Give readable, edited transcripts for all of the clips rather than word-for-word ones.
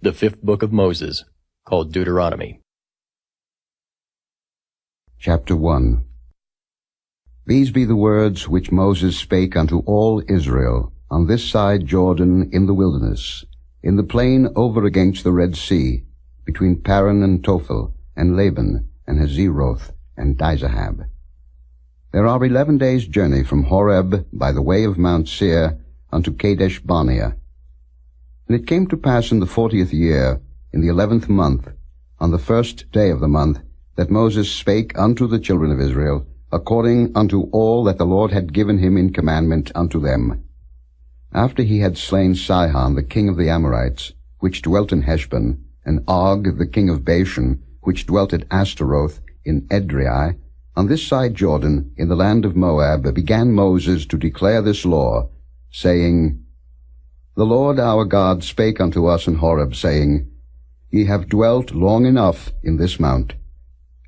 the fifth book of Moses, called Deuteronomy. Chapter 1. These be the words which Moses spake unto all Israel on this side Jordan in the wilderness, in the plain over against the Red Sea, between Paran and Tophel, and Laban, and Hazeroth, and Dizahab. There are 11 days' journey from Horeb by the way of Mount Seir unto Kadesh Barnea. And it came to pass in the 40th year, in the 11th month, on the first day of the month, that Moses spake unto the children of Israel, according unto all that the Lord had given him in commandment unto them. After he had slain Sihon the king of the Amorites, which dwelt in Heshbon, and Og the king of Bashan, which dwelt at Ashtaroth in Edrei, on this side Jordan, in the land of Moab, began Moses to declare this law, saying, The Lord our God spake unto us in Horeb, saying, Ye have dwelt long enough in this mount.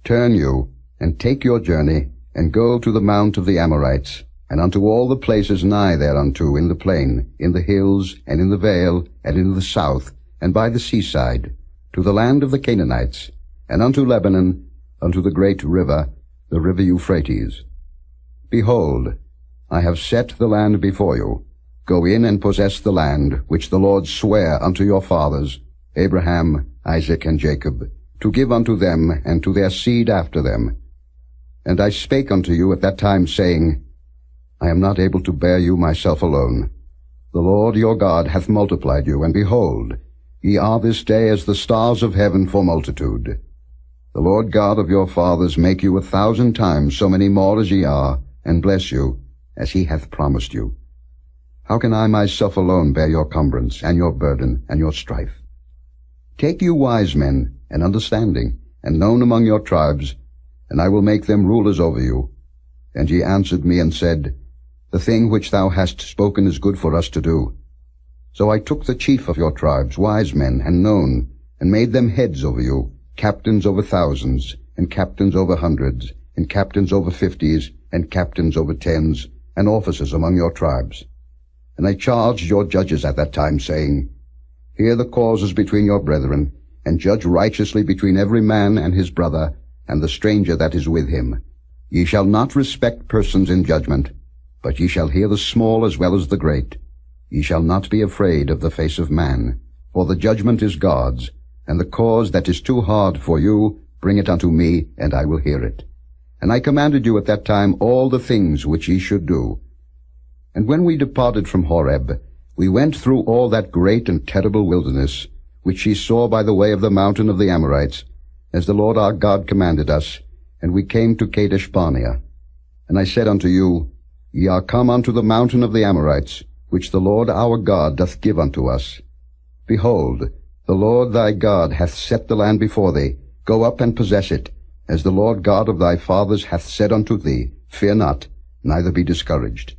Turn you, and take your journey, and go to the mount of the Amorites, and unto all the places nigh thereunto in the plain, in the hills, and in the vale, and in the south, and by the seaside, to the land of the Canaanites, and unto Lebanon, unto the great river, the river Euphrates. Behold, I have set the land before you. Go in and possess the land which the Lord sware unto your fathers, Abraham, Isaac, and Jacob, to give unto them and to their seed after them. And I spake unto you at that time, saying, I am not able to bear you myself alone. The Lord your God hath multiplied you, and behold, ye are this day as the stars of heaven for multitude. The Lord God of your fathers make you 1,000 times so many more as ye are, and bless you, as he hath promised you. How can I myself alone bear your cumbrance, and your burden, and your strife? Take you wise men, and understanding, and known among your tribes, and I will make them rulers over you. And ye answered me and said, The thing which thou hast spoken is good for us to do. So I took the chief of your tribes, wise men, and known, and made them heads over you, captains over thousands, and captains over hundreds, and captains over 50s, and captains over 10s, and officers among your tribes. And I charged your judges at that time, saying, Hear the causes between your brethren, and judge righteously between every man and his brother, and the stranger that is with him. Ye shall not respect persons in judgment, but ye shall hear the small as well as the great. Ye shall not be afraid of the face of man, for the judgment is God's, and the cause that is too hard for you, bring it unto me, and I will hear it. And I commanded you at that time all the things which ye should do. And when we departed from Horeb, we went through all that great and terrible wilderness, which ye saw by the way of the mountain of the Amorites, as the Lord our God commanded us, and we came to Kadesh Barnea. And I said unto you, Ye are come unto the mountain of the Amorites, which the Lord our God doth give unto us. Behold, the Lord thy God hath set the land before thee. Go up and possess it, as the Lord God of thy fathers hath said unto thee. Fear not, neither be discouraged.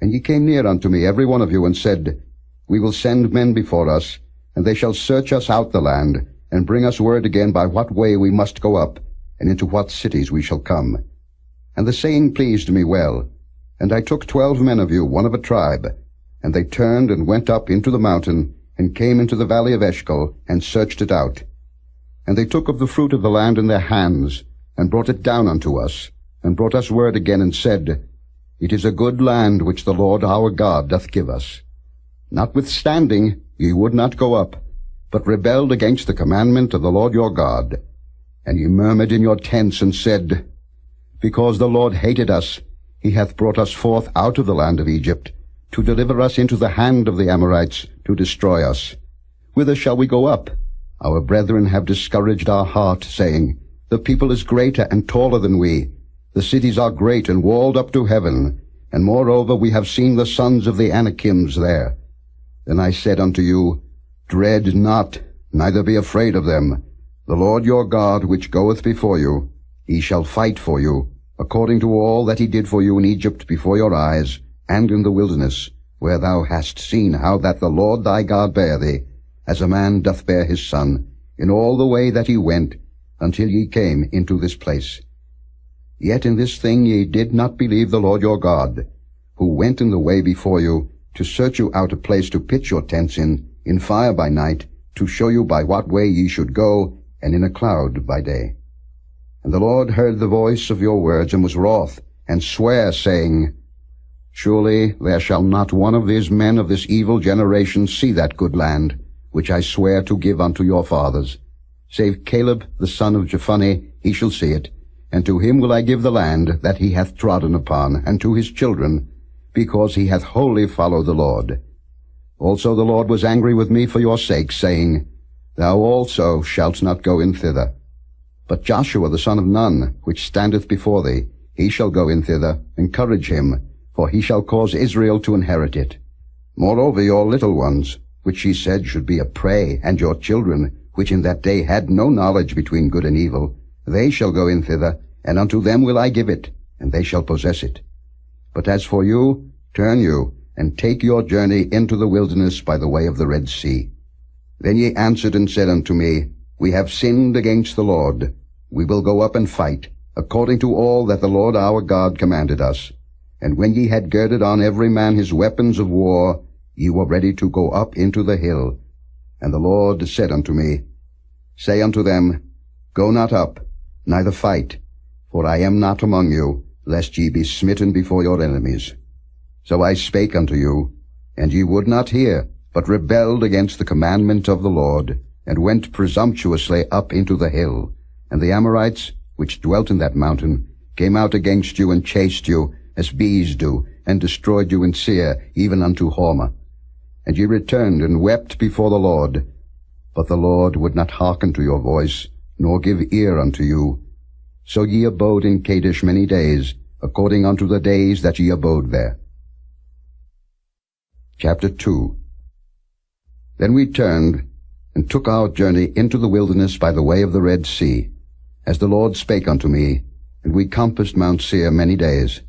And ye came near unto me, every one of you, and said, We will send men before us, and they shall search us out the land, and bring us word again by what way we must go up, and into what cities we shall come. And the saying pleased me well. And I took 12 men of you, one of a tribe, and they turned and went up into the mountain, and came into the valley of Eshcol, and searched it out. And they took of the fruit of the land in their hands, and brought it down unto us, and brought us word again, and said, It is a good land which the Lord our God doth give us. Notwithstanding, ye would not go up, but rebelled against the commandment of the Lord your God. And ye murmured in your tents, and said, Because the Lord hated us, he hath brought us forth out of the land of Egypt, to deliver us into the hand of the Amorites, to destroy us. Whither shall we go up? Our brethren have discouraged our heart, saying, The people is greater and taller than we. The cities are great and walled up to heaven, and moreover we have seen the sons of the Anakims there. Then I said unto you, Dread not, neither be afraid of them. The Lord your God, which goeth before you, he shall fight for you, according to all that he did for you in Egypt before your eyes, and in the wilderness, where thou hast seen how that the Lord thy God bare thee, as a man doth bear his son, in all the way that he went, until ye came into this place. Yet in this thing ye did not believe the Lord your God, who went in the way before you, to search you out a place to pitch your tents in fire by night, to show you by what way ye should go, and in a cloud by day. And the Lord heard the voice of your words, and was wroth, and sware, saying, Surely there shall not one of these men of this evil generation see that good land, which I swear to give unto your fathers. Save Caleb the son of Jephunneh, he shall see it, and to him will I give the land that he hath trodden upon, and to his children, because he hath wholly followed the Lord. Also the Lord was angry with me for your sake, saying, Thou also shalt not go in thither. But Joshua the son of Nun, which standeth before thee, he shall go in thither. Encourage him, for he shall cause Israel to inherit it. Moreover your little ones, which ye said should be a prey, and your children, which in that day had no knowledge between good and evil, they shall go in thither, and unto them will I give it, and they shall possess it. But as for you, turn you, and take your journey into the wilderness by the way of the Red Sea. Then ye answered and said unto me, We have sinned against the Lord. We will go up and fight, according to all that the Lord our God commanded us. And when ye had girded on every man his weapons of war, ye were ready to go up into the hill. And the Lord said unto me, Say unto them, Go not up, neither fight, for I am not among you, lest ye be smitten before your enemies. So I spake unto you, and ye would not hear, but rebelled against the commandment of the Lord, and went presumptuously up into the hill. And the Amorites, which dwelt in that mountain, came out against you, and chased you, as bees do, and destroyed you in Seir, even unto Hormah. And ye returned and wept before the Lord. But the Lord would not hearken to your voice, nor give ear unto you. So ye abode in Kadesh many days, according unto the days that ye abode there. Chapter 2. Then we turned, and took our journey into the wilderness by the way of the Red Sea, as the Lord spake unto me, and we compassed Mount Seir many days.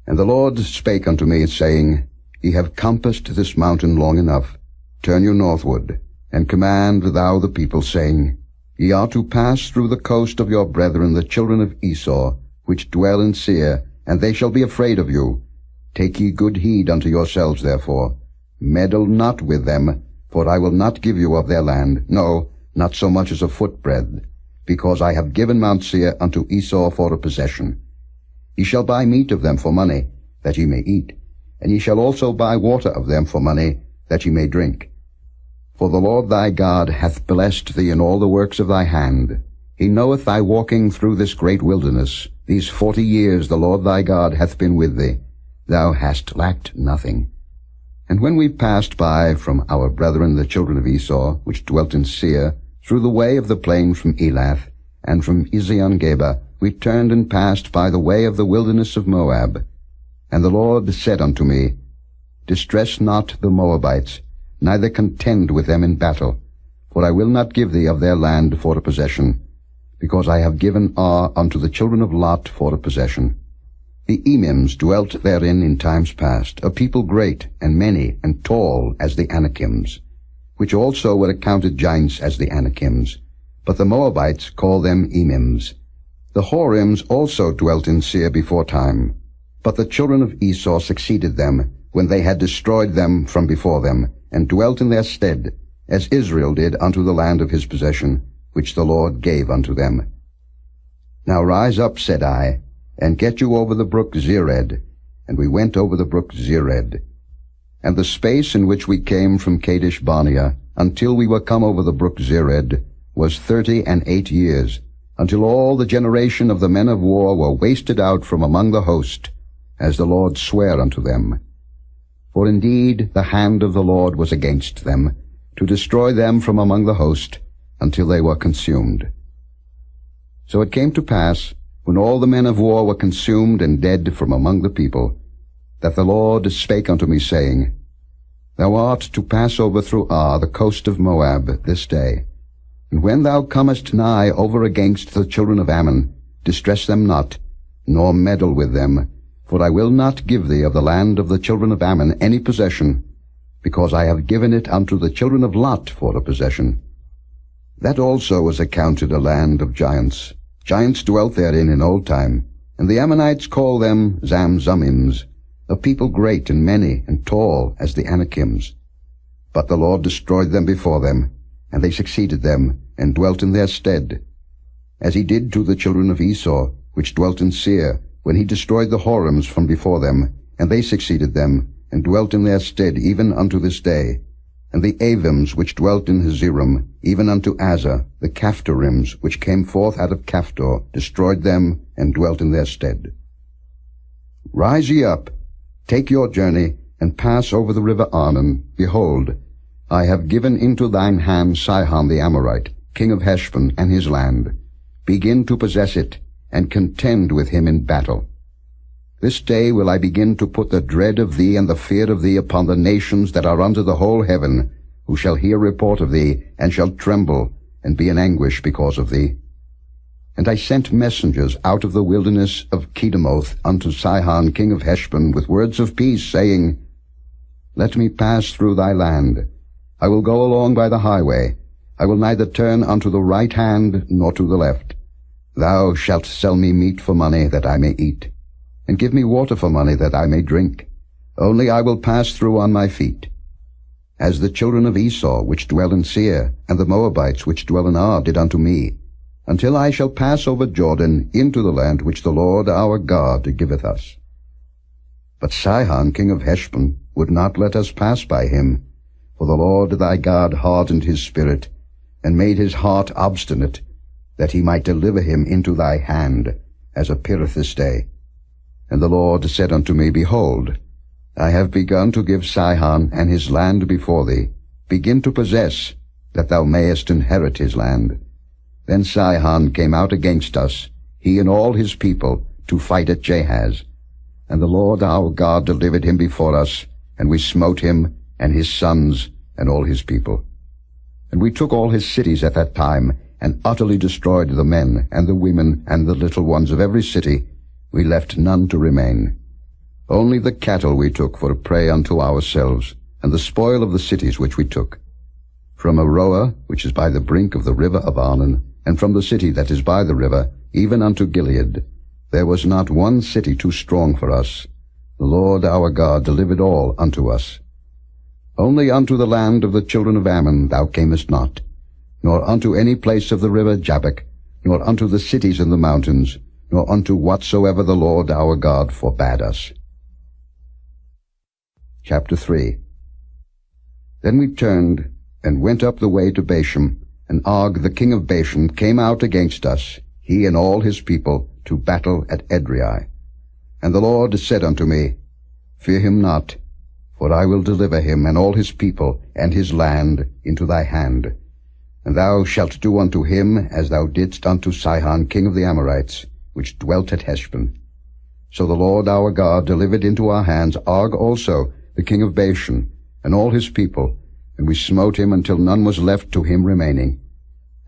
And the Lord spake unto me, saying, Ye have compassed this mountain long enough. Turn you northward, and command thou the people, saying, Ye are to pass through the coast of your brethren the children of Esau, which dwell in Seir, and they shall be afraid of you. Take ye good heed unto yourselves, therefore. Meddle not with them, for I will not give you of their land, no, not so much as a footbreadth, because I have given Mount Seir unto Esau for a possession. Ye shall buy meat of them for money, that ye may eat, and ye shall also buy water of them for money, that ye may drink. For the Lord thy God hath blessed thee in all the works of thy hand. He knoweth thy walking through this great wilderness. These 40 years the Lord thy God hath been with thee. Thou hast lacked nothing. And when we passed by from our brethren the children of Esau, which dwelt in Seir, through the way of the plain from Elath, and from Ezion-Geber, we turned and passed by the way of the wilderness of Moab. And the Lord said unto me, Distress not the Moabites, neither contend with them in battle, for I will not give thee of their land for a possession, because I have given Ar unto the children of Lot for a possession. The Emims dwelt therein in times past, a people great, and many, and tall as the Anakims, which also were accounted giants as the Anakims, but the Moabites call them Emims. The Horims also dwelt in Seir before time, but the children of Esau succeeded them, when they had destroyed them from before them, and dwelt in their stead, as Israel did unto the land of his possession, which the Lord gave unto them. Now rise up, said I, and get you over the brook Zered. And we went over the brook Zered. And the space in which we came from Kadesh Barnea, until we were come over the brook Zered, was 38 years, until all the generation of the men of war were wasted out from among the host, as the Lord sware unto them. For indeed the hand of the Lord was against them, to destroy them from among the host, until they were consumed. So it came to pass, when all the men of war were consumed and dead from among the people, that the Lord spake unto me, saying, Thou art to pass over through Ar, the coast of Moab, this day. And when thou comest nigh over against the children of Ammon, distress them not, nor meddle with them, for I will not give thee of the land of the children of Ammon any possession, because I have given it unto the children of Lot for a possession. That also was accounted a land of giants. Giants dwelt therein in old time, and the Ammonites call them Zamzummims, a people great and many and tall as the Anakims. But the Lord destroyed them before them, and they succeeded them, and dwelt in their stead. As he did to the children of Esau, which dwelt in Seir, when he destroyed the whoredoms from before them, and they succeeded them, and dwelt in their stead even unto this day. And the Avims which dwelt in Hazerim, even unto Azar, the Caphtarims which came forth out of Caphtor, destroyed them, and dwelt in their stead. Rise ye up, take your journey, and pass over the river Arnon. Behold, I have given into thine hand Sihon the Amorite, king of Heshbon, and his land. Begin to possess it, and contend with him in battle. This day will I begin to put the dread of thee and the fear of thee upon the nations that are under the whole heaven, who shall hear report of thee, and shall tremble, and be in anguish because of thee. And I sent messengers out of the wilderness of Kedemoth unto Sihon king of Heshbon with words of peace, saying, Let me pass through thy land. I will go along by the highway. I will neither turn unto the right hand nor to the left. Thou shalt sell me meat for money that I may eat, and give me water for money that I may drink. Only I will pass through on my feet. As the children of Esau which dwell in Seir, and the Moabites which dwell in Ar did unto me, until I shall pass over Jordan into the land which the Lord our God giveth us. But Sihon king of Heshbon would not let us pass by him, for the Lord thy God hardened his spirit, and made his heart obstinate, that he might deliver him into thy hand, as appeareth this day. And the Lord said unto me, Behold, I have begun to give Sihon and his land before thee. Begin to possess, that thou mayest inherit his land. Then Sihon came out against us, he and all his people, to fight at Jahaz. And the Lord our God delivered him before us, and we smote him, and his sons, and all his people. And we took all his cities at that time, and utterly destroyed the men, and the women, and the little ones of every city. We left none to remain. Only the cattle we took for a prey unto ourselves, and the spoil of the cities which we took. From Aroah, which is by the brink of the river of Arnon, and from the city that is by the river, even unto Gilead, there was not one city too strong for us. The Lord our God delivered all unto us. Only unto the land of the children of Ammon thou camest not, nor unto any place of the river Jabbok, nor unto the cities in the mountains, nor unto whatsoever the Lord our God forbade us. Chapter 3. Then we turned, and went up the way to Bashan, and Og the king of Bashan came out against us, he and all his people, to battle at Edrei. And the Lord said unto me, Fear him not, for I will deliver him and all his people and his land into thy hand. And thou shalt do unto him as thou didst unto Sihon king of the Amorites, which dwelt at Heshbon. So the Lord our God delivered into our hands Og also, the king of Bashan, and all his people, and we smote him until none was left to him remaining.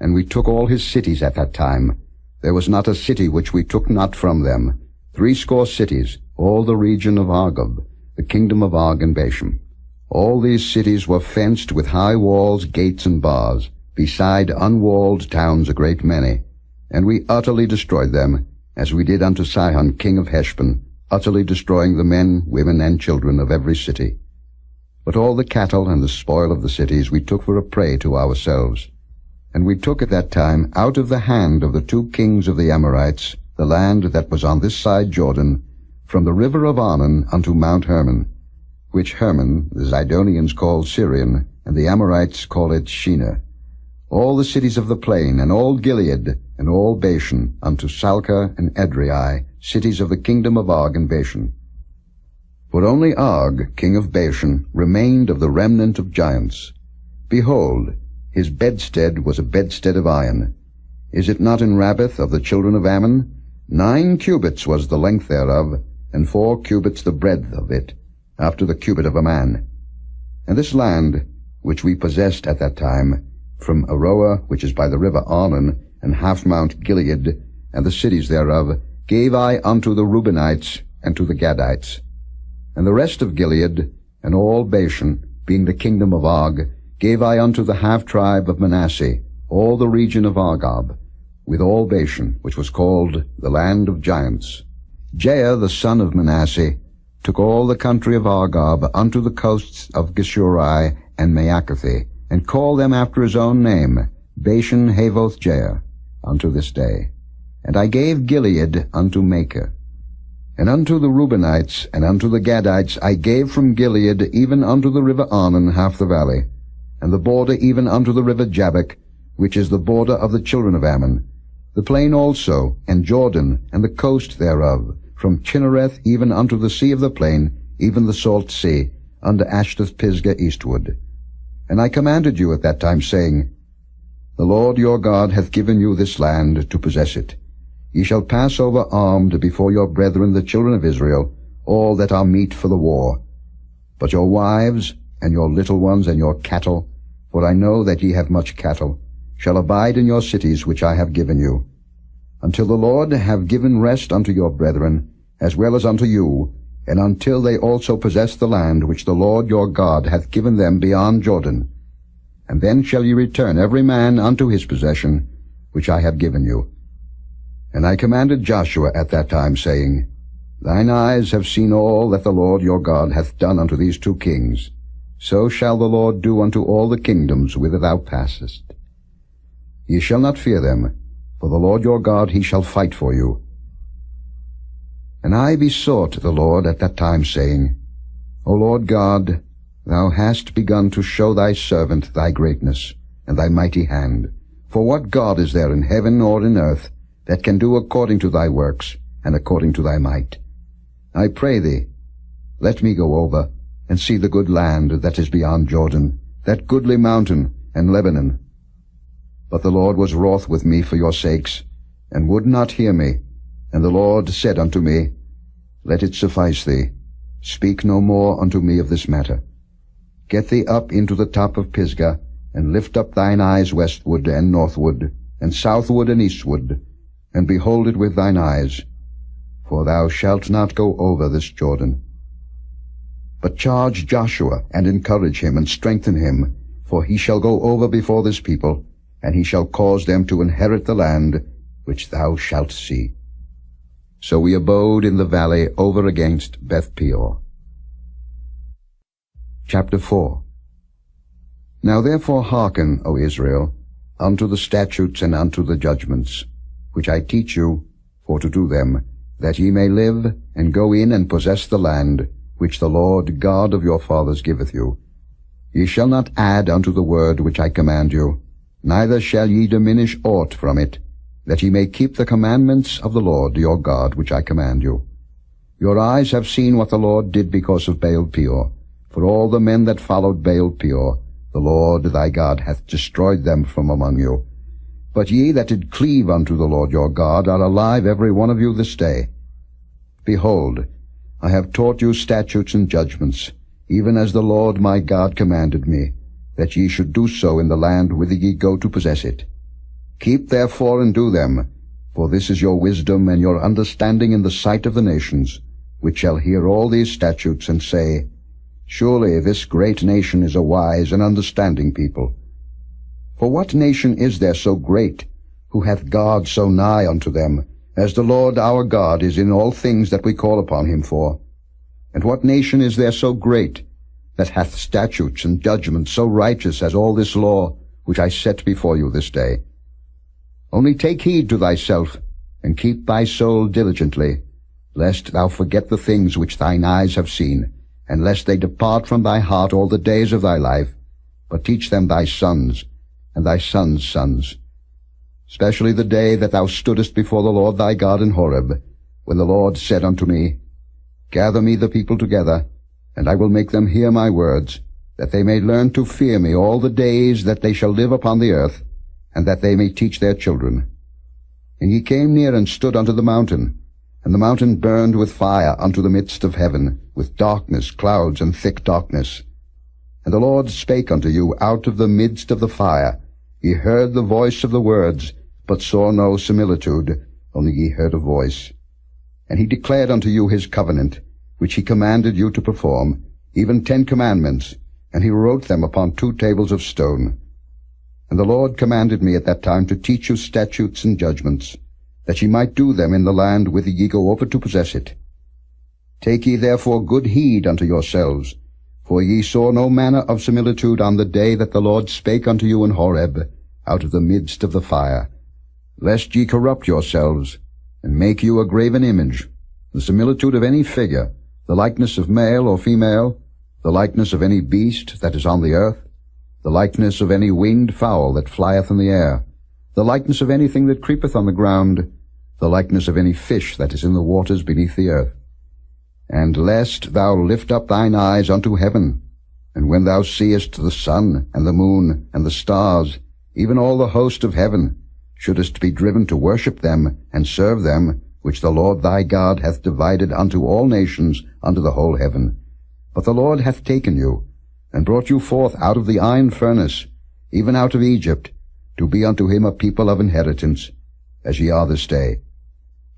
And we took all his cities at that time. There was not a city which we took not from them, 80 cities, all the region of Argob, the kingdom of Og and Bashan. All these cities were fenced with high walls, gates, and bars, beside unwalled towns a great many. And we utterly destroyed them, as we did unto Sihon king of Heshbon, utterly destroying the men, women, and children of every city. But all the cattle and the spoil of the cities we took for a prey to ourselves. And we took at that time out of the hand of the 2 kings of the Amorites the land that was on this side Jordan, from the river of Arnon unto Mount Hermon, which Hermon the Zidonians call Syrian, and the Amorites call it Shinar. All the cities of the plain, and all Gilead, and all Bashan, unto Salcah and Edrei, cities of the kingdom of Og and Bashan. For only Og, king of Bashan, remained of the remnant of giants. Behold, his bedstead was a bedstead of iron. Is it not in Rabbath of the children of Ammon? 9 cubits was the length thereof, and 4 cubits the breadth of it, after the cubit of a man. And this land, which we possessed at that time, from Aroah, which is by the river Arnon, and half Mount Gilead, and the cities thereof, gave I unto the Reubenites and to the Gadites. And the rest of Gilead, and all Bashan, being the kingdom of Og, gave I unto the half-tribe of Manasseh, all the region of Argob, with all Bashan, which was called the land of giants. Jair the son of Manasseh took all the country of Argob unto the coasts of Geshurai and Maacathi, and call them after his own name, Bashan Havoth Jair, unto this day. And I gave Gilead unto Machir. And unto the Reubenites and unto the Gadites I gave from Gilead even unto the river Arnon half the valley, and the border even unto the river Jabbok, which is the border of the children of Ammon, the plain also, and Jordan, and the coast thereof, from Chinnereth even unto the sea of the plain, even the salt sea, unto Ashdoth Pisgah eastward. And I commanded you at that time, saying, The Lord your God hath given you this land to possess it. Ye shall pass over armed before your brethren the children of Israel, all that are meet for the war. But your wives, and your little ones, and your cattle, for I know that ye have much cattle, shall abide in your cities which I have given you, until the Lord have given rest unto your brethren, as well as unto you, and until they also possess the land which the Lord your God hath given them beyond Jordan. And then shall ye return every man unto his possession, which I have given you. And I commanded Joshua at that time, saying, Thine eyes have seen all that the Lord your God hath done unto these two kings. So shall the Lord do unto all the kingdoms whither thou passest. Ye shall not fear them, for the Lord your God he shall fight for you. And I besought the Lord at that time, saying, O Lord God, thou hast begun to show thy servant thy greatness, and thy mighty hand. For what God is there in heaven or in earth that can do according to thy works, and according to thy might? I pray thee, let me go over, and see the good land that is beyond Jordan, that goodly mountain, and Lebanon. But the Lord was wroth with me for your sakes, and would not hear me. And the Lord said unto me, Let it suffice thee. Speak no more unto me of this matter. Get thee up into the top of Pisgah, and lift up thine eyes westward and northward, and southward and eastward, and behold it with thine eyes. For thou shalt not go over this Jordan. But charge Joshua, and encourage him, and strengthen him, for he shall go over before this people, and he shall cause them to inherit the land which thou shalt see. So we abode in the valley over against Beth Peor. Chapter 4. Now therefore hearken, O Israel, unto the statutes and unto the judgments, which I teach you, for to do them, that ye may live, and go in and possess the land, which the Lord God of your fathers giveth you. Ye shall not add unto the word which I command you, neither shall ye diminish aught from it, that ye may keep the commandments of the Lord your God which I command you. Your eyes have seen what the Lord did because of Baal Peor. For all the men that followed Baal Peor, the Lord thy God hath destroyed them from among you. But ye that did cleave unto the Lord your God are alive every one of you this day. Behold, I have taught you statutes and judgments, even as the Lord my God commanded me, that ye should do so in the land whither ye go to possess it. Keep therefore and do them, for this is your wisdom and your understanding in the sight of the nations, which shall hear all these statutes and say, Surely this great nation is a wise and understanding people. For what nation is there so great, who hath God so nigh unto them, as the Lord our God is in all things that we call upon him for? And what nation is there so great, that hath statutes and judgments so righteous as all this law, which I set before you this day? Only take heed to thyself, and keep thy soul diligently, lest thou forget the things which thine eyes have seen, and lest they depart from thy heart all the days of thy life, but teach them thy sons, and thy sons' sons. Especially the day that thou stoodest before the Lord thy God in Horeb, when the Lord said unto me, Gather me the people together, and I will make them hear my words, that they may learn to fear me all the days that they shall live upon the earth, and that they may teach their children. And ye came near and stood unto the mountain, and the mountain burned with fire unto the midst of heaven, with darkness, clouds, and thick darkness. And the Lord spake unto you out of the midst of the fire. Ye heard the voice of the words, but saw no similitude, only ye heard a voice. And he declared unto you his covenant, which he commanded you to perform, even 10 commandments, and he wrote them upon 2 tables of stone. And the Lord commanded me at that time to teach you statutes and judgments, that ye might do them in the land whither ye go over to possess it. Take ye therefore good heed unto yourselves, For ye saw no manner of similitude on the day that the Lord spake unto you in Horeb, out of the midst of the fire, lest ye corrupt yourselves, and make you a graven image, the similitude of any figure, the likeness of male or female, the likeness of any beast that is on the earth, the likeness of any winged fowl that flieth in the air, the likeness of anything that creepeth on the ground, the likeness of any fish that is in the waters beneath the earth. And lest thou lift up thine eyes unto heaven, and when thou seest the sun and the moon and the stars, even all the host of heaven, shouldest be driven to worship them and serve them, which the Lord thy God hath divided unto all nations under the whole heaven. But the Lord hath taken you, and brought you forth out of the iron furnace, even out of Egypt, to be unto him a people of inheritance, as ye are this day.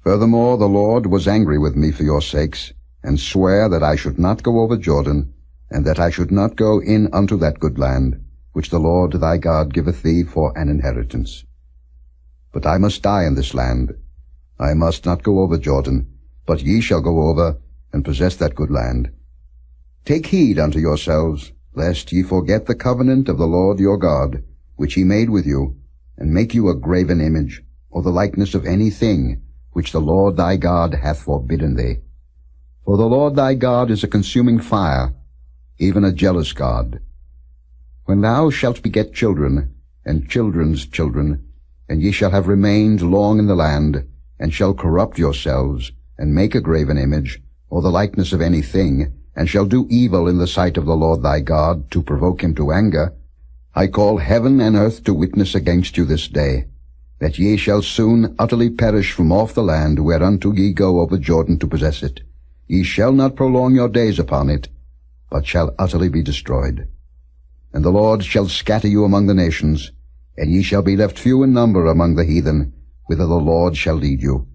Furthermore, the Lord was angry with me for your sakes, and sware that I should not go over Jordan, and that I should not go in unto that good land, which the Lord thy God giveth thee for an inheritance. But I must die in this land. I must not go over Jordan, but ye shall go over, and possess that good land. Take heed unto yourselves, lest ye forget the covenant of the Lord your God, which he made with you, and make you a graven image, or the likeness of any thing, which the Lord thy God hath forbidden thee. For the Lord thy God is a consuming fire, even a jealous God. When thou shalt beget children, and children's children, and ye shall have remained long in the land, and shall corrupt yourselves, and make a graven image, or the likeness of any thing, and shall do evil in the sight of the Lord thy God, to provoke him to anger, I call heaven and earth to witness against you this day, that ye shall soon utterly perish from off the land whereunto ye go over Jordan to possess it. Ye shall not prolong your days upon it, but shall utterly be destroyed. And the Lord shall scatter you among the nations, and ye shall be left few in number among the heathen, whither the Lord shall lead you.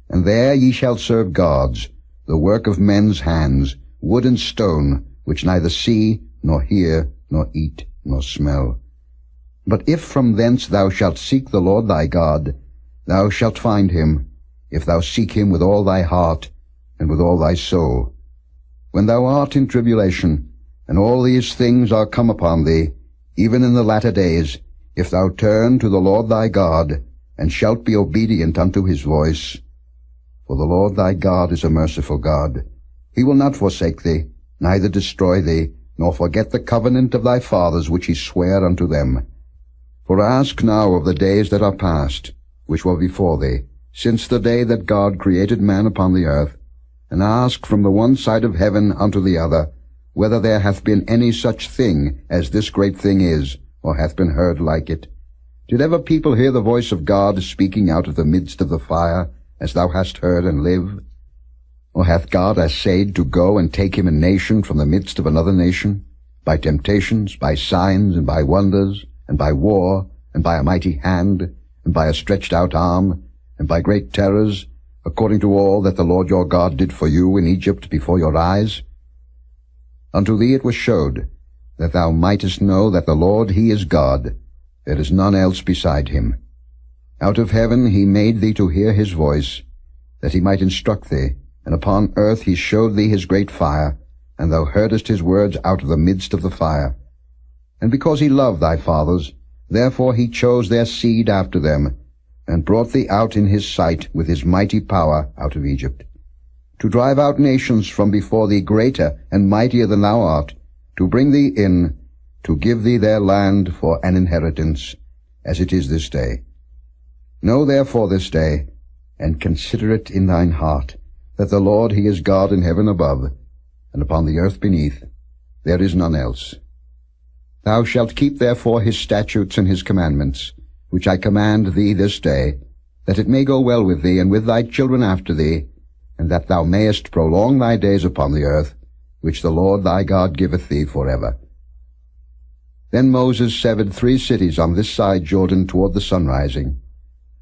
And there ye shall serve gods, the work of men's hands, wood and stone, which neither see, nor hear, nor eat, nor smell. But if from thence thou shalt seek the Lord thy God, thou shalt find him, if thou seek him with all thy heart, and with all thy soul. When thou art in tribulation, and all these things are come upon thee, even in the latter days, if thou turn to the Lord thy God, and shalt be obedient unto his voice. For the Lord thy God is a merciful God. He will not forsake thee, neither destroy thee, nor forget the covenant of thy fathers which he sware unto them. For ask now of the days that are past, which were before thee, since the day that God created man upon the earth, and ask from the one side of heaven unto the other, whether there hath been any such thing as this great thing is, or hath been heard like it. Did ever people hear the voice of God speaking out of the midst of the fire, as thou hast heard, and live? Or hath God essayed to go and take him a nation from the midst of another nation, by temptations, by signs, and by wonders, and by war, and by a mighty hand, and by a stretched out arm, and by great terrors, according to all that the Lord your God did for you in Egypt before your eyes? Unto thee it was showed, that thou mightest know that the Lord he is God, there is none else beside him. Out of heaven he made thee to hear his voice, that he might instruct thee, and upon earth he showed thee his great fire, and thou heardest his words out of the midst of the fire. And because he loved thy fathers, therefore he chose their seed after them, and brought thee out in his sight with his mighty power out of Egypt, to drive out nations from before thee greater and mightier than thou art, to bring thee in, to give thee their land for an inheritance, as it is this day. Know therefore this day, and consider it in thine heart, that the Lord he is God in heaven above, and upon the earth beneath, there is none else. Thou shalt keep therefore his statutes and his commandments, which I command thee this day, that it may go well with thee and with thy children after thee, and that thou mayest prolong thy days upon the earth, which the Lord thy God giveth thee forever. Then Moses severed 3 cities on this side Jordan toward the sunrising,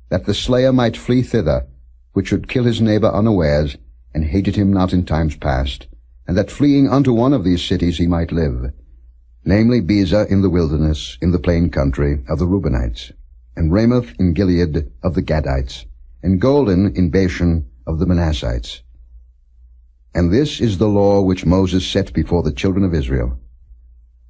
that the slayer might flee thither, which should kill his neighbor unawares, and hated him not in times past, and that fleeing unto one of these cities he might live, namely Bezer in the wilderness, in the plain country of the Reubenites, and Ramoth in Gilead of the Gadites, and Golden in Bashan of the Manassites. And this is the law which Moses set before the children of Israel.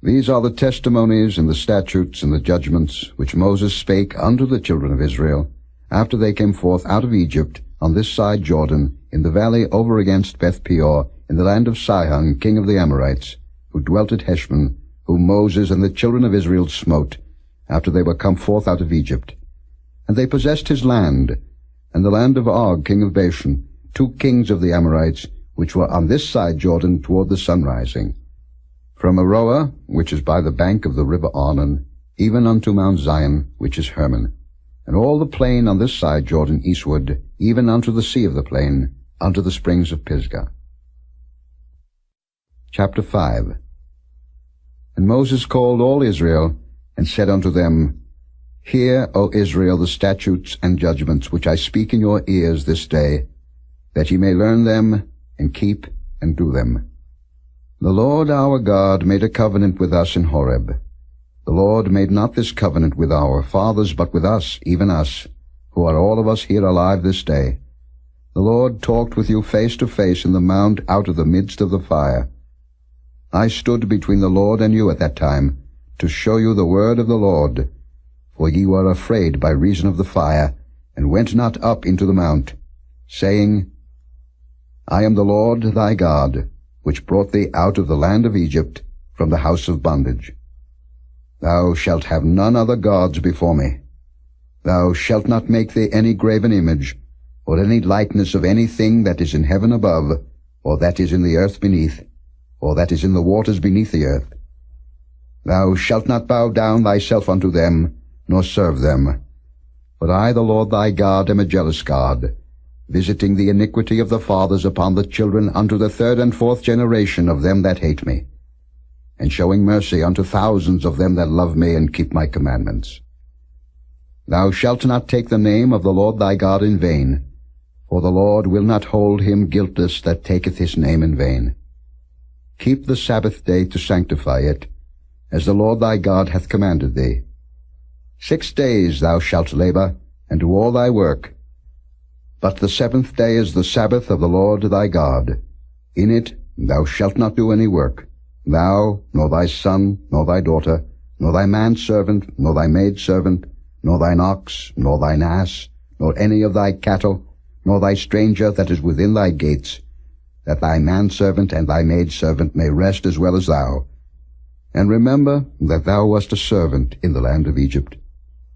These are the testimonies and the statutes and the judgments which Moses spake unto the children of Israel, after they came forth out of Egypt, on this side Jordan, in the valley over against Beth-peor, in the land of Sihon, king of the Amorites, who dwelt at Heshbon, whom Moses and the children of Israel smote, after they were come forth out of Egypt. And they possessed his land, and the land of Og, king of Bashan, 2 kings of the Amorites, which were on this side Jordan toward the sunrising. From Aroah, which is by the bank of the river Arnon, even unto Mount Zion, which is Hermon, and all the plain on this side Jordan eastward, even unto the sea of the plain, unto the springs of Pisgah. Chapter 5. And Moses called all Israel, and said unto them, Hear, O Israel, the statutes and judgments which I speak in your ears this day, that ye may learn them, and keep and do them. The Lord our God made a covenant with us in Horeb. The Lord made not this covenant with our fathers, but with us, even us, who are all of us here alive this day. The Lord talked with you face to face in the mount out of the midst of the fire. I stood between the Lord and you at that time, to show you the word of the Lord. For ye were afraid by reason of the fire, and went not up into the mount, saying, I am the Lord thy God, which brought thee out of the land of Egypt, from the house of bondage. Thou shalt have none other gods before me. Thou shalt not make thee any graven image, or any likeness of anything that is in heaven above, or that is in the earth beneath, or that is in the waters beneath the earth. Thou shalt not bow down thyself unto them, nor serve them. But I, the Lord thy God, am a jealous God, visiting the iniquity of the fathers upon the children unto the 3rd and 4th generation of them that hate me, and showing mercy unto thousands of them that love me and keep my commandments. Thou shalt not take the name of the Lord thy God in vain, for the Lord will not hold him guiltless that taketh his name in vain. Keep the Sabbath day to sanctify it, as the Lord thy God hath commanded thee. 6 days thou shalt labor, and do all thy work. But the 7th day is the Sabbath of the Lord thy God. In it thou shalt not do any work, thou, nor thy son, nor thy daughter, nor thy manservant, nor thy maidservant, nor thine ox, nor thine ass, nor any of thy cattle, nor thy stranger that is within thy gates, that thy manservant and thy maidservant may rest as well as thou. And remember that thou wast a servant in the land of Egypt,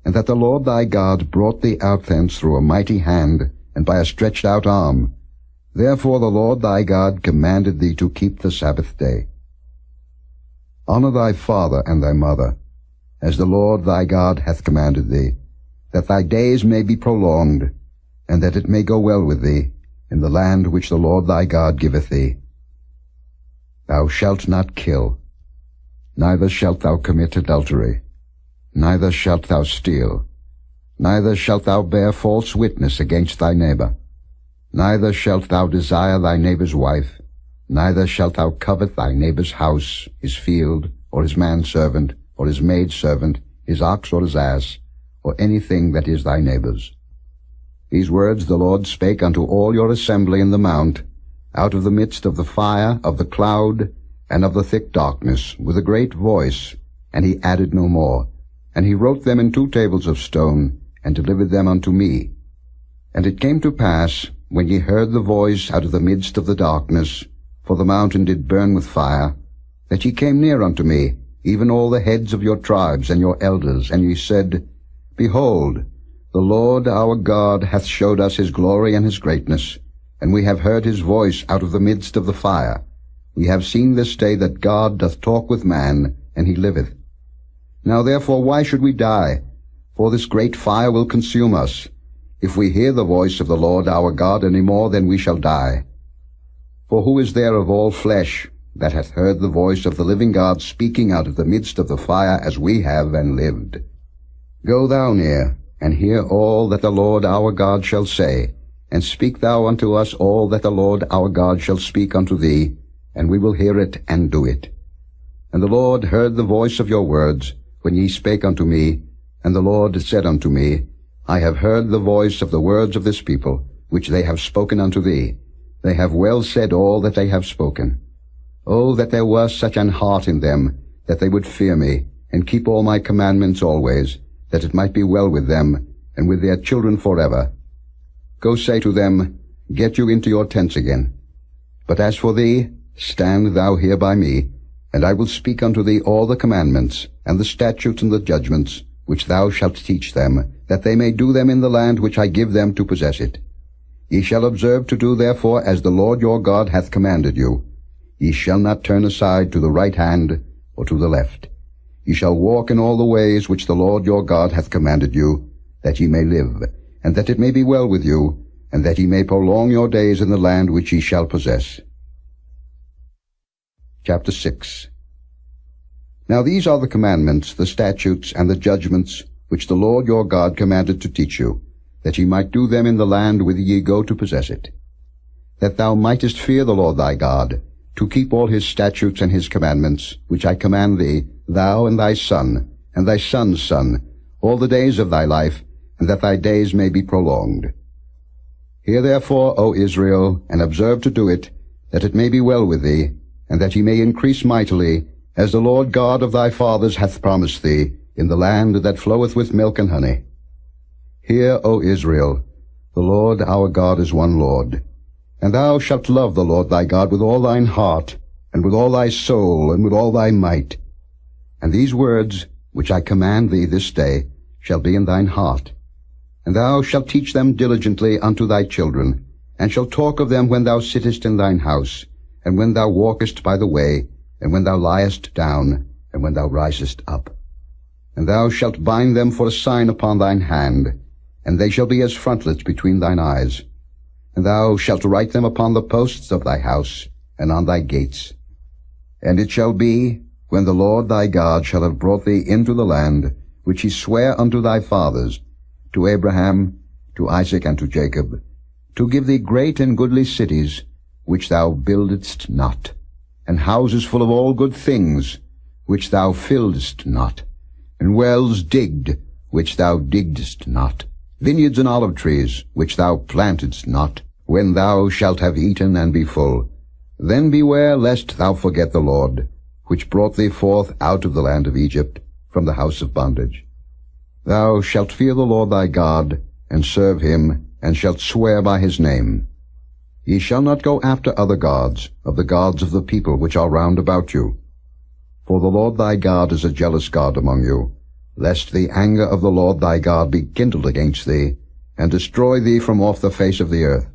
and that the Lord thy God brought thee out thence through a mighty hand, and by a stretched out arm. Therefore the Lord thy God commanded thee to keep the Sabbath day. Honor thy father and thy mother, as the Lord thy God hath commanded thee, that thy days may be prolonged, and that it may go well with thee, in the land which the Lord thy God giveth thee. Thou shalt not kill, neither shalt thou commit adultery, neither shalt thou steal, neither shalt thou bear false witness against thy neighbor, neither shalt thou desire thy neighbor's wife, neither shalt thou covet thy neighbor's house, his field, or his manservant, or his maidservant, his ox or his ass, or anything that is thy neighbor's. These words the Lord spake unto all your assembly in the mount, out of the midst of the fire, of the cloud, and of the thick darkness, with a great voice, and he added no more. And he wrote them in 2 tables of stone, and delivered them unto me. And it came to pass, when ye heard the voice out of the midst of the darkness, for the mountain did burn with fire, that ye came near unto me, even all the heads of your tribes and your elders, and ye said, Behold, the Lord our God hath showed us his glory and his greatness, and we have heard his voice out of the midst of the fire. We have seen this day that God doth talk with man, and he liveth. Now therefore why should we die? For this great fire will consume us. If we hear the voice of the Lord our God any more, then we shall die. For who is there of all flesh that hath heard the voice of the living God speaking out of the midst of the fire as we have and lived? Go thou near, and hear all that the Lord our God shall say, and speak thou unto us all that the Lord our God shall speak unto thee, and we will hear it and do it. And the Lord heard the voice of your words, when ye spake unto me, and the Lord said unto me, I have heard the voice of the words of this people, which they have spoken unto thee. They have well said all that they have spoken. Oh, that there were such an heart in them, that they would fear me, and keep all my commandments always, that it might be well with them, and with their children forever. Go say to them, Get you into your tents again. But as for thee, stand thou here by me, and I will speak unto thee all the commandments, and the statutes and the judgments, which thou shalt teach them, that they may do them in the land which I give them to possess it. Ye shall observe to do therefore as the Lord your God hath commanded you. Ye shall not turn aside to the right hand, or to the left. Ye shall walk in all the ways which the Lord your God hath commanded you, that ye may live, and that it may be well with you, and that ye may prolong your days in the land which ye shall possess. Chapter 6. Now these are the commandments, the statutes, and the judgments, which the Lord your God commanded to teach you, that ye might do them in the land whither ye go to possess it. That thou mightest fear the Lord thy God, to keep all his statutes and his commandments, which I command thee, thou and thy son, and thy son's son, all the days of thy life, and that thy days may be prolonged. Hear therefore, O Israel, and observe to do it, that it may be well with thee, and that ye may increase mightily, as the Lord God of thy fathers hath promised thee, in the land that floweth with milk and honey. Hear, O Israel, the Lord our God is one Lord. And thou shalt love the Lord thy God with all thine heart, and with all thy soul, and with all thy might. And these words, which I command thee this day, shall be in thine heart. And thou shalt teach them diligently unto thy children, and shalt talk of them when thou sittest in thine house, and when thou walkest by the way, and when thou liest down, and when thou risest up. And thou shalt bind them for a sign upon thine hand, and they shall be as frontlets between thine eyes. And thou shalt write them upon the posts of thy house, and on thy gates. And it shall be, when the Lord thy God shall have brought thee into the land, which he sware unto thy fathers, to Abraham, to Isaac, and to Jacob, to give thee great and goodly cities, which thou buildedst not, and houses full of all good things, which thou filledst not, and wells digged, which thou diggedst not, vineyards and olive trees, which thou plantedst not, when thou shalt have eaten and be full. Then beware lest thou forget the Lord, which brought thee forth out of the land of Egypt, from the house of bondage. Thou shalt fear the Lord thy God, and serve him, and shalt swear by his name. Ye shall not go after other gods, of the gods of the people which are round about you. For the Lord thy God is a jealous God among you, lest the anger of the Lord thy God be kindled against thee, and destroy thee from off the face of the earth.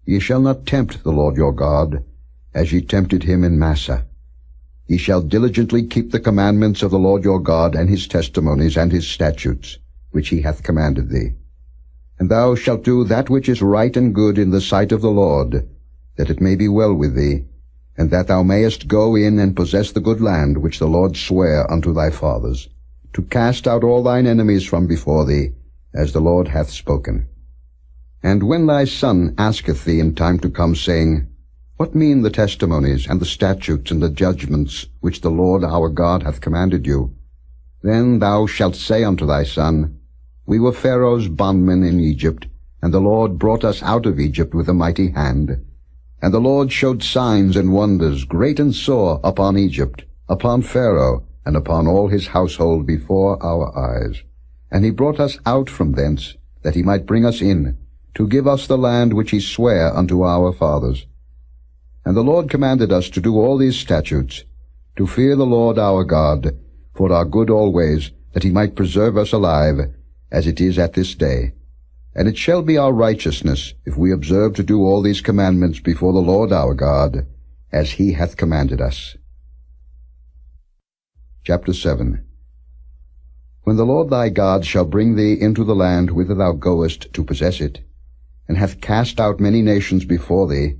Ye shall not tempt the Lord your God, as ye tempted him in Massah. Ye shall diligently keep the commandments of the Lord your God, and his testimonies, and his statutes, which he hath commanded thee. And thou shalt do that which is right and good in the sight of the Lord, that it may be well with thee, and that thou mayest go in and possess the good land which the Lord sware unto thy fathers, to cast out all thine enemies from before thee, as the Lord hath spoken. And when thy son asketh thee in time to come, saying, What mean the testimonies, and the statutes, and the judgments, which the Lord our God hath commanded you? Then thou shalt say unto thy son, We were Pharaoh's bondmen in Egypt, and the Lord brought us out of Egypt with a mighty hand. And the Lord showed signs and wonders, great and sore, upon Egypt, upon Pharaoh, and upon all his household before our eyes. And he brought us out from thence, that he might bring us in, to give us the land which he sware unto our fathers. And the Lord commanded us to do all these statutes, to fear the Lord our God, for our good always, that he might preserve us alive, as it is at this day. And it shall be our righteousness, if we observe to do all these commandments before the Lord our God, as he hath commanded us. Chapter 7. When the Lord thy God shall bring thee into the land whither thou goest to possess it, and hath cast out many nations before thee,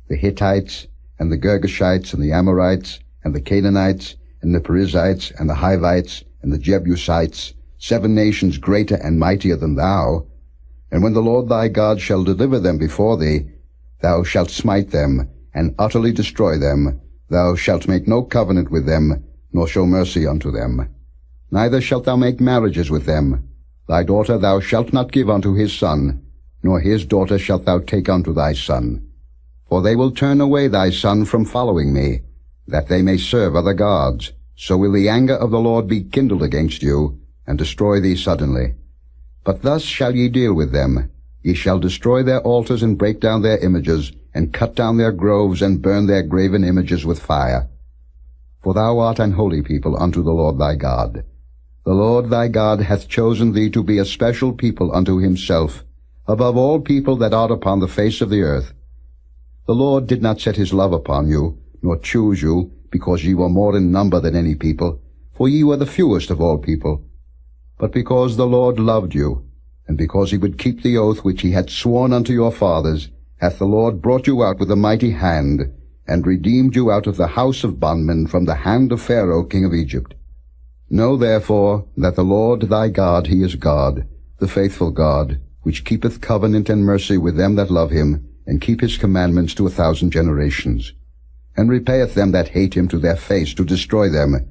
the Hittites, and the Girgashites, and the Amorites, and the Canaanites, and the Perizzites, and the Hivites, and the Jebusites, 7 nations greater and mightier than thou. And when the Lord thy God shall deliver them before thee, thou shalt smite them, and utterly destroy them. Thou shalt make no covenant with them, nor show mercy unto them. Neither shalt thou make marriages with them. Thy daughter thou shalt not give unto his son, nor his daughter shalt thou take unto thy son. For they will turn away thy son from following me, that they may serve other gods, so will the anger of the Lord be kindled against you, and destroy thee suddenly. But thus shall ye deal with them. Ye shall destroy their altars, and break down their images, and cut down their groves, and burn their graven images with fire. For thou art an holy people unto the Lord thy God. The Lord thy God hath chosen thee to be a special people unto himself, above all people that are upon the face of the earth. The Lord did not set his love upon you, nor choose you, because ye were more in number than any people, for ye were the fewest of all people. But because the Lord loved you, and because he would keep the oath which he had sworn unto your fathers, hath the Lord brought you out with a mighty hand, and redeemed you out of the house of bondmen from the hand of Pharaoh king of Egypt. Know therefore that the Lord thy God, he is God, the faithful God, which keepeth covenant and mercy with them that love him, and keep his commandments to 1,000 generations, and repayeth them that hate him to their face, to destroy them.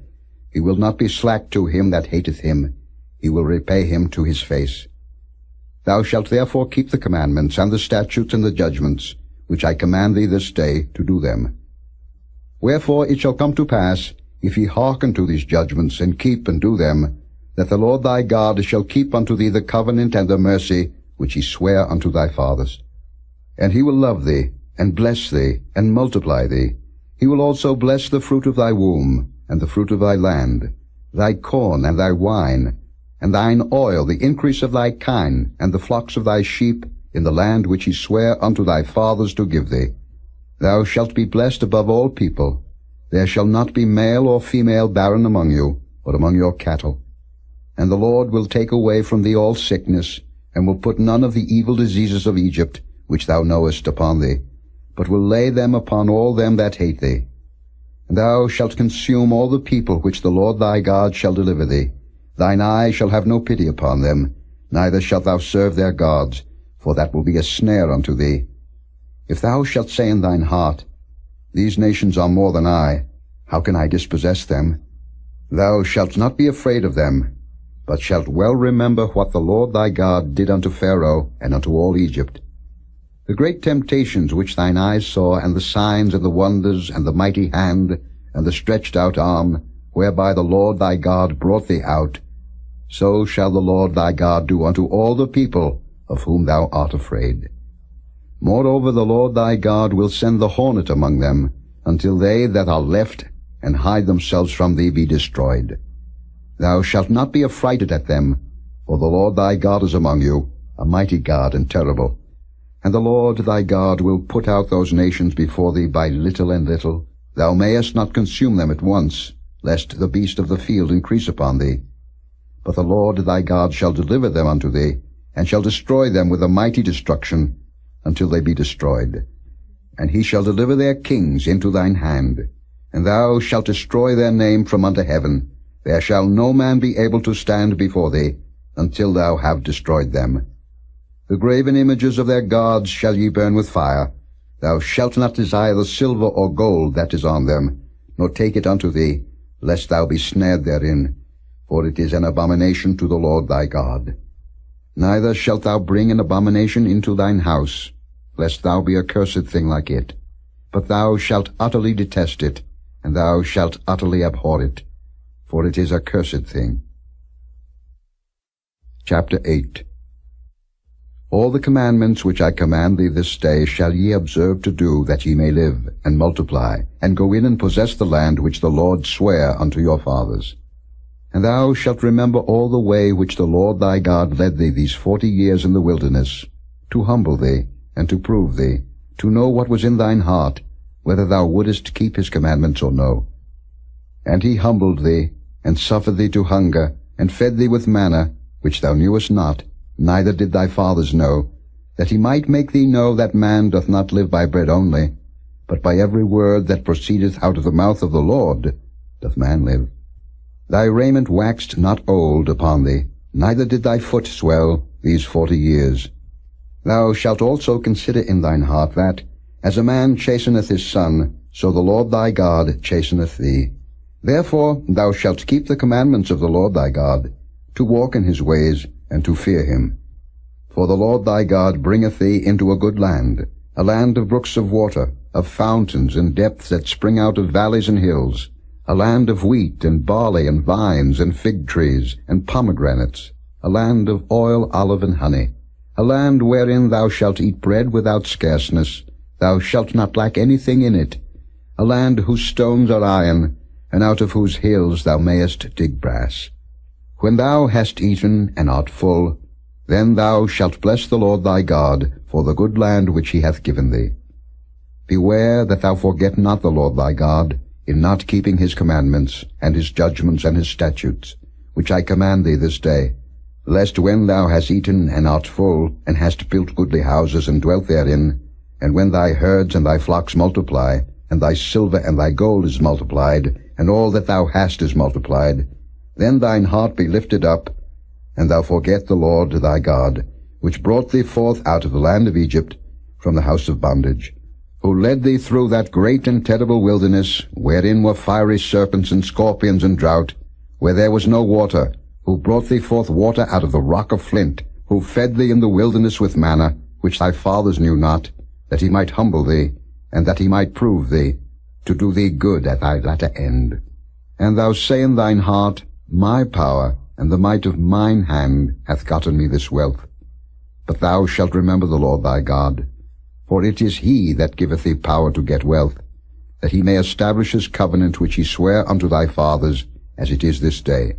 He will not be slack to him that hateth him. He will repay him to his face. Thou shalt therefore keep the commandments, and the statutes, and the judgments, which I command thee this day, to do them. Wherefore it shall come to pass, if ye hearken to these judgments, and keep and do them, that the Lord thy God shall keep unto thee the covenant and the mercy which he sware unto thy fathers. And he will love thee, and bless thee, and multiply thee. He will also bless the fruit of thy womb, and the fruit of thy land, thy corn and thy wine, and thine oil, the increase of thy kine, and the flocks of thy sheep, in the land which he sware unto thy fathers to give thee. Thou shalt be blessed above all people. There shall not be male or female barren among you, but among your cattle. And the Lord will take away from thee all sickness, and will put none of the evil diseases of Egypt, which thou knowest, upon thee, but will lay them upon all them that hate thee. And thou shalt consume all the people which the Lord thy God shall deliver thee. Thine eye shall have no pity upon them, neither shalt thou serve their gods, for that will be a snare unto thee. If thou shalt say in thine heart, These nations are more than I, how can I dispossess them? Thou shalt not be afraid of them, but shalt well remember what the Lord thy God did unto Pharaoh and unto all Egypt. The great temptations which thine eyes saw, and the signs and the wonders, and the mighty hand, and the stretched out arm, whereby the Lord thy God brought thee out, so shall the Lord thy God do unto all the people of whom thou art afraid. Moreover, the Lord thy God will send the hornet among them, until they that are left and hide themselves from thee be destroyed. Thou shalt not be affrighted at them, for the Lord thy God is among you, a mighty God and terrible. And the Lord thy God will put out those nations before thee by little and little. Thou mayest not consume them at once, lest the beast of the field increase upon thee. But the Lord thy God shall deliver them unto thee, and shall destroy them with a mighty destruction, until they be destroyed. And he shall deliver their kings into thine hand, and thou shalt destroy their name from under heaven. There shall no man be able to stand before thee, until thou have destroyed them. The graven images of their gods shall ye burn with fire. Thou shalt not desire the silver or gold that is on them, nor take it unto thee, lest thou be snared therein, for it is an abomination to the Lord thy God. Neither shalt thou bring an abomination into thine house, lest thou be a cursed thing like it. But thou shalt utterly detest it, and thou shalt utterly abhor it, for it is a cursed thing. Chapter 8. All the commandments which I command thee this day shall ye observe to do, that ye may live, and multiply, and go in and possess the land which the Lord sware unto your fathers. And thou shalt remember all the way which the Lord thy God led thee these 40 years in the wilderness, to humble thee, and to prove thee, to know what was in thine heart, whether thou wouldest keep his commandments or no. And he humbled thee, and suffered thee to hunger, and fed thee with manna, which thou knewest not, neither did thy fathers know, that he might make thee know that man doth not live by bread only, but by every word that proceedeth out of the mouth of the Lord doth man live. Thy raiment waxed not old upon thee, neither did thy foot swell these 40 years. Thou shalt also consider in thine heart that, as a man chasteneth his son, so the Lord thy God chasteneth thee. Therefore thou shalt keep the commandments of the Lord thy God, to walk in his ways, and to fear him. For the Lord thy God bringeth thee into a good land, a land of brooks of water, of fountains and depths that spring out of valleys and hills, a land of wheat and barley and vines and fig trees and pomegranates, a land of oil, olive, and honey, a land wherein thou shalt eat bread without scarceness, thou shalt not lack anything in it, a land whose stones are iron, and out of whose hills thou mayest dig brass. When thou hast eaten and art full, then thou shalt bless the Lord thy God for the good land which he hath given thee. Beware that thou forget not the Lord thy God, in not keeping his commandments, and his judgments, and his statutes, which I command thee this day, lest when thou hast eaten and art full, and hast built goodly houses and dwelt therein, and when thy herds and thy flocks multiply, and thy silver and thy gold is multiplied, and all that thou hast is multiplied, then thine heart be lifted up, and thou forget the Lord thy God, which brought thee forth out of the land of Egypt, from the house of bondage, who led thee through that great and terrible wilderness, wherein were fiery serpents and scorpions and drought, where there was no water, who brought thee forth water out of the rock of flint, who fed thee in the wilderness with manna, which thy fathers knew not, that he might humble thee, and that he might prove thee, to do thee good at thy latter end. And thou say in thine heart, My power and the might of mine hand hath gotten me this wealth. But thou shalt remember the Lord thy God, for it is he that giveth thee power to get wealth, that he may establish his covenant which he sware unto thy fathers, as it is this day.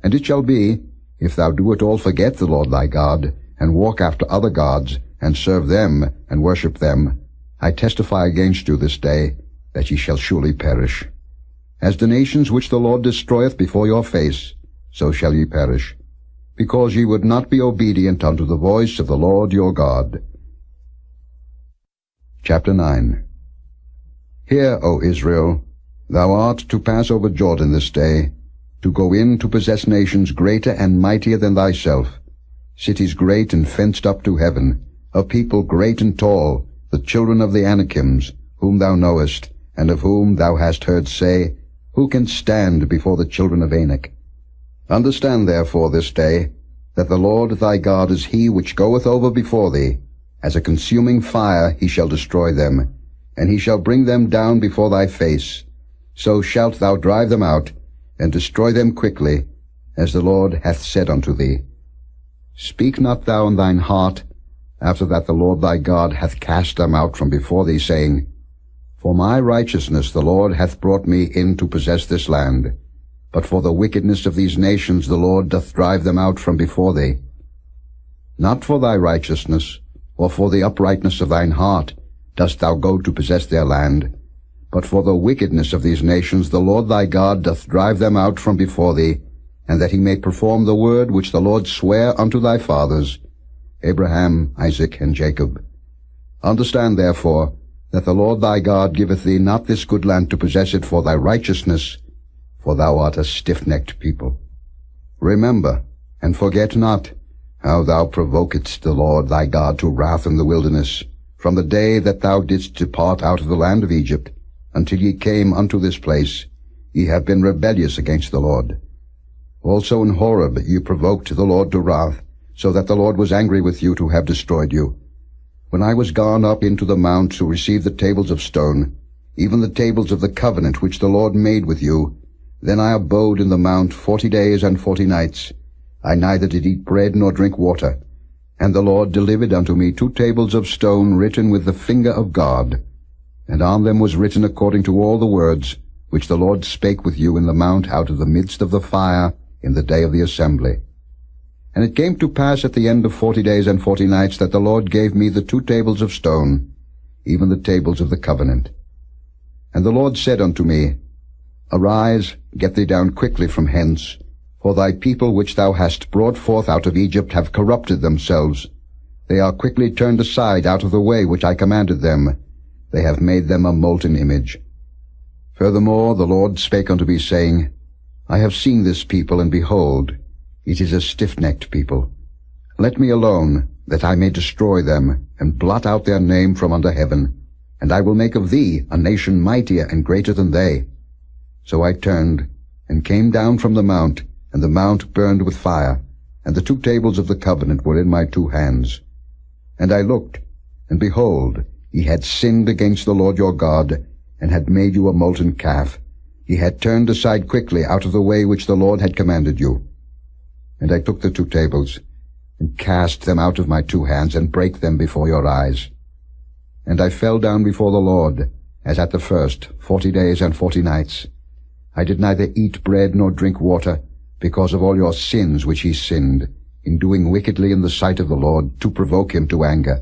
And it shall be, if thou do at all forget the Lord thy God, and walk after other gods, and serve them, and worship them, I testify against you this day, that ye shall surely perish. As the nations which the Lord destroyeth before your face, so shall ye perish, because ye would not be obedient unto the voice of the Lord your God. Chapter 9. Hear, O Israel, thou art to pass over Jordan this day, to go in to possess nations greater and mightier than thyself, cities great and fenced up to heaven, a people great and tall, the children of the Anakims, whom thou knowest, and of whom thou hast heard say, Who can stand before the children of Anak? Understand therefore this day, that the Lord thy God is he which goeth over before thee. As a consuming fire he shall destroy them, and he shall bring them down before thy face. So shalt thou drive them out, and destroy them quickly, as the Lord hath said unto thee. Speak not thou in thine heart, after that the Lord thy God hath cast them out from before thee, saying, For my righteousness the Lord hath brought me in to possess this land. But for the wickedness of these nations the Lord doth drive them out from before thee. Not for thy righteousness, or for the uprightness of thine heart, dost thou go to possess their land, but for the wickedness of these nations the Lord thy God doth drive them out from before thee, and that he may perform the word which the Lord sware unto thy fathers, Abraham, Isaac, and Jacob. Understand therefore that the Lord thy God giveth thee not this good land to possess it for thy righteousness, for thou art a stiff-necked people. Remember, and forget not, how thou provokedst the Lord thy God to wrath in the wilderness, from the day that thou didst depart out of the land of Egypt, until ye came unto this place. Ye have been rebellious against the Lord. Also in Horeb ye provoked the Lord to wrath, so that the Lord was angry with you to have destroyed you. When I was gone up into the mount to receive the tables of stone, even the tables of the covenant which the Lord made with you, then I abode in the mount 40 days and 40 nights. I neither did eat bread nor drink water. And the Lord delivered unto me 2 tables of stone written with the finger of God, and on them was written according to all the words which the Lord spake with you in the mount out of the midst of the fire in the day of the assembly. And it came to pass at the end of 40 days and 40 nights that the Lord gave me the 2 tables of stone, even the tables of the covenant. And the Lord said unto me, Arise, get thee down quickly from hence, for thy people which thou hast brought forth out of Egypt have corrupted themselves. They are quickly turned aside out of the way which I commanded them. They have made them a molten image. Furthermore the Lord spake unto me, saying, I have seen this people, and behold, it is a stiff-necked people. Let me alone, that I may destroy them, and blot out their name from under heaven. And I will make of thee a nation mightier and greater than they. So I turned, and came down from the mount, and the mount burned with fire, and the 2 tables of the covenant were in my 2 hands. And I looked, and behold, ye had sinned against the Lord your God, and had made you a molten calf. ye had turned aside quickly out of the way which the Lord had commanded you. And I took the 2 tables, and cast them out of my 2 hands, and brake them before your eyes. And I fell down before the Lord, as at the first, 40 days and 40 nights. I did neither eat bread nor drink water, because of all your sins which ye sinned, in doing wickedly in the sight of the Lord, to provoke him to anger.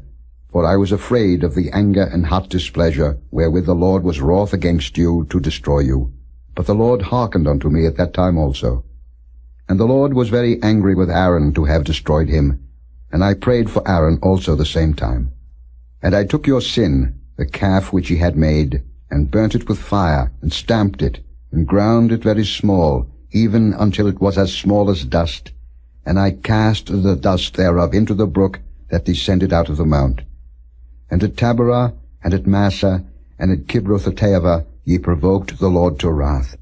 For I was afraid of the anger and hot displeasure, wherewith the Lord was wroth against you, to destroy you. But the Lord hearkened unto me at that time also. And the Lord was very angry with Aaron to have destroyed him, and I prayed for Aaron also the same time. And I took your sin, the calf which ye had made, and burnt it with fire, and stamped it, and ground it very small, even until it was as small as dust. And I cast the dust thereof into the brook that descended out of the mount. And at Taberah, and at Massah, and at Kibroth-hattaavah ye provoked the Lord to wrath.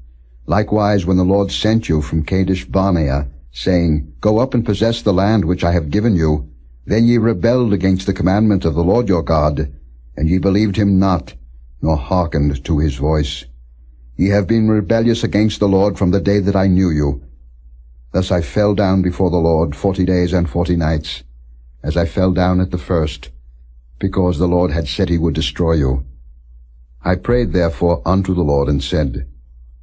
Likewise when the Lord sent you from Kadesh-barnea, saying, Go up and possess the land which I have given you, then ye rebelled against the commandment of the Lord your God, and ye believed him not, nor hearkened to his voice. Ye have been rebellious against the Lord from the day that I knew you. Thus I fell down before the Lord 40 days and 40 nights, as I fell down at the first, because the Lord had said he would destroy you. I prayed therefore unto the Lord, and said,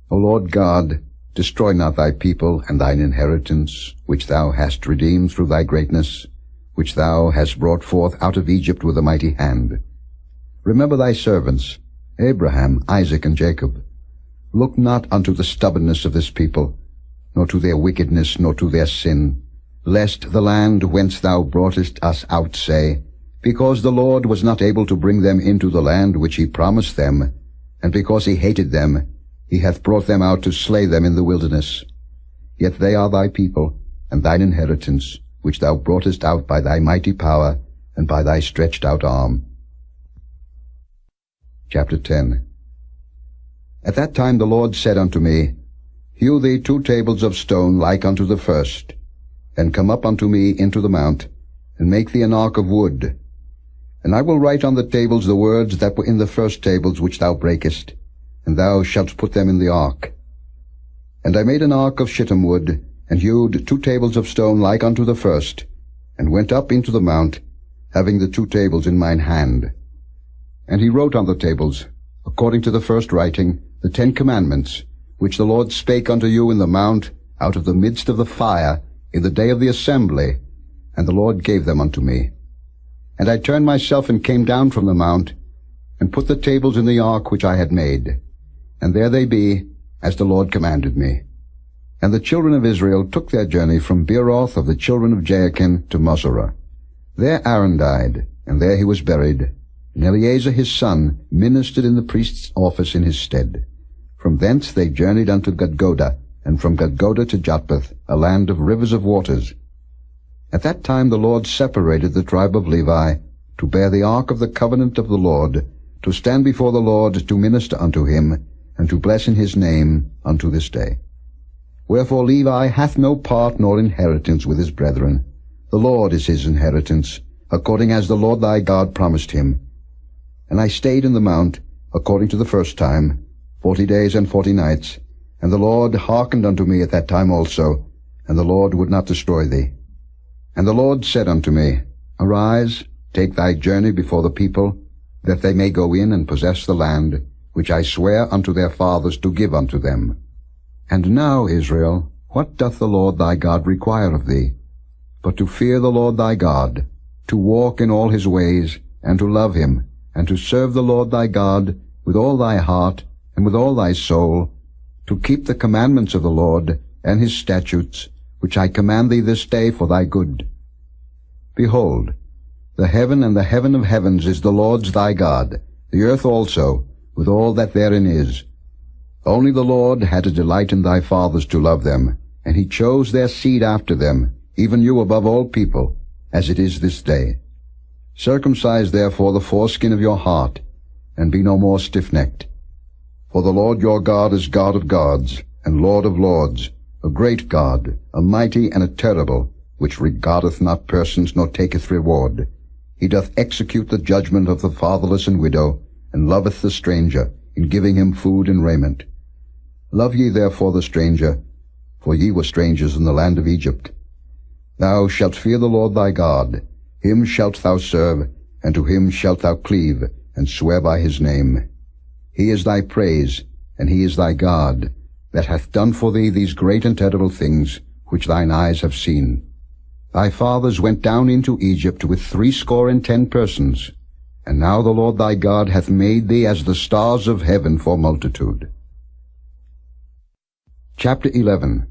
O Lord God, destroy not thy people and thine inheritance, which thou hast redeemed through thy greatness, which thou hast brought forth out of Egypt with a mighty hand. Remember thy servants, Abraham, Isaac, and Jacob. Look not unto the stubbornness of this people, nor to their wickedness, nor to their sin, lest the land whence thou broughtest us out say, Because the Lord was not able to bring them into the land which he promised them, and because he hated them, he hath brought them out to slay them in the wilderness. Yet they are thy people, and thine inheritance, which thou broughtest out by thy mighty power, and by thy stretched out arm. Chapter 10. At that time the Lord said unto me, Hew thee 2 tables of stone like unto the first, and come up unto me into the mount, and make thee an ark of wood. And I will write on the tables the words that were in the first tables which thou brakest, and thou shalt put them in the ark. And I made an ark of shittim wood, and hewed 2 tables of stone like unto the first, and went up into the mount, having the 2 tables in mine hand. And he wrote on the tables, according to the first writing, the 10 commandments, which the Lord spake unto you in the mount, out of the midst of the fire, in the day of the assembly, and the Lord gave them unto me. And I turned myself and came down from the mount, and put the tables in the ark which I had made. And there they be, as the Lord commanded me. And the children of Israel took their journey from Beeroth of the children of Jaakan to Moserah. There Aaron died, and there he was buried. And Eleazar his son ministered in the priest's office in his stead. From thence they journeyed unto Gudgodah, and from Gudgodah to Jotbath, a land of rivers of waters. At that time the Lord separated the tribe of Levi, to bear the ark of the covenant of the Lord, to stand before the Lord to minister unto him, and to bless in his name unto this day. Wherefore Levi hath no part nor inheritance with his brethren. The Lord is his inheritance, according as the Lord thy God promised him. And I stayed in the mount, according to the first time, 40 days and 40 nights, and the Lord hearkened unto me at that time also, and the Lord would not destroy thee. And the Lord said unto me, Arise, take thy journey before the people, that they may go in and possess the land, which I swear unto their fathers to give unto them. And now, Israel, what doth the Lord thy God require of thee? But to fear the Lord thy God, to walk in all his ways, and to love him, and to serve the Lord thy God with all thy heart, and with all thy soul, to keep the commandments of the Lord, and his statutes, which I command thee this day for thy good. Behold, the heaven and the heaven of heavens is the Lord's thy God, the earth also, with all that therein is. Only the Lord had a delight in thy fathers to love them, and he chose their seed after them, even you above all people, as it is this day. Circumcise therefore the foreskin of your heart, and be no more stiff-necked. For the Lord your God is God of gods, and Lord of lords, a great God, a mighty and a terrible, which regardeth not persons nor taketh reward. He doth execute the judgment of the fatherless and widow, and loveth the stranger, in giving him food and raiment. Love ye therefore the stranger, for ye were strangers in the land of Egypt. Thou shalt fear the Lord thy God, him shalt thou serve, and to him shalt thou cleave, and swear by his name. He is thy praise, and he is thy God, that hath done for thee these great and terrible things, which thine eyes have seen. Thy fathers went down into Egypt with 70 persons, and now the Lord thy God hath made thee as the stars of heaven for multitude. Chapter 11.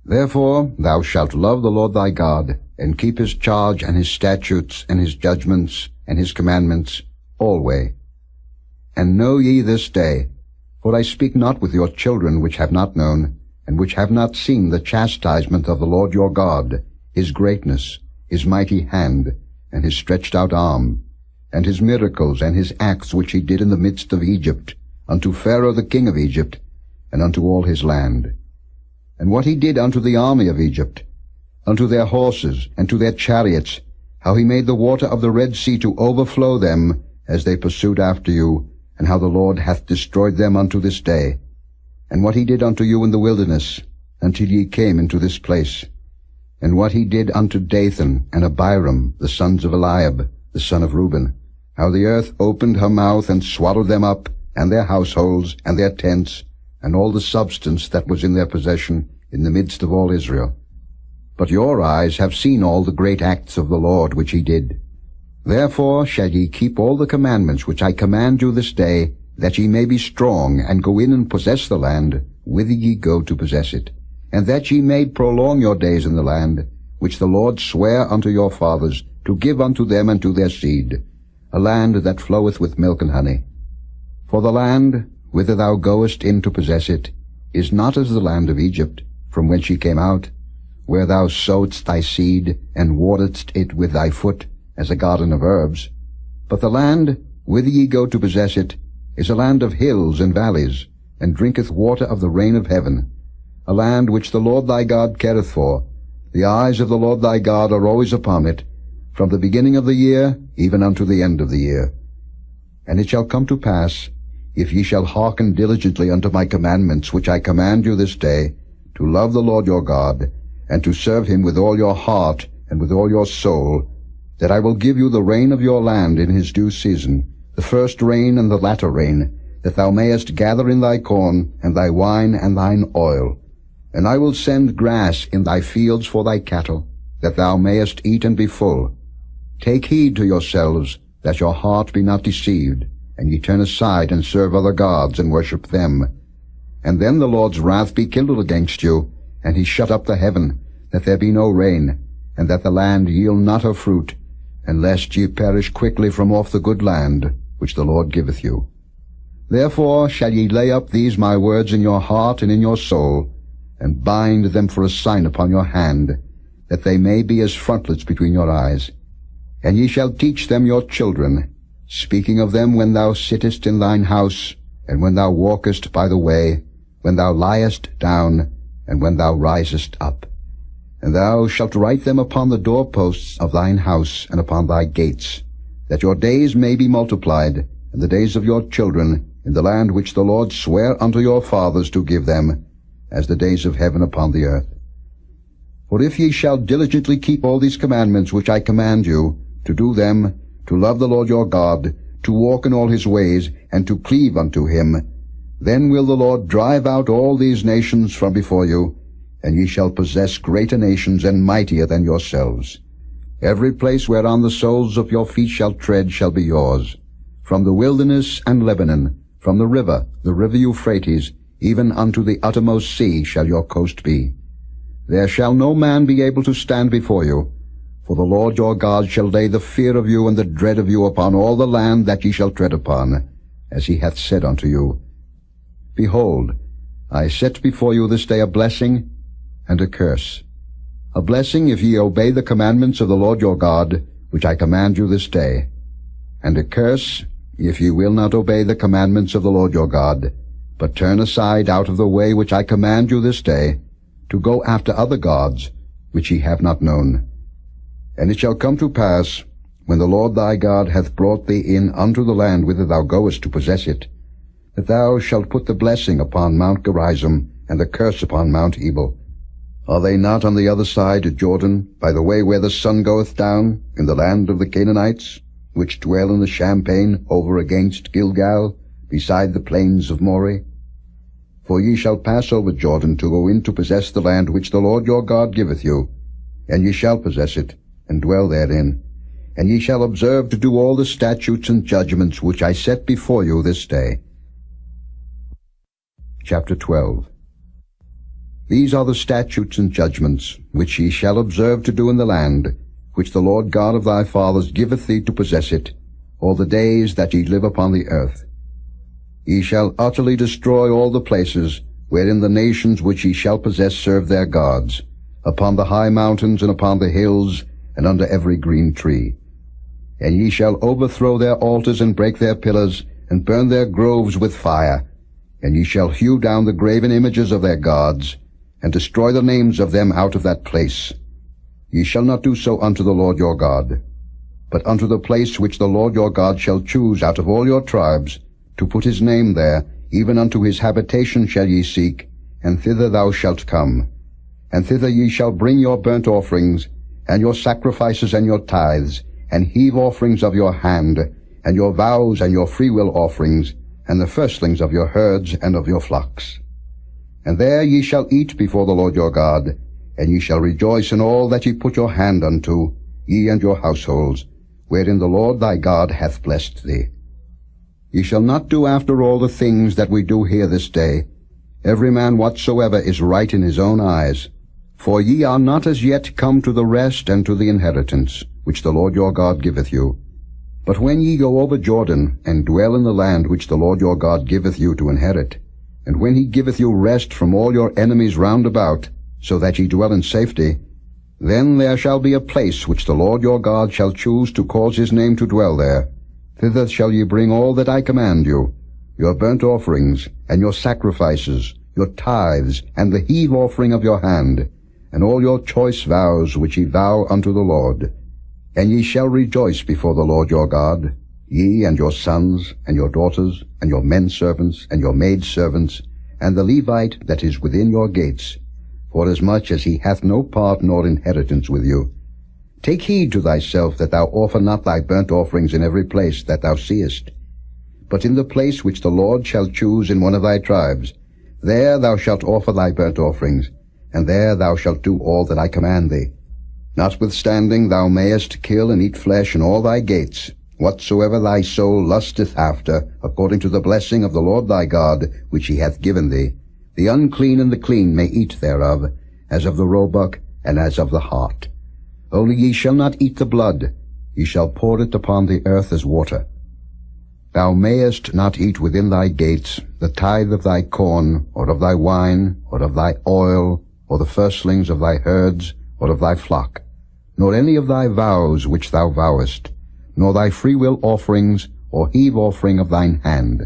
Therefore thou shalt love the Lord thy God, and keep his charge and his statutes and his judgments and his commandments alway. And know ye this day, for I speak not with your children which have not known, and which have not seen the chastisement of the Lord your God, his greatness, his mighty hand, and his stretched out arm, and his miracles and his acts which he did in the midst of Egypt, unto Pharaoh the king of Egypt, and unto all his land. And what he did unto the army of Egypt, unto their horses, and to their chariots, how he made the water of the Red Sea to overflow them, as they pursued after you, and how the Lord hath destroyed them unto this day. And what he did unto you in the wilderness, until ye came into this place. And what he did unto Dathan and Abiram, the sons of Eliab, the son of Reuben, how the earth opened her mouth and swallowed them up, and their households, and their tents, and all the substance that was in their possession, in the midst of all Israel. But your eyes have seen all the great acts of the Lord which he did. Therefore shall ye keep all the commandments which I command you this day, that ye may be strong, and go in and possess the land, whither ye go to possess it, and that ye may prolong your days in the land, which the Lord sware unto your fathers, to give unto them and to their seed, a land that floweth with milk and honey. For the land, whither thou goest in to possess it, is not as the land of Egypt, from whence ye came out, where thou sowedst thy seed, and wateredst it with thy foot, as a garden of herbs. But the land, whither ye go to possess it, is a land of hills and valleys, and drinketh water of the rain of heaven, a land which the Lord thy God careth for. The eyes of the Lord thy God are always upon it, from the beginning of the year even unto the end of the year. And it shall come to pass, if ye shall hearken diligently unto my commandments which I command you this day, to love the Lord your God, and to serve him with all your heart and with all your soul, that I will give you the rain of your land in his due season, the first rain and the latter rain, that thou mayest gather in thy corn, and thy wine, and thine oil. And I will send grass in thy fields for thy cattle, that thou mayest eat and be full. Take heed to yourselves, that your heart be not deceived, and ye turn aside and serve other gods, and worship them. And then the Lord's wrath be kindled against you, and he shut up the heaven, that there be no rain, and that the land yield not her fruit, and lest ye perish quickly from off the good land, which the Lord giveth you. Therefore shall ye lay up these my words in your heart and in your soul, and bind them for a sign upon your hand, that they may be as frontlets between your eyes. And ye shall teach them your children, speaking of them when thou sittest in thine house, and when thou walkest by the way, when thou liest down, and when thou risest up. And thou shalt write them upon the doorposts of thine house and upon thy gates, that your days may be multiplied, and the days of your children, in the land which the Lord sware unto your fathers to give them, as the days of heaven upon the earth. For if ye shall diligently keep all these commandments which I command you, to do them, to love the Lord your God, to walk in all his ways, and to cleave unto him, then will the Lord drive out all these nations from before you, and ye shall possess greater nations and mightier than yourselves. Every place whereon the soles of your feet shall tread shall be yours. From the wilderness and Lebanon, from the river Euphrates, even unto the uttermost sea shall your coast be. There shall no man be able to stand before you, for the Lord your God shall lay the fear of you and the dread of you upon all the land that ye shall tread upon, as he hath said unto you. Behold, I set before you this day a blessing and a curse. A blessing if ye obey the commandments of the Lord your God, which I command you this day, and a curse if ye will not obey the commandments of the Lord your God, but turn aside out of the way which I command you this day, to go after other gods, which ye have not known. And it shall come to pass, when the Lord thy God hath brought thee in unto the land whither thou goest to possess it, that thou shalt put the blessing upon Mount Gerizim, and the curse upon Mount Ebal? Are they not on the other side of Jordan, by the way where the sun goeth down, in the land of the Canaanites, which dwell in the champaign over against Gilgal, beside the plains of Moreh? For ye shall pass over Jordan to go in to possess the land which the Lord your God giveth you, and ye shall possess it, and dwell therein. And ye shall observe to do all the statutes and judgments which I set before you this day. Chapter 12. These are the statutes and judgments which ye shall observe to do in the land, which the Lord God of thy fathers giveth thee to possess it, all the days that ye live upon the earth. Ye shall utterly destroy all the places wherein the nations which ye shall possess serve their gods, upon the high mountains and upon the hills, and under every green tree. And ye shall overthrow their altars and break their pillars, and burn their groves with fire. And ye shall hew down the graven images of their gods, and destroy the names of them out of that place. Ye shall not do so unto the Lord your God, but unto the place which the Lord your God shall choose out of all your tribes, to put his name there, even unto his habitation shall ye seek, and thither thou shalt come. And thither ye shall bring your burnt offerings, and your sacrifices and your tithes, and heave offerings of your hand, and your vows and your freewill offerings, and the firstlings of your herds and of your flocks. And there ye shall eat before the Lord your God, and ye shall rejoice in all that ye put your hand unto, ye and your households, wherein the Lord thy God hath blessed thee. Ye shall not do after all the things that we do here this day, every man whatsoever is right in his own eyes. For ye are not as yet come to the rest and to the inheritance, which the Lord your God giveth you. But when ye go over Jordan, and dwell in the land which the Lord your God giveth you to inherit, and when he giveth you rest from all your enemies round about, so that ye dwell in safety, then there shall be a place which the Lord your God shall choose to cause his name to dwell there. Thither shall ye bring all that I command you, your burnt offerings, and your sacrifices, your tithes, and the heave offering of your hand, and all your choice vows which ye vow unto the Lord. And ye shall rejoice before the Lord your God, ye and your sons, and your daughters, and your menservants, and your maidservants, and the Levite that is within your gates, forasmuch as he hath no part nor inheritance with you. Take heed to thyself that thou offer not thy burnt offerings in every place that thou seest, but in the place which the Lord shall choose in one of thy tribes, there thou shalt offer thy burnt offerings, and there thou shalt do all that I command thee. Notwithstanding thou mayest kill and eat flesh in all thy gates, whatsoever thy soul lusteth after, according to the blessing of the Lord thy God, which he hath given thee. The unclean and the clean may eat thereof, as of the roebuck, and as of the hart. Only ye shall not eat the blood, ye shall pour it upon the earth as water. Thou mayest not eat within thy gates the tithe of thy corn, or of thy wine, or of thy oil, or the firstlings of thy herds, or of thy flock, nor any of thy vows which thou vowest, nor thy freewill offerings, or heave offering of thine hand.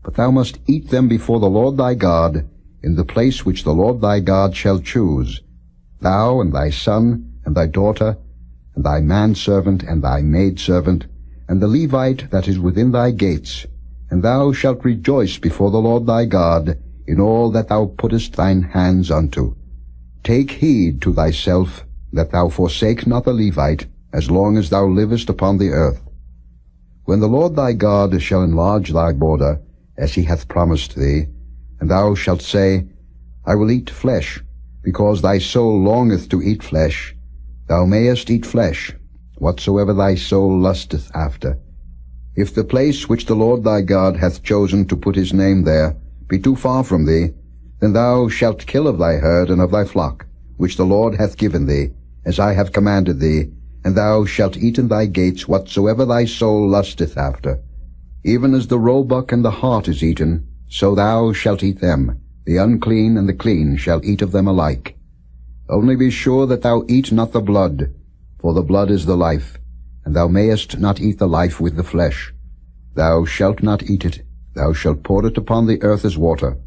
But thou must eat them before the Lord thy God, in the place which the Lord thy God shall choose, thou and thy son, and thy daughter, and thy manservant, and thy maidservant, and the Levite that is within thy gates, and thou shalt rejoice before the Lord thy God in all that thou puttest thine hands unto. Take heed to thyself that thou forsake not the Levite, as long as thou livest upon the earth. When the Lord thy God shall enlarge thy border, as he hath promised thee, and thou shalt say, I will eat flesh, because thy soul longeth to eat flesh, thou mayest eat flesh, whatsoever thy soul lusteth after. If the place which the Lord thy God hath chosen to put his name there be too far from thee, then thou shalt kill of thy herd and of thy flock, which the Lord hath given thee, as I have commanded thee, and thou shalt eat in thy gates whatsoever thy soul lusteth after. Even as the roebuck and the hart is eaten, so thou shalt eat them. The unclean and the clean shall eat of them alike. Only be sure that thou eat not the blood, for the blood is the life, and thou mayest not eat the life with the flesh. Thou shalt not eat it, thou shalt pour it upon the earth as water.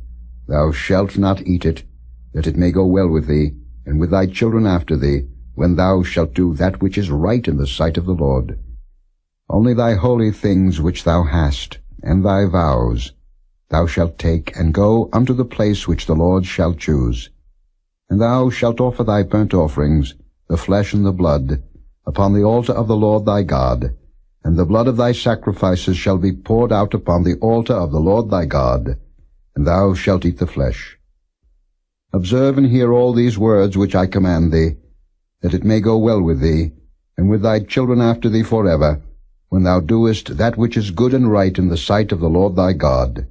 Thou shalt not eat it, that it may go well with thee, and with thy children after thee, when thou shalt do that which is right in the sight of the Lord. Only thy holy things which thou hast, and thy vows, thou shalt take, and go unto the place which the Lord shall choose. And thou shalt offer thy burnt offerings, the flesh and the blood, upon the altar of the Lord thy God, and the blood of thy sacrifices shall be poured out upon the altar of the Lord thy God, and thou shalt eat the flesh. Observe and hear all these words which I command thee, that it may go well with thee, and with thy children after thee forever, when thou doest that which is good and right in the sight of the Lord thy God.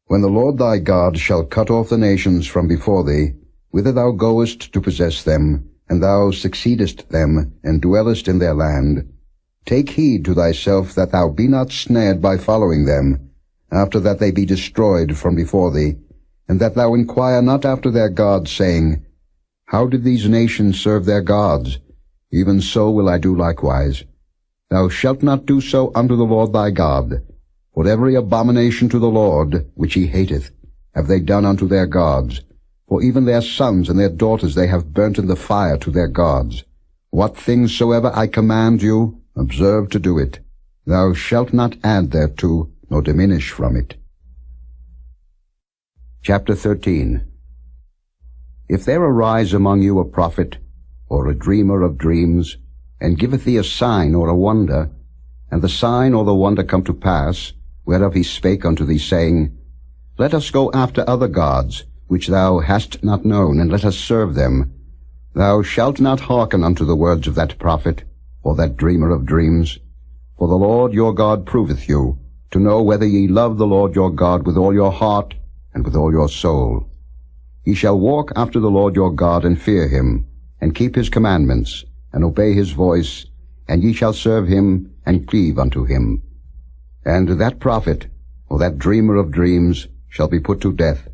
When the Lord thy God shall cut off the nations from before thee, whither thou goest to possess them, and thou succeedest them, and dwellest in their land, take heed to thyself that thou be not snared by following them, after that they be destroyed from before thee, and that thou inquire not after their gods, saying, How did these nations serve their gods? Even so will I do likewise. Thou shalt not do so unto the Lord thy God. For every abomination to the Lord, which he hateth, have they done unto their gods. For even their sons and their daughters they have burnt in the fire to their gods. What things soever I command you, observe to do it. Thou shalt not add thereto, nor diminish from it. Chapter 13. If there arise among you a prophet, or a dreamer of dreams, and giveth thee a sign or a wonder, and the sign or the wonder come to pass, whereof he spake unto thee, saying, Let us go after other gods, which thou hast not known, and let us serve them, thou shalt not hearken unto the words of that prophet, or that dreamer of dreams. For the Lord your God proveth you, to know whether ye love the Lord your God with all your heart, and with all your soul. Ye shall walk after the Lord your God, and fear him, and keep his commandments, and obey his voice, and ye shall serve him, and cleave unto him. And that prophet, or that dreamer of dreams, shall be put to death,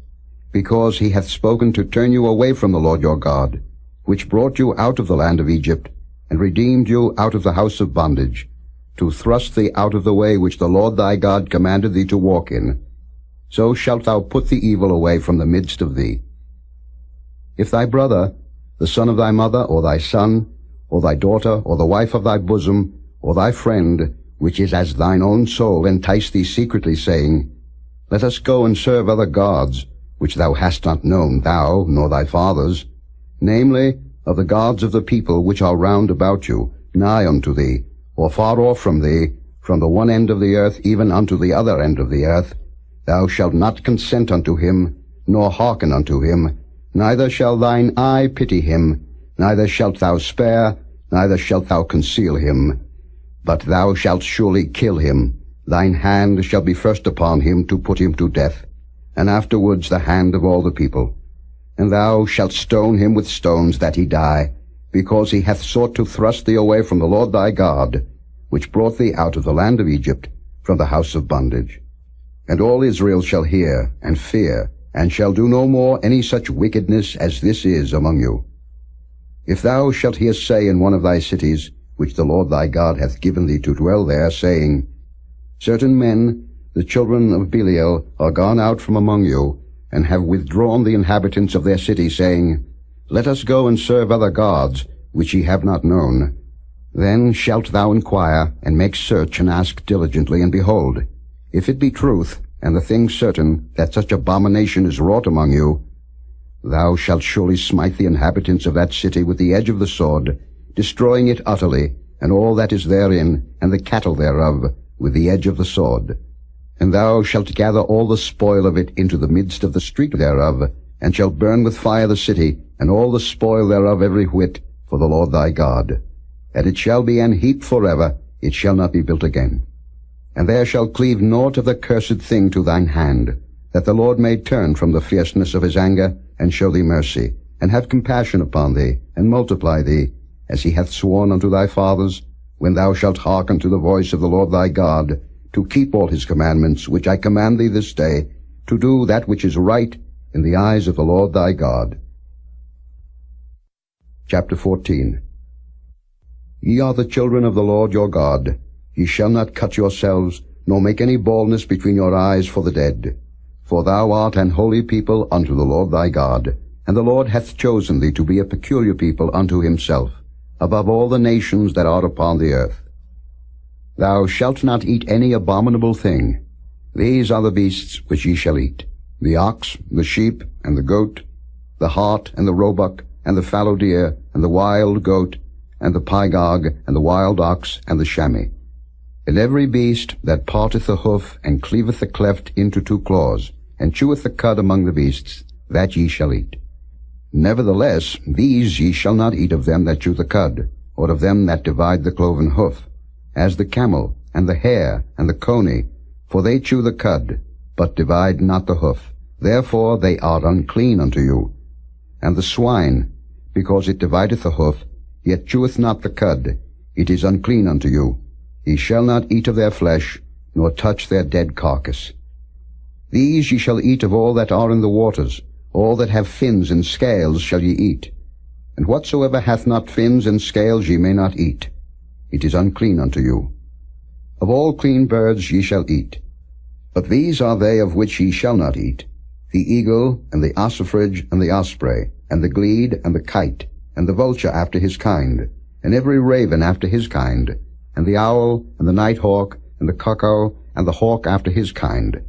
because he hath spoken to turn you away from the Lord your God, which brought you out of the land of Egypt, and redeemed you out of the house of bondage, to thrust thee out of the way which the Lord thy God commanded thee to walk in. So shalt thou put the evil away from the midst of thee. If thy brother, the son of thy mother, or thy son, or thy daughter, or the wife of thy bosom, or thy friend, which is as thine own soul, entice thee secretly, saying, Let us go and serve other gods, which thou hast not known, thou, nor thy fathers, namely, of the gods of the people which are round about you, nigh unto thee, or far off from thee, from the one end of the earth even unto the other end of the earth, thou shalt not consent unto him, nor hearken unto him, neither shall thine eye pity him, neither shalt thou spare, neither shalt thou conceal him. But thou shalt surely kill him. Thine hand shall be first upon him to put him to death, and afterwards the hand of all the people. And thou shalt stone him with stones that he die, because he hath sought to thrust thee away from the Lord thy God, which brought thee out of the land of Egypt, from the house of bondage. And all Israel shall hear, and fear, and shall do no more any such wickedness as this is among you. If thou shalt hear say in one of thy cities, which the Lord thy God hath given thee to dwell there, saying, Certain men, the children of Belial, are gone out from among you, and have withdrawn the inhabitants of their city, saying, Let us go and serve other gods, which ye have not known. Then shalt thou inquire, and make search, and ask diligently, and behold, if it be truth, and the thing certain, that such abomination is wrought among you, thou shalt surely smite the inhabitants of that city with the edge of the sword, destroying it utterly, and all that is therein, and the cattle thereof, with the edge of the sword. And thou shalt gather all the spoil of it into the midst of the street thereof, and shalt burn with fire the city, and all the spoil thereof every whit, for the Lord thy God. And it shall be an heap forever, it shall not be built again. And there shall cleave naught of the cursed thing to thine hand, that the Lord may turn from the fierceness of his anger, and show thee mercy, and have compassion upon thee, and multiply thee, as he hath sworn unto thy fathers, when thou shalt hearken to the voice of the Lord thy God, to keep all his commandments, which I command thee this day, to do that which is right in the eyes of the Lord thy God. Chapter 14. Ye are the children of the Lord your God. Ye shall not cut yourselves, nor make any baldness between your eyes for the dead. For thou art an holy people unto the Lord thy God, and the Lord hath chosen thee to be a peculiar people unto himself, above all the nations that are upon the earth. Thou shalt not eat any abominable thing. These are the beasts which ye shall eat, the ox, the sheep, and the goat, the hart, and the roebuck, and the fallow deer, and the wild goat, and the pygog, and the wild ox, and the chamois. And every beast that parteth the hoof, and cleaveth the cleft into two claws, and cheweth the cud among the beasts, that ye shall eat. Nevertheless, these ye shall not eat of them that chew the cud, or of them that divide the cloven hoof, as the camel, and the hare, and the coney, for they chew the cud, but divide not the hoof. Therefore they are unclean unto you. And the swine, because it divideth the hoof, yet cheweth not the cud, it is unclean unto you. Ye shall not eat of their flesh, nor touch their dead carcass. These ye shall eat of all that are in the waters, all that have fins and scales shall ye eat. And whatsoever hath not fins and scales ye may not eat. It is unclean unto you. Of all clean birds ye shall eat. But these are they of which ye shall not eat: the eagle, and the ossifrage, and the osprey, and the glede, and the kite, and the vulture after his kind, and every raven after his kind, and the owl, and the nighthawk, and the cuckoo, and the hawk after his kind,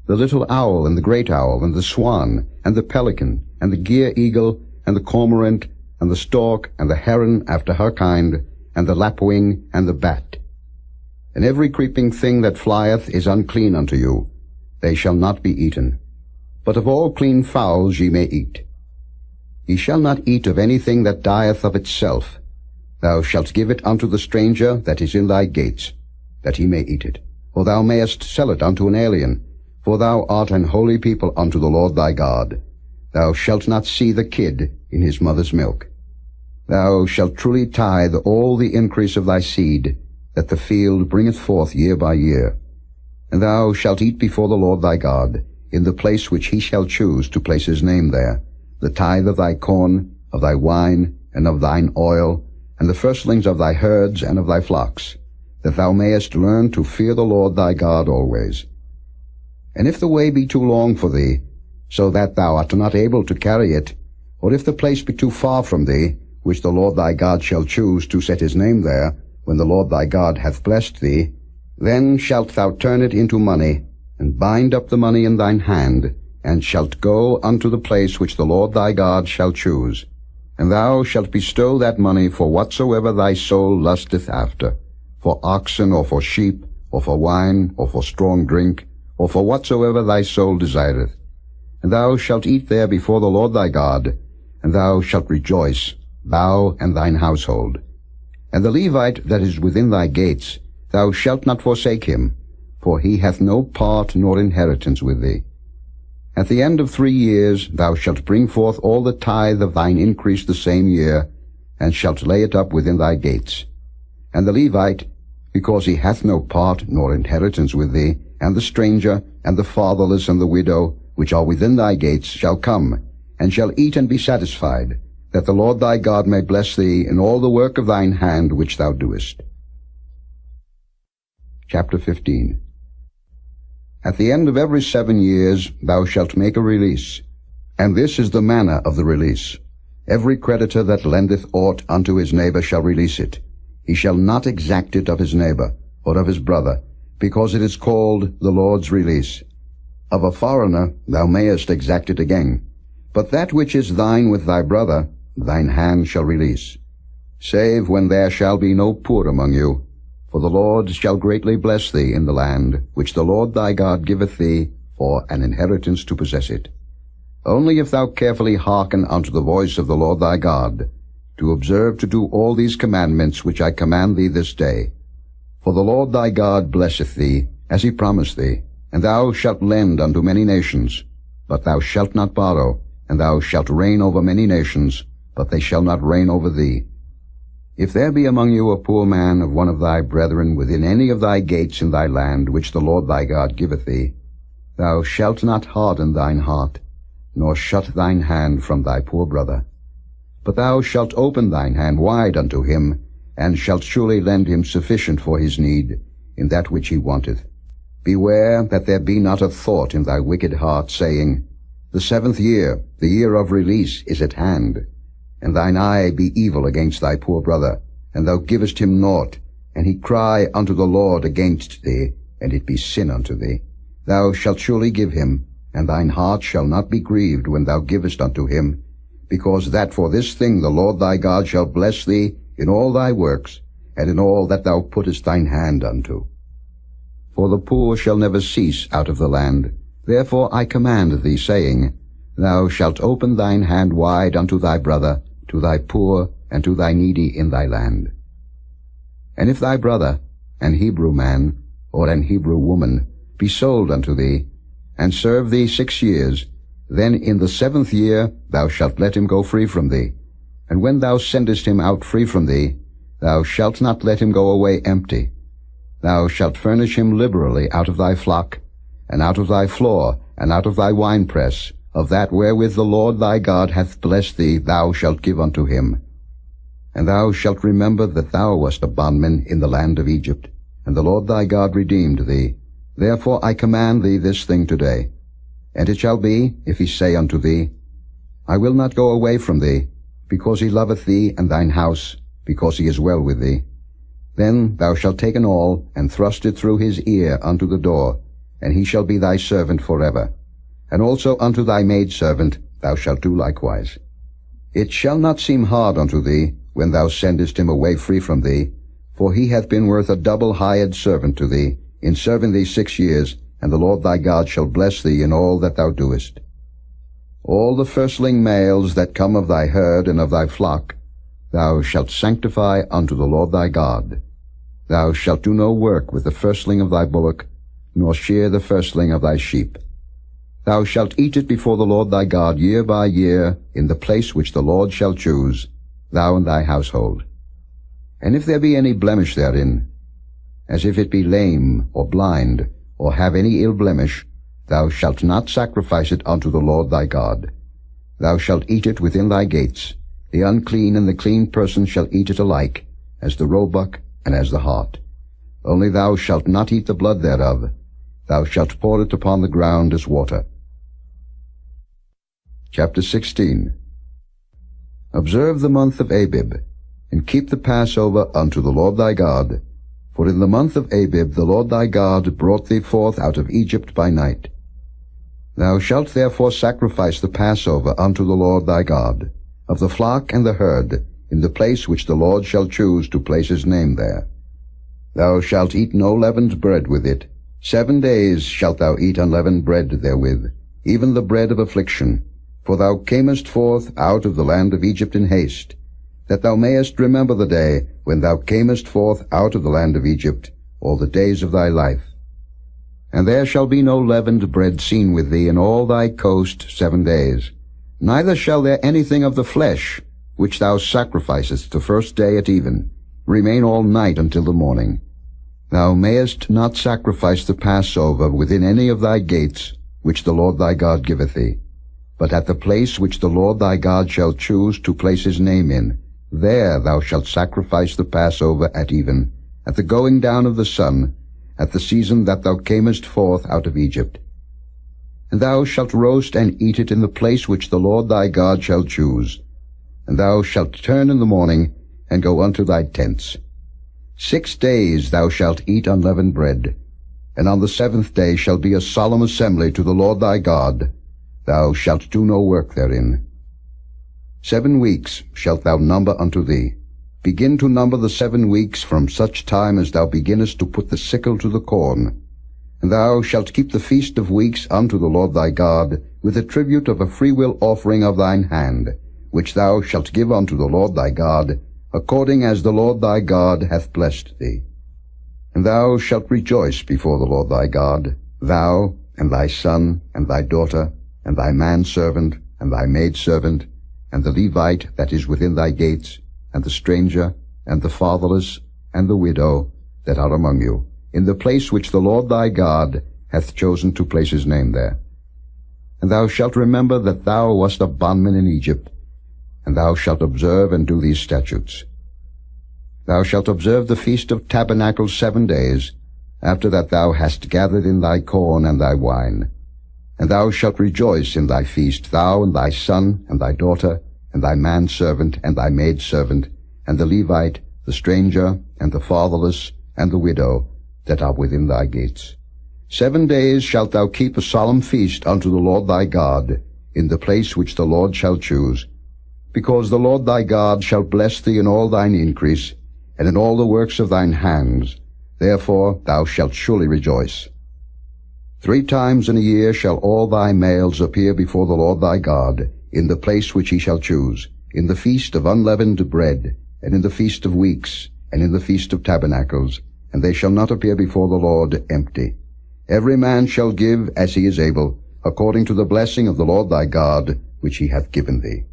the little owl, and the great owl, and the swan, and the pelican, and the gier eagle, and the cormorant, and the stork, and the heron after her kind, and the lapwing, and the bat. And every creeping thing that flieth is unclean unto you. They shall not be eaten. But of all clean fowls ye may eat. Ye shall not eat of anything that dieth of itself. Thou shalt give it unto the stranger that is in thy gates, that he may eat it. Or thou mayest sell it unto an alien, for thou art an holy people unto the Lord thy God. Thou shalt not see the kid in his mother's milk. Thou shalt truly tithe all the increase of thy seed, that the field bringeth forth year by year. And thou shalt eat before the Lord thy God, in the place which he shall choose to place his name there, the tithe of thy corn, of thy wine, and of thine oil, and the firstlings of thy herds and of thy flocks, that thou mayest learn to fear the Lord thy God always. And if the way be too long for thee, so that thou art not able to carry it, or if the place be too far from thee, which the Lord thy God shall choose to set his name there, when the Lord thy God hath blessed thee, then shalt thou turn it into money, and bind up the money in thine hand, and shalt go unto the place which the Lord thy God shall choose. And thou shalt bestow that money for whatsoever thy soul lusteth after, for oxen, or for sheep, or for wine, or for strong drink, or for whatsoever thy soul desireth. And thou shalt eat there before the Lord thy God, and thou shalt rejoice, thou and thine household. And the Levite that is within thy gates, thou shalt not forsake him, for he hath no part nor inheritance with thee. At the end of 3 years thou shalt bring forth all the tithe of thine increase the same year, and shalt lay it up within thy gates. And the Levite, because he hath no part nor inheritance with thee, and the stranger, and the fatherless, and the widow, which are within thy gates, shall come, and shall eat and be satisfied, that the Lord thy God may bless thee in all the work of thine hand which thou doest. Chapter 15. At the end of every 7 years thou shalt make a release, and this is the manner of the release. Every creditor that lendeth aught unto his neighbor shall release it. He shall not exact it of his neighbor, or of his brother, because it is called the Lord's release. Of a foreigner thou mayest exact it again, but that which is thine with thy brother, thine hand shall release, save when there shall be no poor among you. For the Lord shall greatly bless thee in the land, which the Lord thy God giveth thee for an inheritance to possess it. Only if thou carefully hearken unto the voice of the Lord thy God, to observe to do all these commandments which I command thee this day. For the Lord thy God blesseth thee, as he promised thee, and thou shalt lend unto many nations, but thou shalt not borrow, and thou shalt reign over many nations, but they shall not reign over thee. If there be among you a poor man of one of thy brethren within any of thy gates in thy land, which the Lord thy God giveth thee, thou shalt not harden thine heart, nor shut thine hand from thy poor brother. But thou shalt open thine hand wide unto him, and shalt surely lend him sufficient for his need, in that which he wanteth. Beware that there be not a thought in thy wicked heart, saying, The 7th year, the year of release, is at hand. And thine eye be evil against thy poor brother, and thou givest him naught, and he cry unto the Lord against thee, and it be sin unto thee. thou shalt surely give him, and thine heart shall not be grieved when thou givest unto him, because that for this thing the Lord thy God shall bless thee in all thy works, and in all that thou puttest thine hand unto. For the poor shall never cease out of the land. Therefore I command thee, saying, Thou shalt open thine hand wide unto thy brother, to thy poor, and to thy needy in thy land. And if thy brother, an Hebrew man, or an Hebrew woman, be sold unto thee, and serve thee 6 years, then in the 7th year thou shalt let him go free from thee. And when thou sendest him out free from thee, thou shalt not let him go away empty. Thou shalt furnish him liberally out of thy flock, and out of thy floor, and out of thy winepress, of that wherewith the Lord thy God hath blessed thee thou shalt give unto him. And thou shalt remember that thou wast a bondman in the land of Egypt, and the Lord thy God redeemed thee. Therefore I command thee this thing today. And it shall be, if he say unto thee, I will not go away from thee, because he loveth thee and thine house, because he is well with thee, then thou shalt take an awl, and thrust it through his ear unto the door, and he shall be thy servant forever. And also unto thy maidservant thou shalt do likewise. It shall not seem hard unto thee, when thou sendest him away free from thee, for he hath been worth a double hired servant to thee, in serving thee 6 years, and the Lord thy God shall bless thee in all that thou doest. All the firstling males that come of thy herd and of thy flock thou shalt sanctify unto the Lord thy God. Thou shalt do no work with the firstling of thy bullock, nor shear the firstling of thy sheep. Thou shalt eat it before the Lord thy God year by year, in the place which the Lord shall choose, thou and thy household. And if there be any blemish therein, as if it be lame, or blind, or have any ill blemish, thou shalt not sacrifice it unto the Lord thy God. Thou shalt eat it within thy gates. The unclean and the clean person shall eat it alike, as the roebuck and as the hart. Only thou shalt not eat the blood thereof. Thou shalt pour it upon the ground as water. Chapter 16. Observe the month of Abib, and keep the Passover unto the Lord thy God. For in the month of Abib the Lord thy God brought thee forth out of Egypt by night. Thou shalt therefore sacrifice the Passover unto the Lord thy God, of the flock and the herd, in the place which the Lord shall choose to place his name there. Thou shalt eat no leavened bread with it. 7 days shalt thou eat unleavened bread therewith, even the bread of affliction. For thou camest forth out of the land of Egypt in haste, that thou mayest remember the day when thou camest forth out of the land of Egypt, all the days of thy life. And there shall be no leavened bread seen with thee in all thy coast 7 days. Neither shall there anything of the flesh, which thou sacrificest the first day at even, remain all night until the morning. Thou mayest not sacrifice the Passover within any of thy gates, which the Lord thy God giveth thee, but at the place which the Lord thy God shall choose to place his name in, there thou shalt sacrifice the Passover at even, at the going down of the sun, at the season that thou camest forth out of Egypt. And thou shalt roast and eat it in the place which the Lord thy God shall choose. And thou shalt turn in the morning, and go unto thy tents. 6 days thou shalt eat unleavened bread, and on the 7th day shall be a solemn assembly to the Lord thy God. Thou shalt do no work therein. 7 weeks shalt thou number unto thee. Begin to number the 7 weeks from such time as thou beginnest to put the sickle to the corn. And thou shalt keep the feast of weeks unto the Lord thy God, with the tribute of a freewill offering of thine hand, which thou shalt give unto the Lord thy God, according as the Lord thy God hath blessed thee. And thou shalt rejoice before the Lord thy God, thou, and thy son, and thy daughter, and thy manservant, and thy maidservant, and the Levite that is within thy gates, and the stranger, and the fatherless, and the widow that are among you, in the place which the Lord thy God hath chosen to place his name there. And thou shalt remember that thou wast a bondman in Egypt, and thou shalt observe and do these statutes. Thou shalt observe the Feast of Tabernacles 7 days, after that thou hast gathered in thy corn and thy wine. And thou shalt rejoice in thy feast, thou and thy son, and thy daughter, and thy manservant, and thy maidservant, and the Levite, the stranger, and the fatherless, and the widow, that are within thy gates. 7 days shalt thou keep a solemn feast unto the Lord thy God, in the place which the Lord shall choose, because the Lord thy God shall bless thee in all thine increase, and in all the works of thine hands. Therefore thou shalt surely rejoice. 3 times in a year shall all thy males appear before the Lord thy God, in the place which he shall choose, in the feast of unleavened bread, and in the feast of weeks, and in the feast of tabernacles, and they shall not appear before the Lord empty. Every man shall give as he is able, according to the blessing of the Lord thy God, which he hath given thee.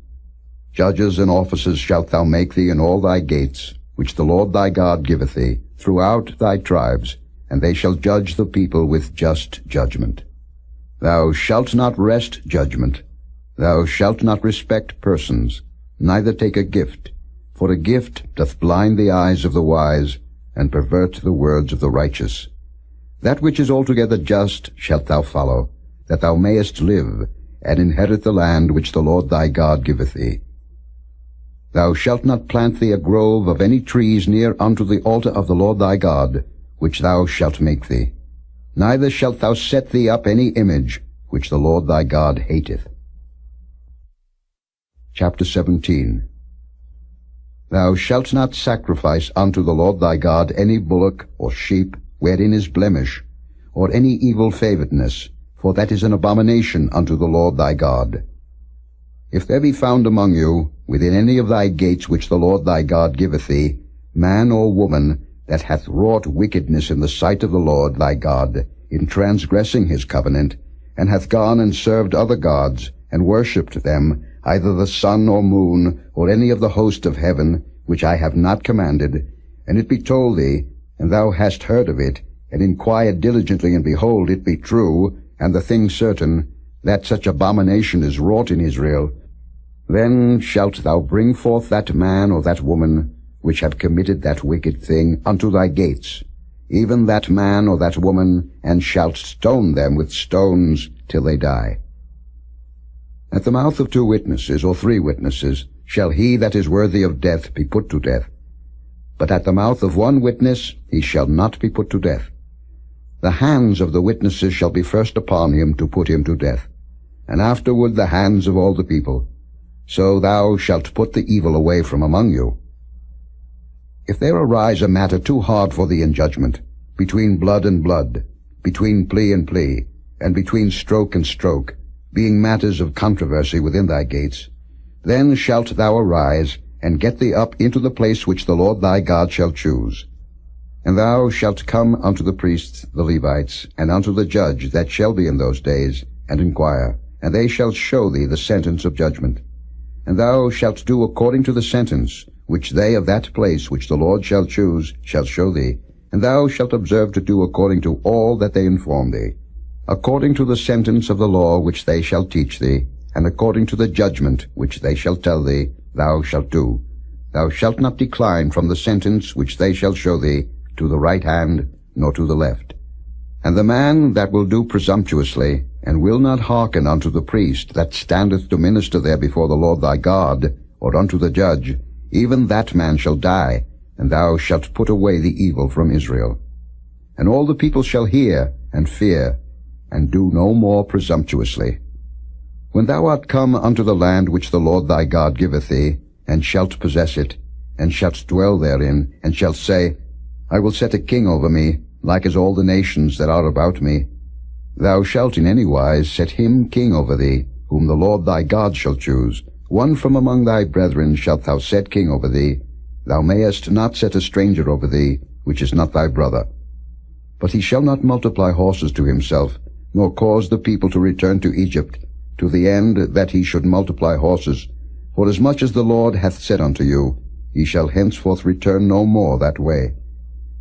Judges and officers shalt thou make thee in all thy gates, which the Lord thy God giveth thee, throughout thy tribes, and they shall judge the people with just judgment. Thou shalt not wrest judgment. Thou shalt not respect persons, neither take a gift, for a gift doth blind the eyes of the wise, and pervert the words of the righteous. That which is altogether just shalt thou follow, that thou mayest live, and inherit the land which the Lord thy God giveth thee. Thou shalt not plant thee a grove of any trees near unto the altar of the Lord thy God, which thou shalt make thee. Neither shalt thou set thee up any image, which the Lord thy God hateth. Chapter 17. Thou shalt not sacrifice unto the Lord thy God any bullock or sheep, wherein is blemish, or any evil favoredness, for that is an abomination unto the Lord thy God. If there be found among you, within any of thy gates which the Lord thy God giveth thee, man or woman that hath wrought wickedness in the sight of the Lord thy God, in transgressing his covenant, and hath gone and served other gods, and worshipped them, either the sun or moon, or any of the host of heaven, which I have not commanded, and it be told thee, and thou hast heard of it, and inquired diligently, and behold, it be true, and the thing certain, that such abomination is wrought in Israel, then shalt thou bring forth that man or that woman, which have committed that wicked thing, unto thy gates, even that man or that woman, and shalt stone them with stones till they die. At the mouth of 2 witnesses or 3 witnesses shall he that is worthy of death be put to death. But at the mouth of 1 witness he shall not be put to death. The hands of the witnesses shall be first upon him to put him to death, and afterward the hands of all the people. So thou shalt put the evil away from among you. If there arise a matter too hard for thee in judgment, between blood and blood, between plea and plea, and between stroke and stroke, being matters of controversy within thy gates, then shalt thou arise, and get thee up into the place which the Lord thy God shall choose. And thou shalt come unto the priests, the Levites, and unto the judge that shall be in those days, and inquire, and they shall show thee the sentence of judgment. And thou shalt do according to the sentence which they of that place which the Lord shall choose shall show thee, and thou shalt observe to do according to all that they inform thee, according to the sentence of the law which they shall teach thee, and according to the judgment which they shall tell thee, thou shalt do. Thou shalt not decline from the sentence which they shall show thee, to the right hand, nor to the left. And the man that will do presumptuously, and will not hearken unto the priest that standeth to minister there before the Lord thy God, or unto the judge, even that man shall die, and thou shalt put away the evil from Israel. And all the people shall hear, and fear, and do no more presumptuously. When thou art come unto the land which the Lord thy God giveth thee, and shalt possess it, and shalt dwell therein, and shalt say, I will set a king over me, like as all the nations that are about me. Thou shalt in any wise set him king over thee, whom the Lord thy God shall choose. One from among thy brethren shalt thou set king over thee. Thou mayest not set a stranger over thee, which is not thy brother. But he shall not multiply horses to himself, nor cause the people to return to Egypt, to the end that he should multiply horses. For as much as the Lord hath said unto you, he shall henceforth return no more that way.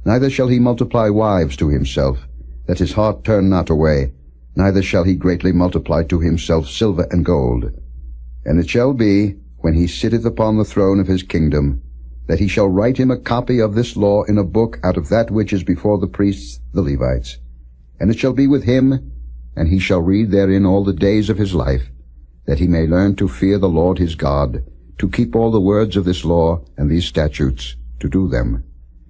Neither shall he multiply wives to himself, that his heart turn not away, neither shall he greatly multiply to himself silver and gold. And it shall be, when he sitteth upon the throne of his kingdom, that he shall write him a copy of this law in a book out of that which is before the priests the Levites. And it shall be with him, and he shall read therein all the days of his life, that he may learn to fear the Lord his God, to keep all the words of this law and these statutes, to do them,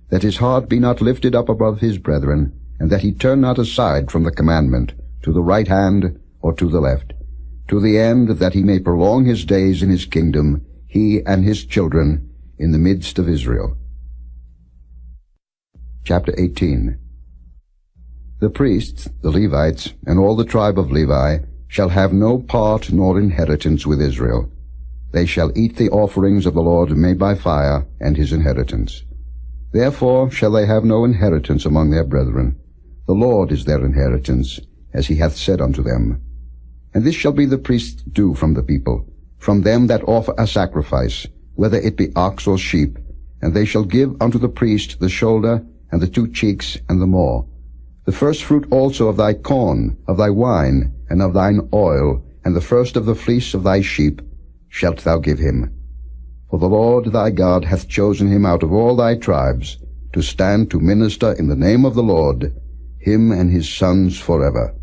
that his heart be not lifted up above his brethren, and that he turn not aside from the commandment, to the right hand or to the left, to the end that he may prolong his days in his kingdom, he and his children, in the midst of Israel. Chapter 18. The priests, the Levites, and all the tribe of Levi, shall have no part nor inheritance with Israel. They shall eat the offerings of the Lord made by fire, and his inheritance. Therefore shall they have no inheritance among their brethren. The Lord is their inheritance, as he hath said unto them. And this shall be the priest's due from the people, from them that offer a sacrifice, whether it be ox or sheep, and they shall give unto the priest the shoulder, and the 2 cheeks, and the maw. The first fruit also of thy corn, of thy wine, and of thine oil, and the first of the fleece of thy sheep, shalt thou give him. For the Lord thy God hath chosen him out of all thy tribes, to stand to minister in the name of the Lord, him and his sons forever.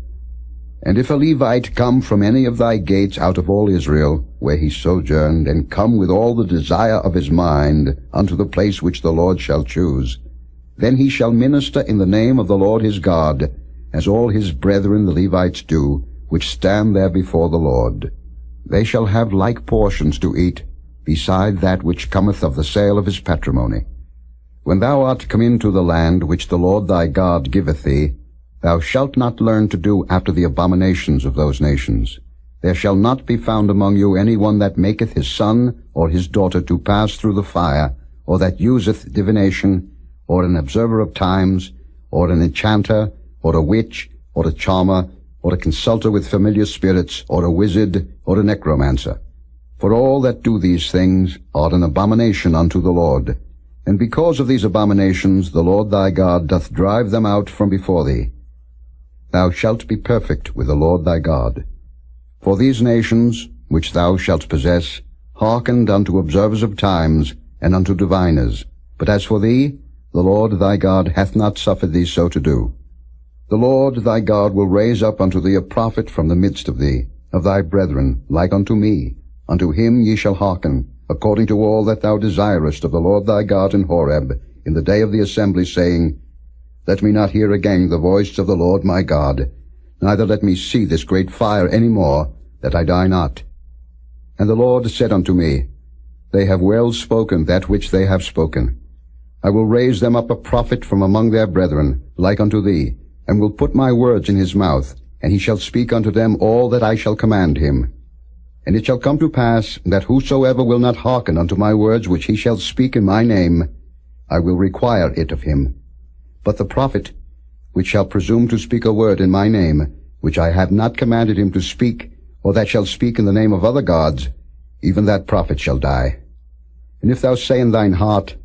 And if a Levite come from any of thy gates out of all Israel, where he sojourned, and come with all the desire of his mind unto the place which the Lord shall choose, then he shall minister in the name of the Lord his God, as all his brethren the Levites do, which stand there before the Lord. They shall have like portions to eat, beside that which cometh of the sale of his patrimony. When thou art come into the land which the Lord thy God giveth thee, thou shalt not learn to do after the abominations of those nations. There shall not be found among you any one that maketh his son or his daughter to pass through the fire, or that useth divination, or an observer of times, or an enchanter, or a witch, or a charmer, or a consulter with familiar spirits, or a wizard, or a necromancer. For all that do these things are an abomination unto the Lord. And because of these abominations the Lord thy God doth drive them out from before thee. Thou shalt be perfect with the Lord thy God. For these nations, which thou shalt possess, hearkened unto observers of times, and unto diviners. But as for thee, the Lord thy God hath not suffered thee so to do. The Lord thy God will raise up unto thee a prophet from the midst of thee, of thy brethren, like unto me. Unto him ye shall hearken, according to all that thou desirest of the Lord thy God in Horeb, in the day of the assembly, saying, Let me not hear again the voice of the Lord my God, neither let me see this great fire any more, that I die not. And the Lord said unto me, They have well spoken that which they have spoken. I will raise them up a prophet from among their brethren, like unto thee, and will put my words in his mouth, and he shall speak unto them all that I shall command him. And it shall come to pass, that whosoever will not hearken unto my words which he shall speak in my name, I will require it of him. But the prophet, which shall presume to speak a word in my name, which I have not commanded him to speak, or that shall speak in the name of other gods, even that prophet shall die. And if thou say in thine heart,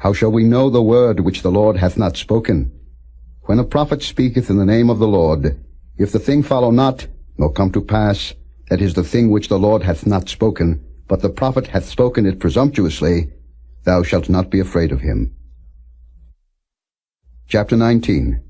How shall we know the word which the Lord hath not spoken? When a prophet speaketh in the name of the Lord, if the thing follow not, nor come to pass, that is the thing which the Lord hath not spoken, but the prophet hath spoken it presumptuously, thou shalt not be afraid of him. Chapter 19.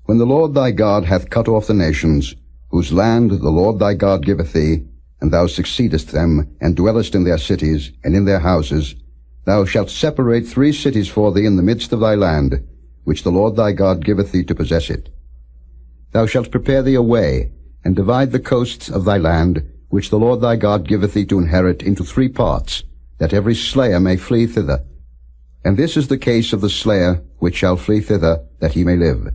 When the Lord thy God hath cut off the nations, whose land the Lord thy God giveth thee, and thou succeedest them, and dwellest in their cities, and in their houses, thou shalt separate 3 cities for thee in the midst of thy land, which the Lord thy God giveth thee to possess it. Thou shalt prepare thee a way, and divide the coasts of thy land, which the Lord thy God giveth thee to inherit, into 3 parts, that every slayer may flee thither. And this is the case of the slayer which shall flee thither, that he may live.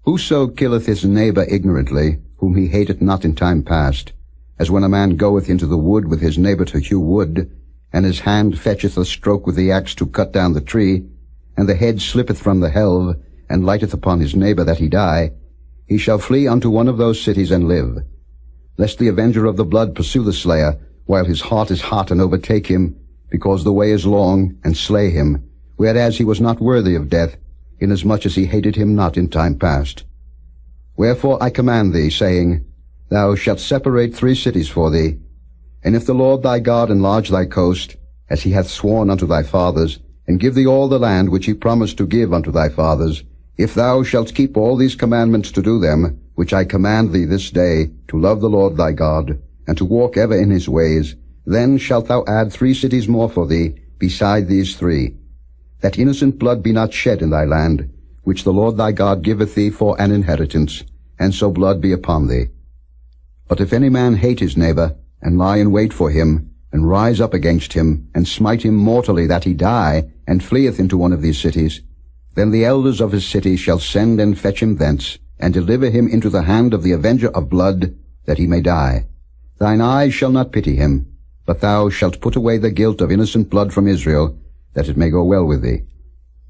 Whoso killeth his neighbor ignorantly, whom he hateth not in time past, as when a man goeth into the wood with his neighbor to hew wood, and his hand fetcheth a stroke with the axe to cut down the tree, and the head slippeth from the helve, and lighteth upon his neighbor that he die, he shall flee unto one of those cities and live. Lest the avenger of the blood pursue the slayer, while his heart is hot, and overtake him, because the way is long, and slay him, whereas he was not worthy of death, inasmuch as he hated him not in time past. Wherefore I command thee, saying, Thou shalt separate 3 cities for thee, and if the Lord thy God enlarge thy coast, as he hath sworn unto thy fathers, and give thee all the land which he promised to give unto thy fathers, if thou shalt keep all these commandments to do them, which I command thee this day, to love the Lord thy God, and to walk ever in his ways, then shalt thou add 3 cities more for thee, beside these 3, that innocent blood be not shed in thy land, which the Lord thy God giveth thee for an inheritance, and so blood be upon thee. But if any man hate his neighbor, and lie in wait for him, and rise up against him, and smite him mortally that he die, and fleeth into one of these cities, then the elders of his city shall send and fetch him thence, and deliver him into the hand of the avenger of blood, that he may die. Thine eyes shall not pity him, but thou shalt put away the guilt of innocent blood from Israel, that it may go well with thee.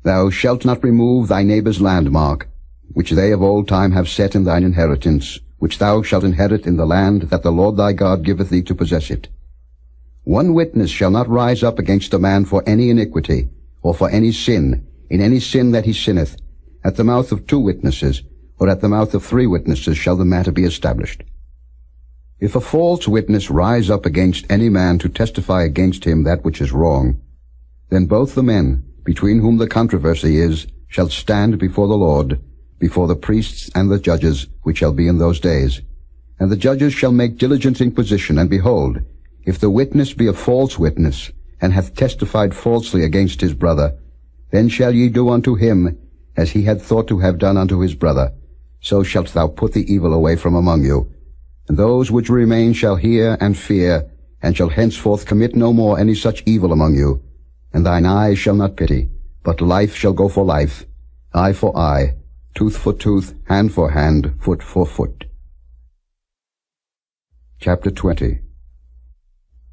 Thou shalt not remove thy neighbour's landmark, which they of old time have set in thine inheritance, which thou shalt inherit in the land that the Lord thy God giveth thee to possess it. One witness shall not rise up against a man for any iniquity, or for any sin, in any sin that he sinneth. At the mouth of 2 witnesses, or at the mouth of 3 witnesses shall the matter be established. If a false witness rise up against any man to testify against him that which is wrong, then both the men, between whom the controversy is, shall stand before the Lord, before the priests and the judges, which shall be in those days. And the judges shall make diligent inquisition, and behold, if the witness be a false witness, and hath testified falsely against his brother, then shall ye do unto him as he had thought to have done unto his brother. So shalt thou put the evil away from among you. And those which remain shall hear and fear, and shall henceforth commit no more any such evil among you. And thine eyes shall not pity, but life shall go for life, eye for eye, tooth for tooth, hand for hand, foot for foot. Chapter 20.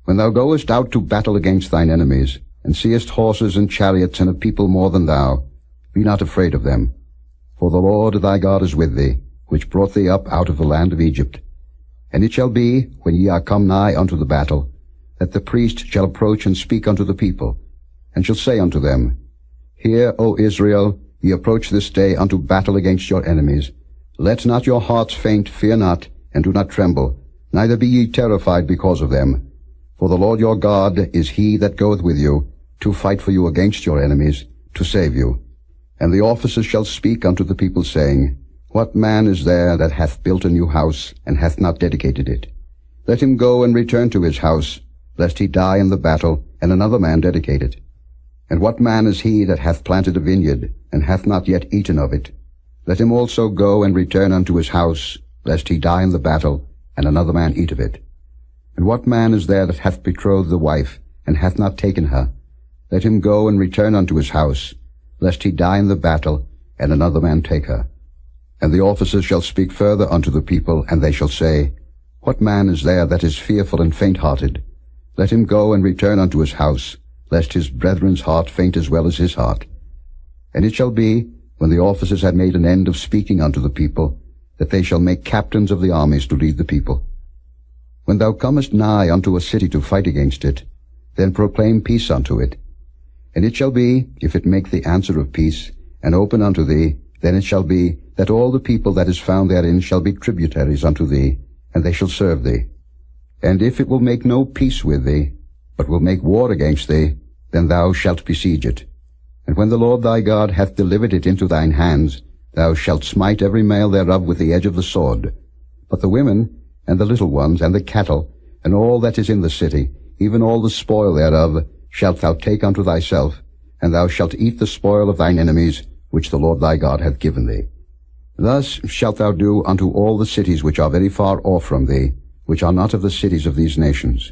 When thou goest out to battle against thine enemies, and seest horses and chariots and a people more than thou, be not afraid of them. For the Lord thy God is with thee, which brought thee up out of the land of Egypt. And it shall be, when ye are come nigh unto the battle, that the priest shall approach and speak unto the people, and shall say unto them, Hear, O Israel, ye approach this day unto battle against your enemies. Let not your hearts faint, fear not, and do not tremble, neither be ye terrified because of them. For the Lord your God is he that goeth with you, to fight for you against your enemies, to save you. And the officers shall speak unto the people, saying, What man is there that hath built a new house, and hath not dedicated it? Let him go and return to his house, lest he die in the battle, and another man dedicate it. And what man is he that hath planted a vineyard, and hath not yet eaten of it? Let him also go and return unto his house, lest he die in the battle, and another man eat of it. And what man is there that hath betrothed the wife, and hath not taken her? Let him go and return unto his house, lest he die in the battle, and another man take her. And the officers shall speak further unto the people, and they shall say, What man is there that is fearful and faint-hearted? Let him go and return unto his house, lest his brethren's heart faint as well as his heart. And it shall be, when the officers have made an end of speaking unto the people, that they shall make captains of the armies to lead the people. When thou comest nigh unto a city to fight against it, then proclaim peace unto it. And it shall be, if it make the answer of peace, and open unto thee, then it shall be, that all the people that is found therein shall be tributaries unto thee, and they shall serve thee. And if it will make no peace with thee, but will make war against thee, then thou shalt besiege it. And when the Lord thy God hath delivered it into thine hands, thou shalt smite every male thereof with the edge of the sword. But the women, and the little ones, and the cattle, and all that is in the city, even all the spoil thereof, shalt thou take unto thyself, and thou shalt eat the spoil of thine enemies, which the Lord thy God hath given thee. Thus shalt thou do unto all the cities which are very far off from thee, which are not of the cities of these nations.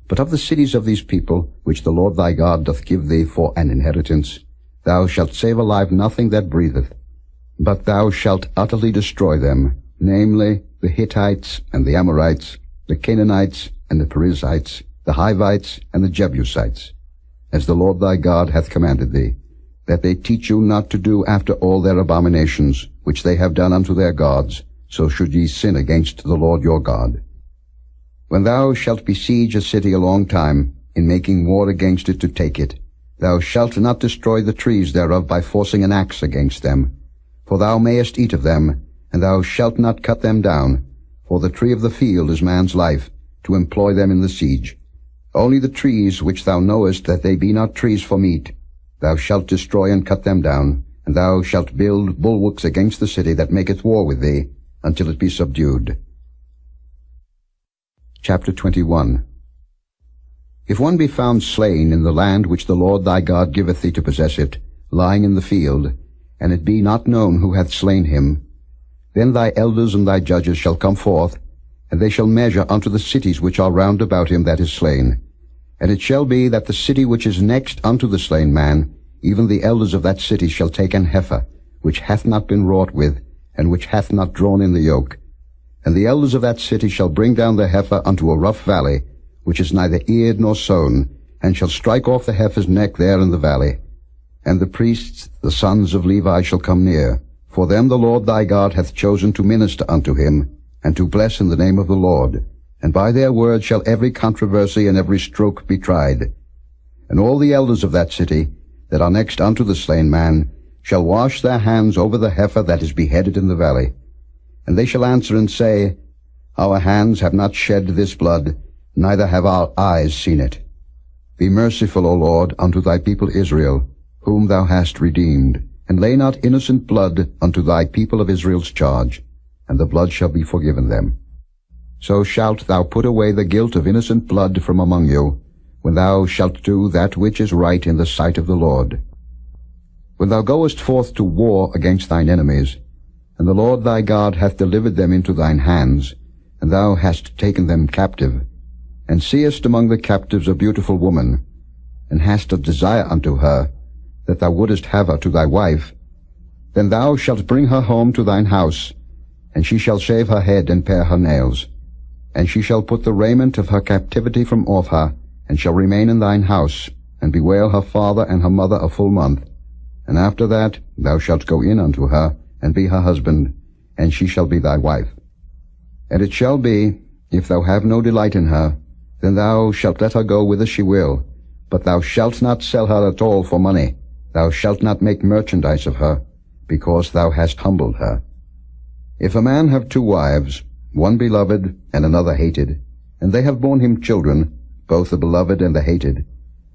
But of the cities of these people, which the Lord thy God doth give thee for an inheritance, thou shalt save alive nothing that breatheth, but thou shalt utterly destroy them, namely, the Hittites and the Amorites, the Canaanites and the Perizzites, the Hivites and the Jebusites, as the Lord thy God hath commanded thee, that they teach you not to do after all their abominations, which they have done unto their gods, so should ye sin against the Lord your God. When thou shalt besiege a city a long time, in making war against it to take it, thou shalt not destroy the trees thereof by forcing an axe against them. For thou mayest eat of them, and thou shalt not cut them down. For the tree of the field is man's life, to employ them in the siege. Only the trees which thou knowest that they be not trees for meat, thou shalt destroy and cut them down, and thou shalt build bulwarks against the city that maketh war with thee, until it be subdued. Chapter 21. If one be found slain in the land which the Lord thy God giveth thee to possess it, lying in the field, and it be not known who hath slain him, then thy elders and thy judges shall come forth, and they shall measure unto the cities which are round about him that is slain. And it shall be that the city which is next unto the slain man, even the elders of that city shall take an heifer, which hath not been wrought with, and which hath not drawn in the yoke. And the elders of that city shall bring down the heifer unto a rough valley, which is neither eared nor sown, and shall strike off the heifer's neck there in the valley. And the priests, the sons of Levi, shall come near, for them the Lord thy God hath chosen to minister unto him, and to bless in the name of the Lord. And by their word shall every controversy and every stroke be tried. And all the elders of that city, that are next unto the slain man, shall wash their hands over the heifer that is beheaded in the valley. And they shall answer and say, Our hands have not shed this blood, neither have our eyes seen it. Be merciful, O Lord, unto thy people Israel, whom thou hast redeemed, and lay not innocent blood unto thy people of Israel's charge, and the blood shall be forgiven them. So shalt thou put away the guilt of innocent blood from among you, when thou shalt do that which is right in the sight of the Lord. When thou goest forth to war against thine enemies, and the Lord thy God hath delivered them into thine hands, and thou hast taken them captive, and seest among the captives a beautiful woman, and hast a desire unto her, that thou wouldest have her to thy wife, then thou shalt bring her home to thine house, and she shall shave her head and pare her nails. And she shall put the raiment of her captivity from off her, and shall remain in thine house, and bewail her father and her mother a full month. And after that thou shalt go in unto her, and be her husband, and she shall be thy wife. And it shall be, if thou have no delight in her, then thou shalt let her go whither she will, but thou shalt not sell her at all for money. Thou shalt not make merchandise of her, because thou hast humbled her. If a man have two wives, one beloved and another hated, and they have borne him children, both the beloved and the hated,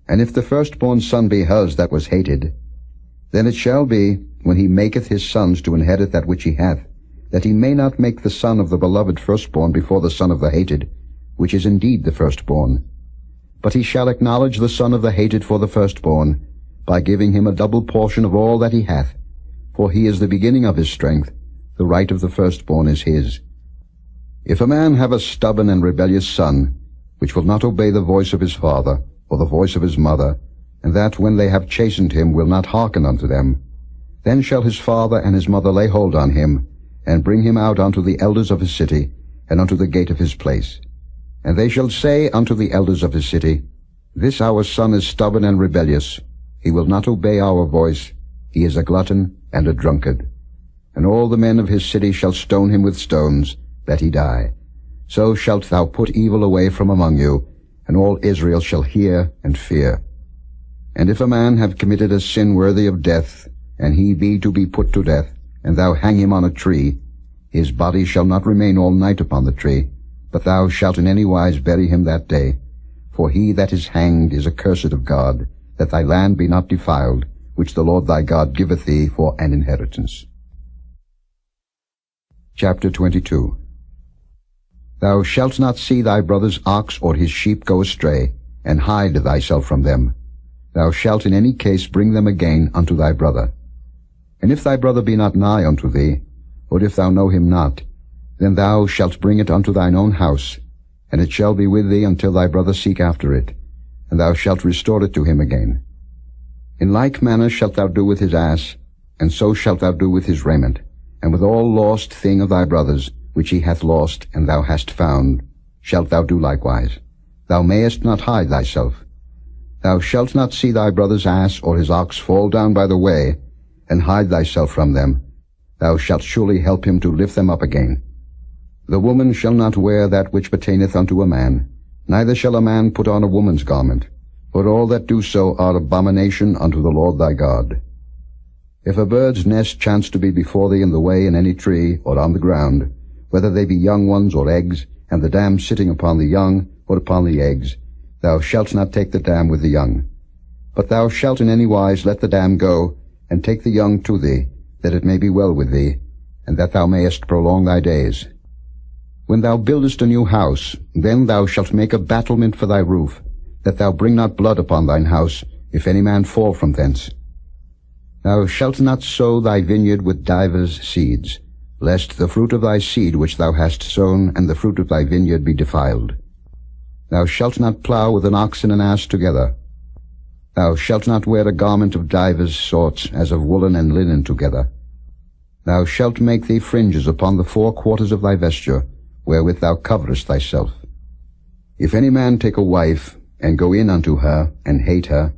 and if the firstborn son be hers that was hated, then it shall be, when he maketh his sons to inherit that which he hath, that he may not make the son of the beloved firstborn before the son of the hated, which is indeed the firstborn. But he shall acknowledge the son of the hated for the firstborn, by giving him a double portion of all that he hath, for he is the beginning of his strength, the right of the firstborn is his. If a man have a stubborn and rebellious son, which will not obey the voice of his father, or the voice of his mother, and that when they have chastened him will not hearken unto them, then shall his father and his mother lay hold on him, and bring him out unto the elders of his city, and unto the gate of his place. And they shall say unto the elders of his city, This our son is stubborn and rebellious. He will not obey our voice. He is a glutton and a drunkard. And all the men of his city shall stone him with stones, that he die. So shalt thou put evil away from among you, and all Israel shall hear and fear. And if a man have committed a sin worthy of death, and he be to be put to death, and thou hang him on a tree, his body shall not remain all night upon the tree, but thou shalt in any wise bury him that day. For he that is hanged is accursed of God, that thy land be not defiled, which the Lord thy God giveth thee for an inheritance. Chapter 22. Thou shalt not see thy brother's ox or his sheep go astray, and hide thyself from them. Thou shalt in any case bring them again unto thy brother. And if thy brother be not nigh unto thee, or if thou know him not, then thou shalt bring it unto thine own house, and it shall be with thee until thy brother seek after it, and thou shalt restore it to him again. In like manner shalt thou do with his ass, and so shalt thou do with his raiment, and with all lost thing of thy brother's, which he hath lost, and thou hast found, shalt thou do likewise. Thou mayest not hide thyself. Thou shalt not see thy brother's ass or his ox fall down by the way, and hide thyself from them. Thou shalt surely help him to lift them up again. The woman shall not wear that which pertaineth unto a man, neither shall a man put on a woman's garment, for all that do so are abomination unto the Lord thy God. If a bird's nest chance to be before thee in the way in any tree, or on the ground, whether they be young ones or eggs, and the dam sitting upon the young or upon the eggs, thou shalt not take the dam with the young. But thou shalt in any wise let the dam go, and take the young to thee, that it may be well with thee, and that thou mayest prolong thy days. When thou buildest a new house, then thou shalt make a battlement for thy roof, that thou bring not blood upon thine house, if any man fall from thence. Thou shalt not sow thy vineyard with divers seeds, lest the fruit of thy seed which thou hast sown and the fruit of thy vineyard be defiled. Thou shalt not plow with an ox and an ass together. Thou shalt not wear a garment of divers sorts, as of woolen and linen together. Thou shalt make thee fringes upon the 4 quarters of thy vesture, wherewith thou coverest thyself. If any man take a wife, and go in unto her, and hate her,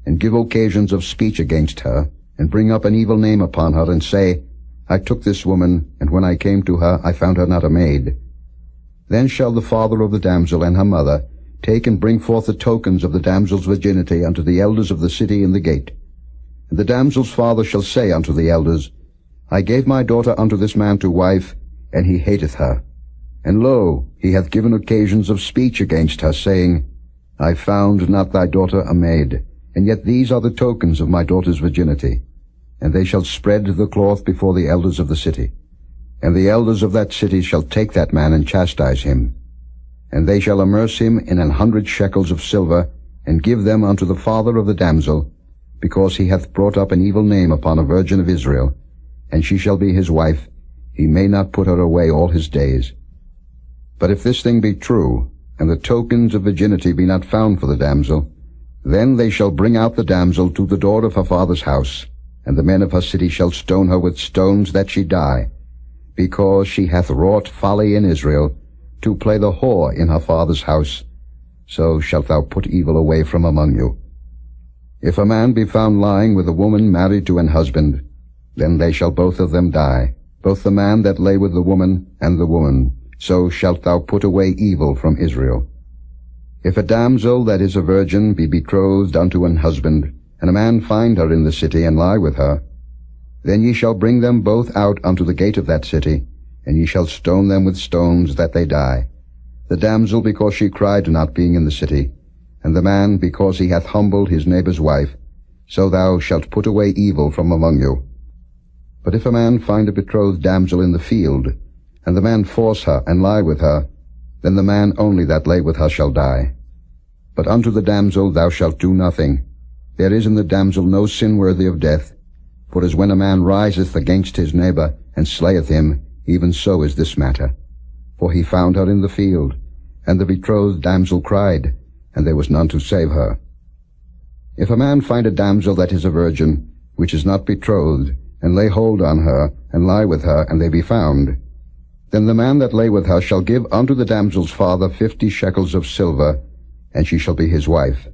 and give occasions of speech against her, and bring up an evil name upon her, and say, I took this woman, and when I came to her, I found her not a maid. Then shall the father of the damsel and her mother take and bring forth the tokens of the damsel's virginity unto the elders of the city in the gate. And the damsel's father shall say unto the elders, I gave my daughter unto this man to wife, and he hateth her. And lo, he hath given occasions of speech against her, saying, I found not thy daughter a maid, and yet these are the tokens of my daughter's virginity. And they shall spread the cloth before the elders of the city. And the elders of that city shall take that man and chastise him. And they shall amerce him in 100 shekels of silver, and give them unto the father of the damsel, because he hath brought up an evil name upon a virgin of Israel, and she shall be his wife. He may not put her away all his days. But if this thing be true, and the tokens of virginity be not found for the damsel, then they shall bring out the damsel to the door of her father's house, and the men of her city shall stone her with stones that she die, because she hath wrought folly in Israel, to play the whore in her father's house. So shalt thou put evil away from among you. If a man be found lying with a woman married to an husband, then they shall both of them die, both the man that lay with the woman and the woman. So shalt thou put away evil from Israel. If a damsel that is a virgin be betrothed unto an husband, and a man find her in the city, and lie with her, then ye shall bring them both out unto the gate of that city, and ye shall stone them with stones that they die, the damsel because she cried not being in the city, and the man because he hath humbled his neighbour's wife. So thou shalt put away evil from among you. But if a man find a betrothed damsel in the field, and the man force her, and lie with her, then the man only that lay with her shall die. But unto the damsel thou shalt do nothing. There is in the damsel no sin worthy of death. For as when a man riseth against his neighbour, and slayeth him, even so is this matter. For he found her in the field, and the betrothed damsel cried, and there was none to save her. If a man find a damsel that is a virgin, which is not betrothed, and lay hold on her, and lie with her, and they be found, then the man that lay with her shall give unto the damsel's father 50 shekels of silver, and she shall be his wife.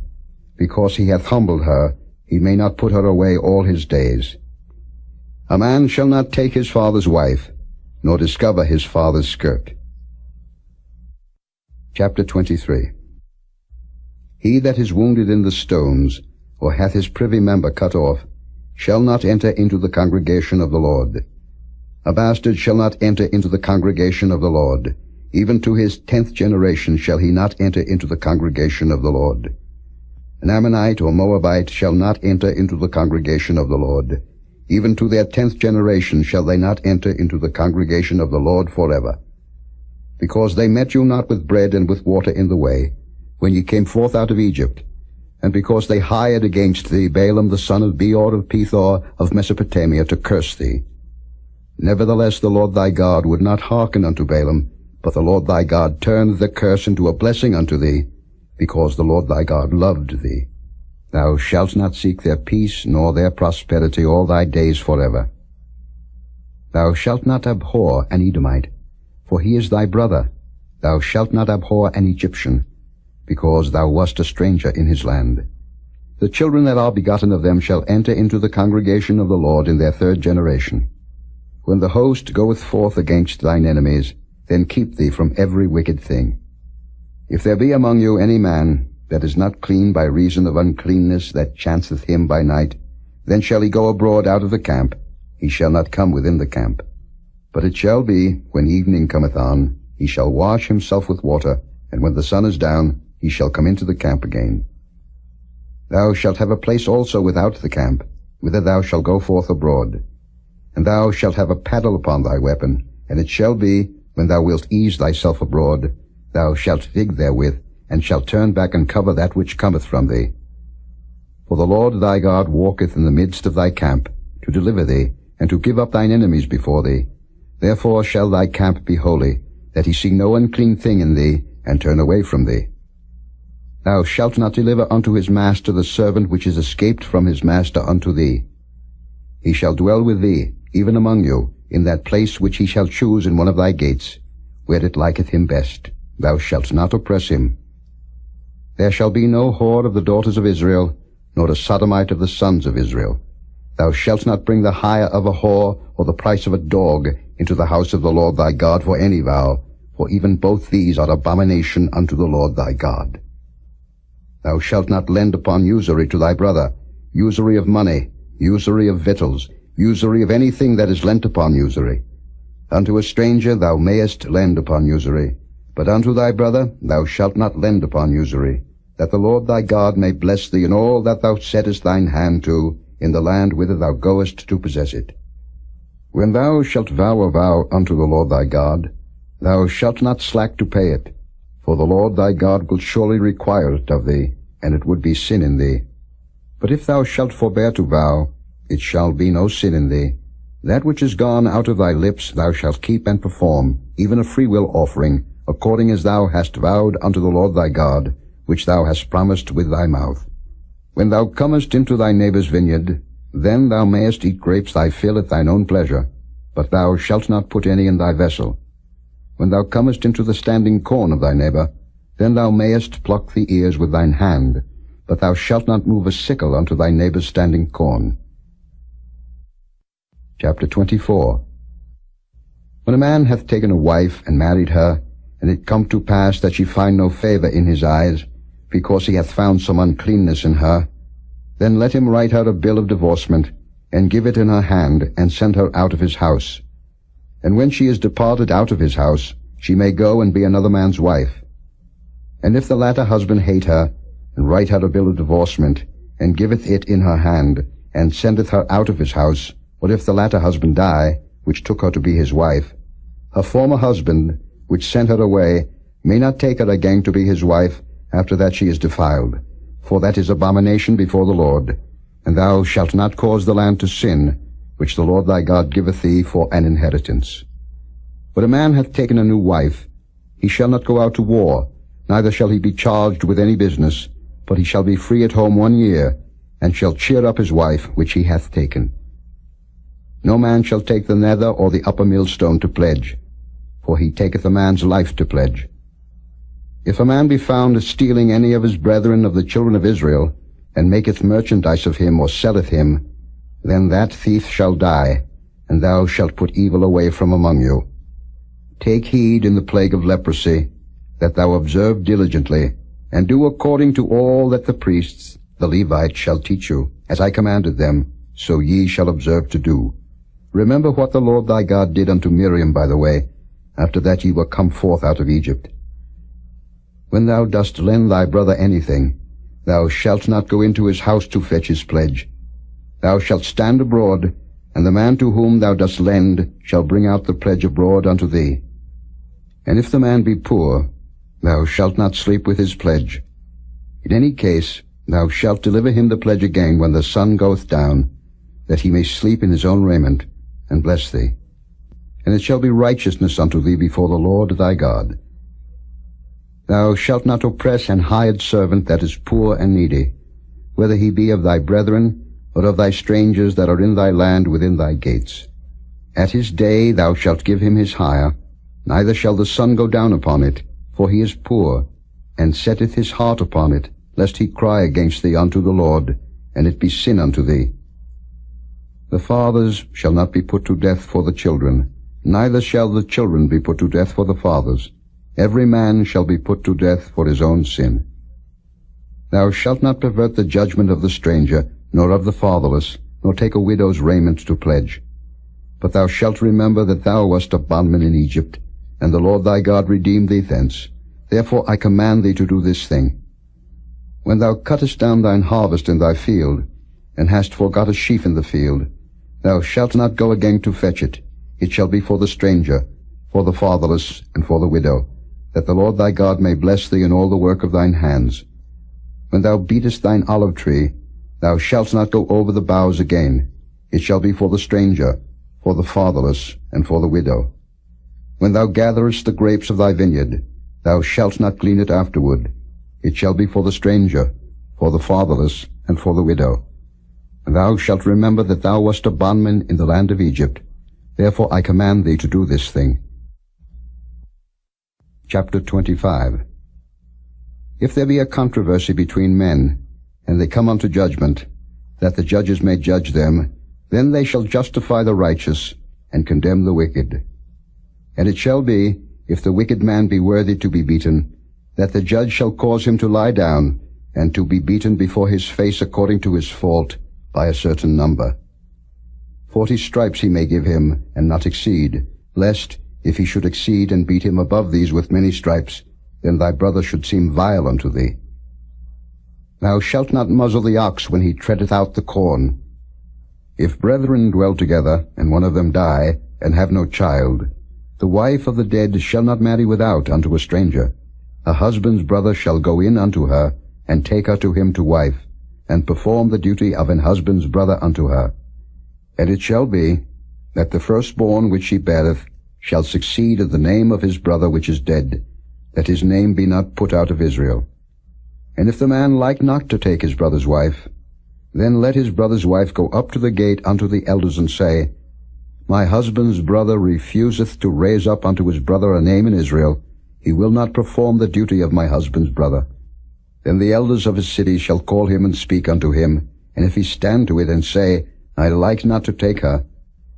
Because he hath humbled her, he may not put her away all his days. A man shall not take his father's wife, nor discover his father's skirt. Chapter 23. He that is wounded in the stones, or hath his privy member cut off, shall not enter into the congregation of the Lord. A bastard shall not enter into the congregation of the Lord. Even to his 10th generation shall he not enter into the congregation of the Lord. An Ammonite or Moabite shall not enter into the congregation of the Lord. Even to their 10th generation shall they not enter into the congregation of the Lord forever. Because they met you not with bread and with water in the way, when ye came forth out of Egypt, and because they hired against thee Balaam the son of Beor of Pethor of Mesopotamia to curse thee. Nevertheless the Lord thy God would not hearken unto Balaam, but the Lord thy God turned the curse into a blessing unto thee, because the Lord thy God loved thee. Thou shalt not seek their peace nor their prosperity all thy days forever. Thou shalt not abhor an Edomite, for he is thy brother. Thou shalt not abhor an Egyptian, because thou wast a stranger in his land. The children that are begotten of them shall enter into the congregation of the Lord in their 3rd generation. When the host goeth forth against thine enemies, then keep thee from every wicked thing. If there be among you any man that is not clean by reason of uncleanness that chanceth him by night, then shall he go abroad out of the camp. He shall not come within the camp. But it shall be, when evening cometh on, he shall wash himself with water, and when the sun is down, he shall come into the camp again. Thou shalt have a place also without the camp, whither thou shalt go forth abroad. And thou shalt have a paddle upon thy weapon, and it shall be, when thou wilt ease thyself abroad, thou shalt dig therewith, and shalt turn back and cover that which cometh from thee. For the Lord thy God walketh in the midst of thy camp, to deliver thee, and to give up thine enemies before thee. Therefore shall thy camp be holy, that he see no unclean thing in thee, and turn away from thee. Thou shalt not deliver unto his master the servant which is escaped from his master unto thee. He shall dwell with thee, even among you, in that place which he shall choose in one of thy gates, where it liketh him best. Thou shalt not oppress him. There shall be no whore of the daughters of Israel, nor a sodomite of the sons of Israel. Thou shalt not bring the hire of a whore, or the price of a dog, into the house of the Lord thy God for any vow, for even both these are abomination unto the Lord thy God. Thou shalt not lend upon usury to thy brother, usury of money, usury of victuals, usury of anything that is lent upon usury. Unto a stranger thou mayest lend upon usury, but unto thy brother thou shalt not lend upon usury, that the Lord thy God may bless thee in all that thou settest thine hand to, in the land whither thou goest to possess it. When thou shalt vow a vow unto the Lord thy God, thou shalt not slack to pay it, for the Lord thy God will surely require it of thee, and it would be sin in thee. But if thou shalt forbear to vow, it shall be no sin in thee. That which is gone out of thy lips thou shalt keep and perform, even a freewill offering, according as thou hast vowed unto the Lord thy God, which thou hast promised with thy mouth. When thou comest into thy neighbour's vineyard, then thou mayest eat grapes thy fill at thine own pleasure, but thou shalt not put any in thy vessel. When thou comest into the standing corn of thy neighbour, then thou mayest pluck the ears with thine hand, but thou shalt not move a sickle unto thy neighbour's standing corn. Chapter 24. When a man hath taken a wife and married her, and it come to pass that she find no favour in his eyes, because he hath found some uncleanness in her, then let him write her a bill of divorcement, and give it in her hand, and send her out of his house. And when she is departed out of his house, she may go and be another man's wife. And if the latter husband hate her, and write her a bill of divorcement, and giveth it in her hand, and sendeth her out of his house, or if the latter husband die, which took her to be his wife, her former husband, which sent her away, may not take her again to be his wife, after that she is defiled. For that is abomination before the Lord. And thou shalt not cause the land to sin, which the Lord thy God giveth thee for an inheritance. When a man hath taken a new wife, he shall not go out to war, neither shall he be charged with any business, but he shall be free at home 1 year, and shall cheer up his wife which he hath taken. No man shall take the nether or the upper millstone to pledge, for he taketh a man's life to pledge. If a man be found stealing any of his brethren of the children of Israel, and maketh merchandise of him, or selleth him, then that thief shall die, and thou shalt put evil away from among you. Take heed in the plague of leprosy, that thou observe diligently, and do according to all that the priests, the Levites, shall teach you, as I commanded them, so ye shall observe to do. Remember what the Lord thy God did unto Miriam by the way, after that ye were come forth out of Egypt. When thou dost lend thy brother anything, thou shalt not go into his house to fetch his pledge. Thou shalt stand abroad, and the man to whom thou dost lend shall bring out the pledge abroad unto thee. And if the man be poor, thou shalt not sleep with his pledge. In any case, thou shalt deliver him the pledge again when the sun goeth down, that he may sleep in his own raiment, and bless thee. And it shall be righteousness unto thee before the Lord thy God. Thou shalt not oppress an hired servant that is poor and needy, whether he be of thy brethren, or of thy strangers that are in thy land within thy gates. At his day thou shalt give him his hire, neither shall the sun go down upon it, for he is poor, and setteth his heart upon it, lest he cry against thee unto the Lord, and it be sin unto thee. The fathers shall not be put to death for the children, neither shall the children be put to death for the fathers. Every man shall be put to death for his own sin. Thou shalt not pervert the judgment of the stranger, nor of the fatherless, nor take a widow's raiment to pledge. But thou shalt remember that thou wast a bondman in Egypt, and the Lord thy God redeemed thee thence. Therefore I command thee to do this thing. When thou cuttest down thine harvest in thy field, and hast forgot a sheaf in the field, thou shalt not go again to fetch it. It shall be for the stranger, for the fatherless, and for the widow, that the Lord thy God may bless thee in all the work of thine hands. When thou beatest thine olive tree, Thou shalt not go over the boughs again. It shall be for the stranger, for the fatherless, and for the widow. When thou gatherest the grapes of thy vineyard, thou shalt not glean it afterward. It shall be for the stranger, for the fatherless, and for the widow. And thou shalt remember that thou wast a bondman in the land of Egypt. Therefore I command thee to do this thing. Chapter 25. If there be a controversy between men, and they come unto judgment, that the judges may judge them, then they shall justify the righteous, and condemn the wicked. And it shall be, if the wicked man be worthy to be beaten, that the judge shall cause him to lie down, and to be beaten before his face according to his fault, by a certain number. 40 stripes he may give him, and not exceed, lest, if he should exceed and beat him above these with many stripes, then thy brother should seem vile unto thee. Thou shalt not muzzle the ox when he treadeth out the corn. If brethren dwell together, and one of them die, and have no child, the wife of the dead shall not marry without unto a stranger. A husband's brother shall go in unto her, and take her to him to wife, and perform the duty of an husband's brother unto her. And it shall be, that the firstborn which she beareth shall succeed in the name of his brother which is dead, that his name be not put out of Israel. And if the man like not to take his brother's wife, then let his brother's wife go up to the gate unto the elders, and say, My husband's brother refuseth to raise up unto his brother a name in Israel. He will not perform the duty of my husband's brother. Then the elders of his city shall call him and speak unto him, and if he stand to it and say, I like not to take her,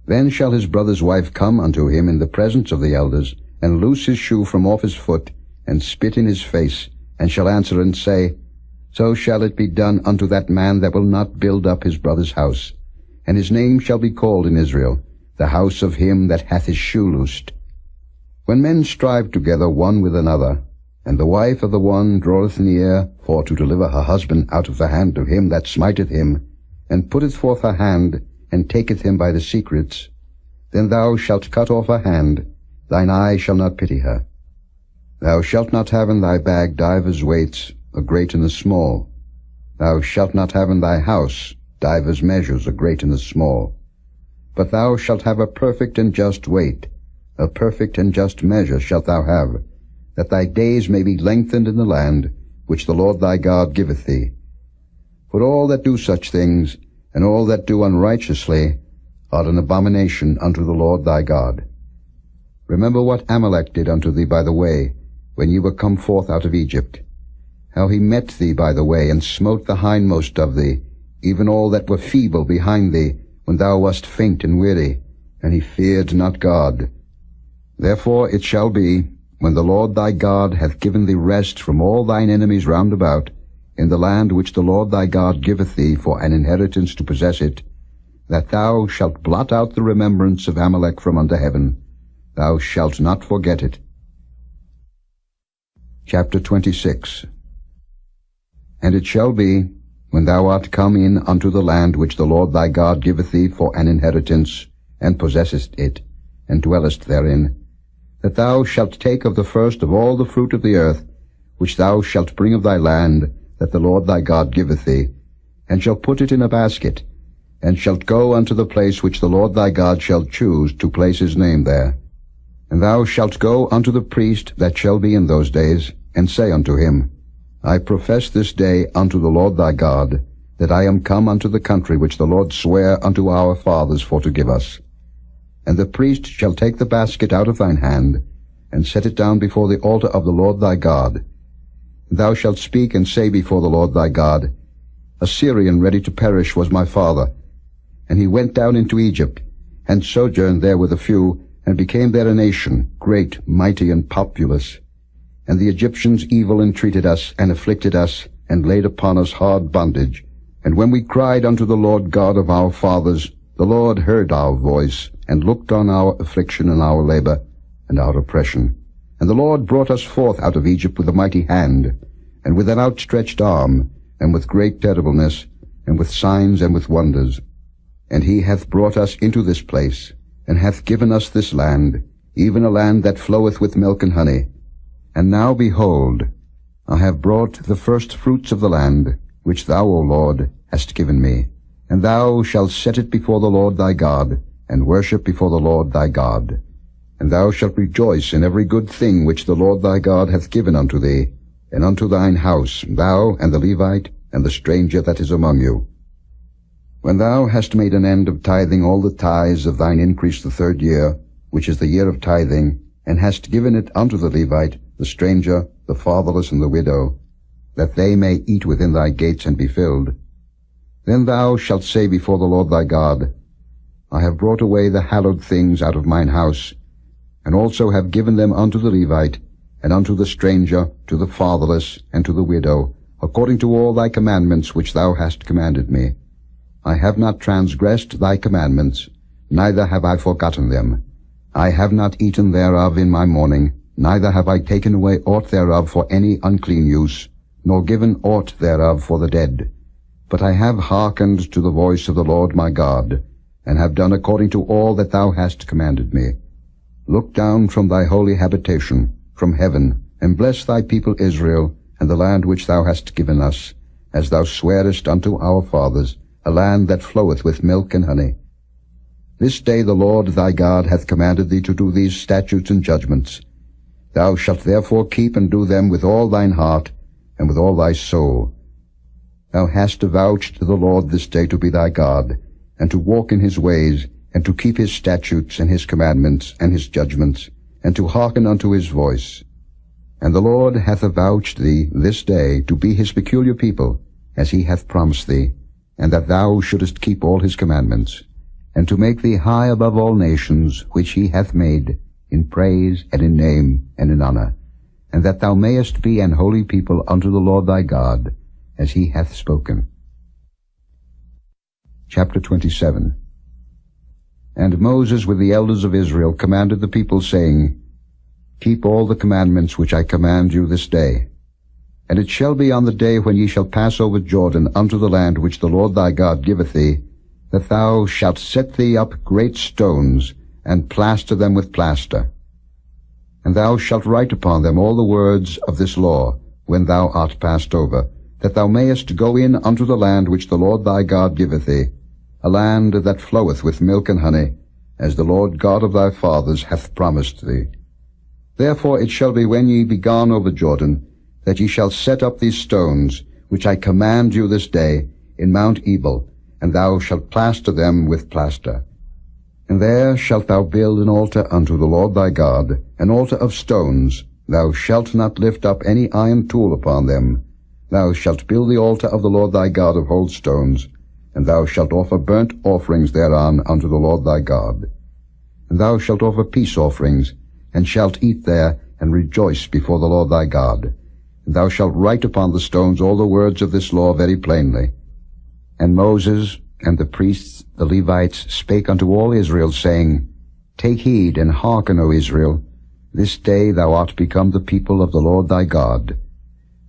then shall his brother's wife come unto him in the presence of the elders, and loose his shoe from off his foot, and spit in his face, and shall answer and say, So shall it be done unto that man that will not build up his brother's house. And his name shall be called in Israel, the house of him that hath his shoe loosed. When men strive together one with another, and the wife of the one draweth near for to deliver her husband out of the hand of him that smiteth him, and putteth forth her hand, and taketh him by the secrets, then thou shalt cut off her hand, thine eye shall not pity her. Thou shalt not have in thy bag divers weights, a great and a small. Thou shalt not have in thy house divers measures, a great and a small. But thou shalt have a perfect and just weight, a perfect and just measure shalt thou have, that thy days may be lengthened in the land which the Lord thy God giveth thee. For all that do such things, and all that do unrighteously, are an abomination unto the Lord thy God. Remember what Amalek did unto thee by the way, when ye were come forth out of Egypt, how he met thee by the way, and smote the hindmost of thee, even all that were feeble behind thee, when thou wast faint and weary, and he feared not God. Therefore it shall be, when the Lord thy God hath given thee rest from all thine enemies round about, in the land which the Lord thy God giveth thee for an inheritance to possess it, that thou shalt blot out the remembrance of Amalek from under heaven. Thou shalt not forget it. Chapter 26. And it shall be, when thou art come in unto the land which the Lord thy God giveth thee for an inheritance, and possessest it, and dwellest therein, that thou shalt take of the first of all the fruit of the earth, which thou shalt bring of thy land, that the Lord thy God giveth thee, and shalt put it in a basket, and shalt go unto the place which the Lord thy God shall choose to place his name there. And thou shalt go unto the priest that shall be in those days, and say unto him, I profess this day unto the Lord thy God, that I am come unto the country which the Lord sware unto our fathers for to give us. And the priest shall take the basket out of thine hand, and set it down before the altar of the Lord thy God. Thou shalt speak and say before the Lord thy God, A Syrian ready to perish was my father, and he went down into Egypt, and sojourned there with a few, and became there a nation, great, mighty, and populous. And the Egyptians evil entreated us, and afflicted us, and laid upon us hard bondage. And when we cried unto the Lord God of our fathers, the Lord heard our voice, and looked on our affliction and our labor, and our oppression. And the Lord brought us forth out of Egypt with a mighty hand, and with an outstretched arm, and with great terribleness, and with signs and with wonders. And he hath brought us into this place, and hath given us this land, even a land that floweth with milk and honey. And now, behold, I have brought the first fruits of the land, which thou, O Lord, hast given me, and thou shalt set it before the Lord thy God, and worship before the Lord thy God. And thou shalt rejoice in every good thing which the Lord thy God hath given unto thee, and unto thine house, thou and the Levite, and the stranger that is among you. When thou hast made an end of tithing all the tithes of thine increase the 3rd year, which is the year of tithing, and hast given it unto the Levite, the stranger, the fatherless, and the widow, that they may eat within thy gates and be filled, then thou shalt say before the Lord thy God, I have brought away the hallowed things out of mine house, and also have given them unto the Levite, and unto the stranger, to the fatherless, and to the widow, according to all thy commandments which thou hast commanded me. I have not transgressed thy commandments, neither have I forgotten them. I have not eaten thereof in my mourning, neither have I taken away aught thereof for any unclean use, nor given aught thereof for the dead. But I have hearkened to the voice of the Lord my God, and have done according to all that thou hast commanded me. Look down from thy holy habitation, from heaven, and bless thy people Israel, and the land which thou hast given us, as thou swarest unto our fathers, a land that floweth with milk and honey. This day the Lord thy God hath commanded thee to do these statutes and judgments. Thou shalt therefore keep and do them with all thine heart, and with all thy soul. Thou hast avouched to the Lord this day to be thy God, and to walk in his ways, and to keep his statutes and his commandments and his judgments, and to hearken unto his voice. And the Lord hath avouched thee this day to be his peculiar people, as he hath promised thee, and that thou shouldest keep all his commandments, and to make thee high above all nations which he hath made, in praise and in name and in honor, and that thou mayest be an holy people unto the Lord thy God, as he hath spoken. Chapter 27. And Moses with the elders of Israel commanded the people, saying, Keep all the commandments which I command you this day. And it shall be on the day when ye shall pass over Jordan unto the land which the Lord thy God giveth thee, that thou shalt set thee up great stones, and plaster them with plaster. And thou shalt write upon them all the words of this law, when thou art passed over, that thou mayest go in unto the land which the Lord thy God giveth thee, a land that floweth with milk and honey, as the Lord God of thy fathers hath promised thee. Therefore it shall be when ye be gone over Jordan, that ye shall set up these stones, which I command you this day, in Mount Ebal, and thou shalt plaster them with plaster. And there shalt thou build an altar unto the Lord thy God, an altar of stones. Thou shalt not lift up any iron tool upon them. Thou shalt build the altar of the Lord thy God of whole stones, and thou shalt offer burnt offerings thereon unto the Lord thy God. And thou shalt offer peace offerings, and shalt eat there, and rejoice before the Lord thy God. And thou shalt write upon the stones all the words of this law very plainly. And Moses and the priests, the Levites, spake unto all Israel, saying, Take heed and hearken, O Israel. This day thou art become the people of the Lord thy God.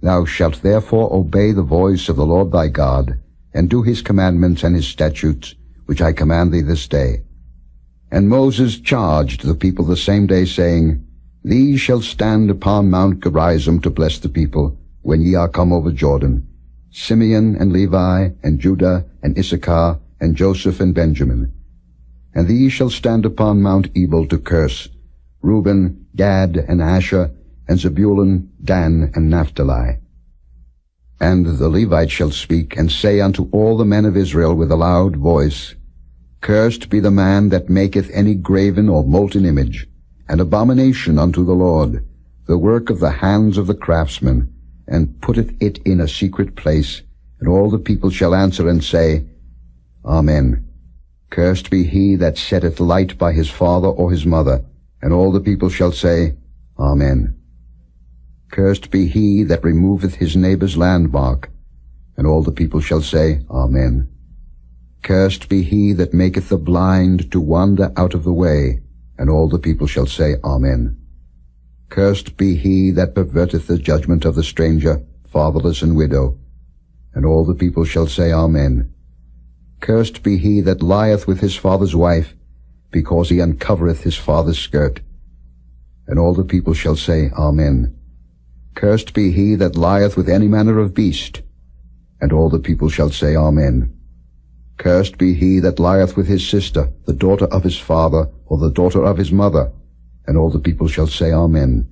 Thou shalt therefore obey the voice of the Lord thy God, and do his commandments and his statutes, which I command thee this day. And Moses charged the people the same day, saying, These shall stand upon Mount Gerizim to bless the people, when ye are come over Jordan, Simeon and Levi, and Judah, and Issachar, and Joseph and Benjamin. And these shall stand upon Mount Ebal to curse, Reuben, Gad, and Asher, and Zebulun, Dan, and Naphtali. And the Levites shall speak, and say unto all the men of Israel with a loud voice, Cursed be the man that maketh any graven or molten image, an abomination unto the Lord, the work of the hands of the craftsman, and putteth it in a secret place. And all the people shall answer and say, Amen. Cursed be he that setteth light by his father or his mother. And all the people shall say, Amen. Cursed be he that removeth his neighbour's landmark. And all the people shall say, Amen. Cursed be he that maketh the blind to wander out of the way. And all the people shall say, Amen. Cursed be he that perverteth the judgment of the stranger, fatherless, and widow. And all the people shall say, Amen. Cursed be he that lieth with his father's wife, because he uncovereth his father's skirt. And all the people shall say, Amen. Cursed be he that lieth with any manner of beast. And all the people shall say, Amen. Cursed be he that lieth with his sister, the daughter of his father, or the daughter of his mother. And all the people shall say, Amen.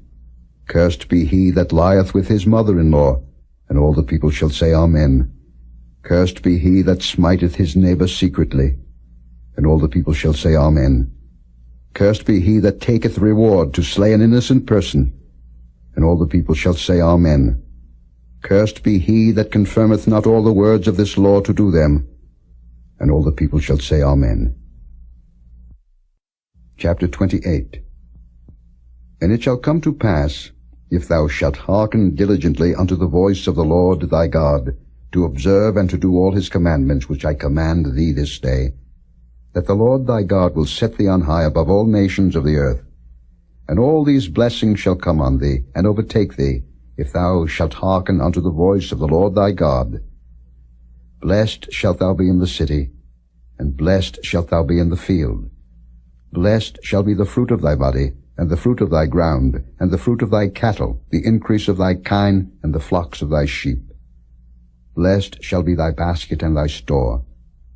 Cursed be he that lieth with his mother-in-law. And all the people shall say, Amen. Cursed be he that smiteth his neighbor secretly. And all the people shall say, Amen. Cursed be he that taketh reward to slay an innocent person. And all the people shall say, Amen. Cursed be he that confirmeth not all the words of this law to do them. And all the people shall say, Amen. Chapter 28. And it shall come to pass, if thou shalt hearken diligently unto the voice of the Lord thy God, to observe and to do all his commandments which I command thee this day, that the Lord thy God will set thee on high above all nations of the earth. And all these blessings shall come on thee, and overtake thee, if thou shalt hearken unto the voice of the Lord thy God. Blessed shalt thou be in the city, and blessed shalt thou be in the field. Blessed shall be the fruit of thy body, and the fruit of thy ground, and the fruit of thy cattle, the increase of thy kine, and the flocks of thy sheep. Blessed shall be thy basket and thy store.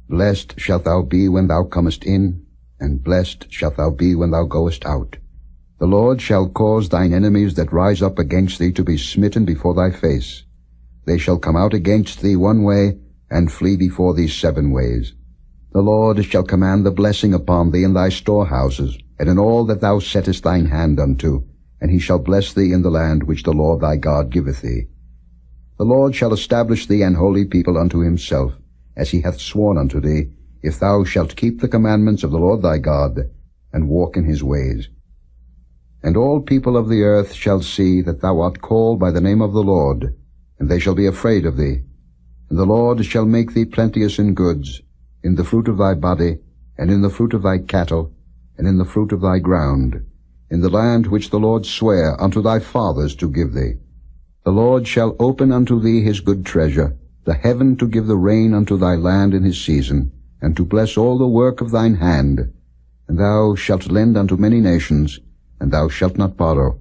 Blessed shalt thou be when thou comest in, and blessed shalt thou be when thou goest out. The Lord shall cause thine enemies that rise up against thee to be smitten before thy face. They shall come out against thee one way, and flee before thee 7 ways. The Lord shall command the blessing upon thee in thy storehouses, and in all that thou settest thine hand unto, and he shall bless thee in the land which the Lord thy God giveth thee. The Lord shall establish thee an holy people unto himself, as he hath sworn unto thee, if thou shalt keep the commandments of the Lord thy God, and walk in his ways. And all people of the earth shall see that thou art called by the name of the Lord, and they shall be afraid of thee. And the Lord shall make thee plenteous in goods, in the fruit of thy body, and in the fruit of thy cattle, and in the fruit of thy ground, in the land which the Lord sware unto thy fathers to give thee. The Lord shall open unto thee his good treasure, the heaven to give the rain unto thy land in his season, and to bless all the work of thine hand. And thou shalt lend unto many nations, and thou shalt not borrow.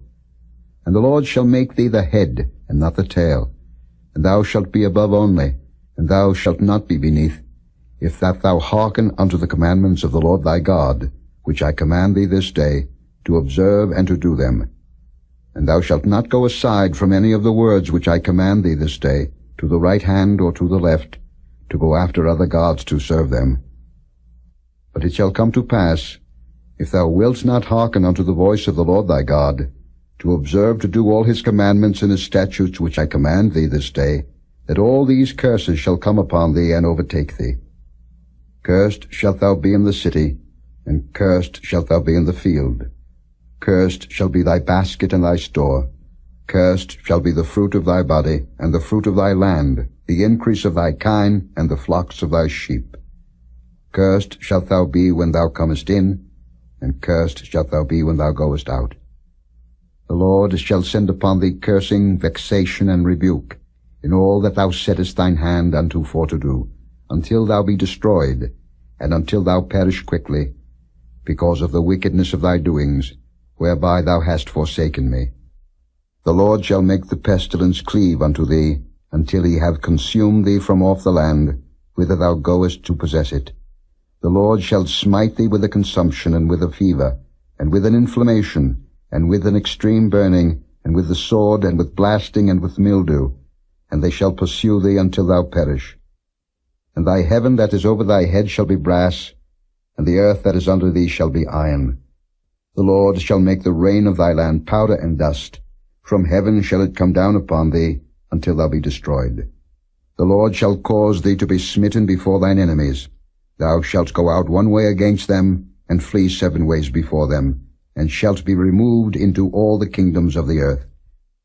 And the Lord shall make thee the head, and not the tail. And thou shalt be above only, and thou shalt not be beneath, if that thou hearken unto the commandments of the Lord thy God, which I command thee this day, to observe and to do them. And thou shalt not go aside from any of the words which I command thee this day, to the right hand or to the left, to go after other gods to serve them. But it shall come to pass, if thou wilt not hearken unto the voice of the Lord thy God, to observe to do all his commandments and his statutes which I command thee this day, that all these curses shall come upon thee and overtake thee. Cursed shalt thou be in the city, and cursed shalt thou be in the field. Cursed shall be thy basket and thy store. Cursed shall be the fruit of thy body, and the fruit of thy land, the increase of thy kine, and the flocks of thy sheep. Cursed shalt thou be when thou comest in, and cursed shalt thou be when thou goest out. The Lord shall send upon thee cursing, vexation, and rebuke, in all that thou settest thine hand unto for to do, until thou be destroyed, and until thou perish quickly, because of the wickedness of thy doings, whereby thou hast forsaken me. The Lord shall make the pestilence cleave unto thee, until he have consumed thee from off the land, whither thou goest to possess it. The Lord shall smite thee with a consumption, and with a fever, and with an inflammation, and with an extreme burning, and with the sword, and with blasting, and with mildew, and they shall pursue thee until thou perish. And thy heaven that is over thy head shall be brass, and the earth that is under thee shall be iron. The Lord shall make the rain of thy land powder and dust. From heaven shall it come down upon thee, until thou be destroyed. The Lord shall cause thee to be smitten before thine enemies. Thou shalt go out one way against them, and flee 7 ways before them, and shalt be removed into all the kingdoms of the earth.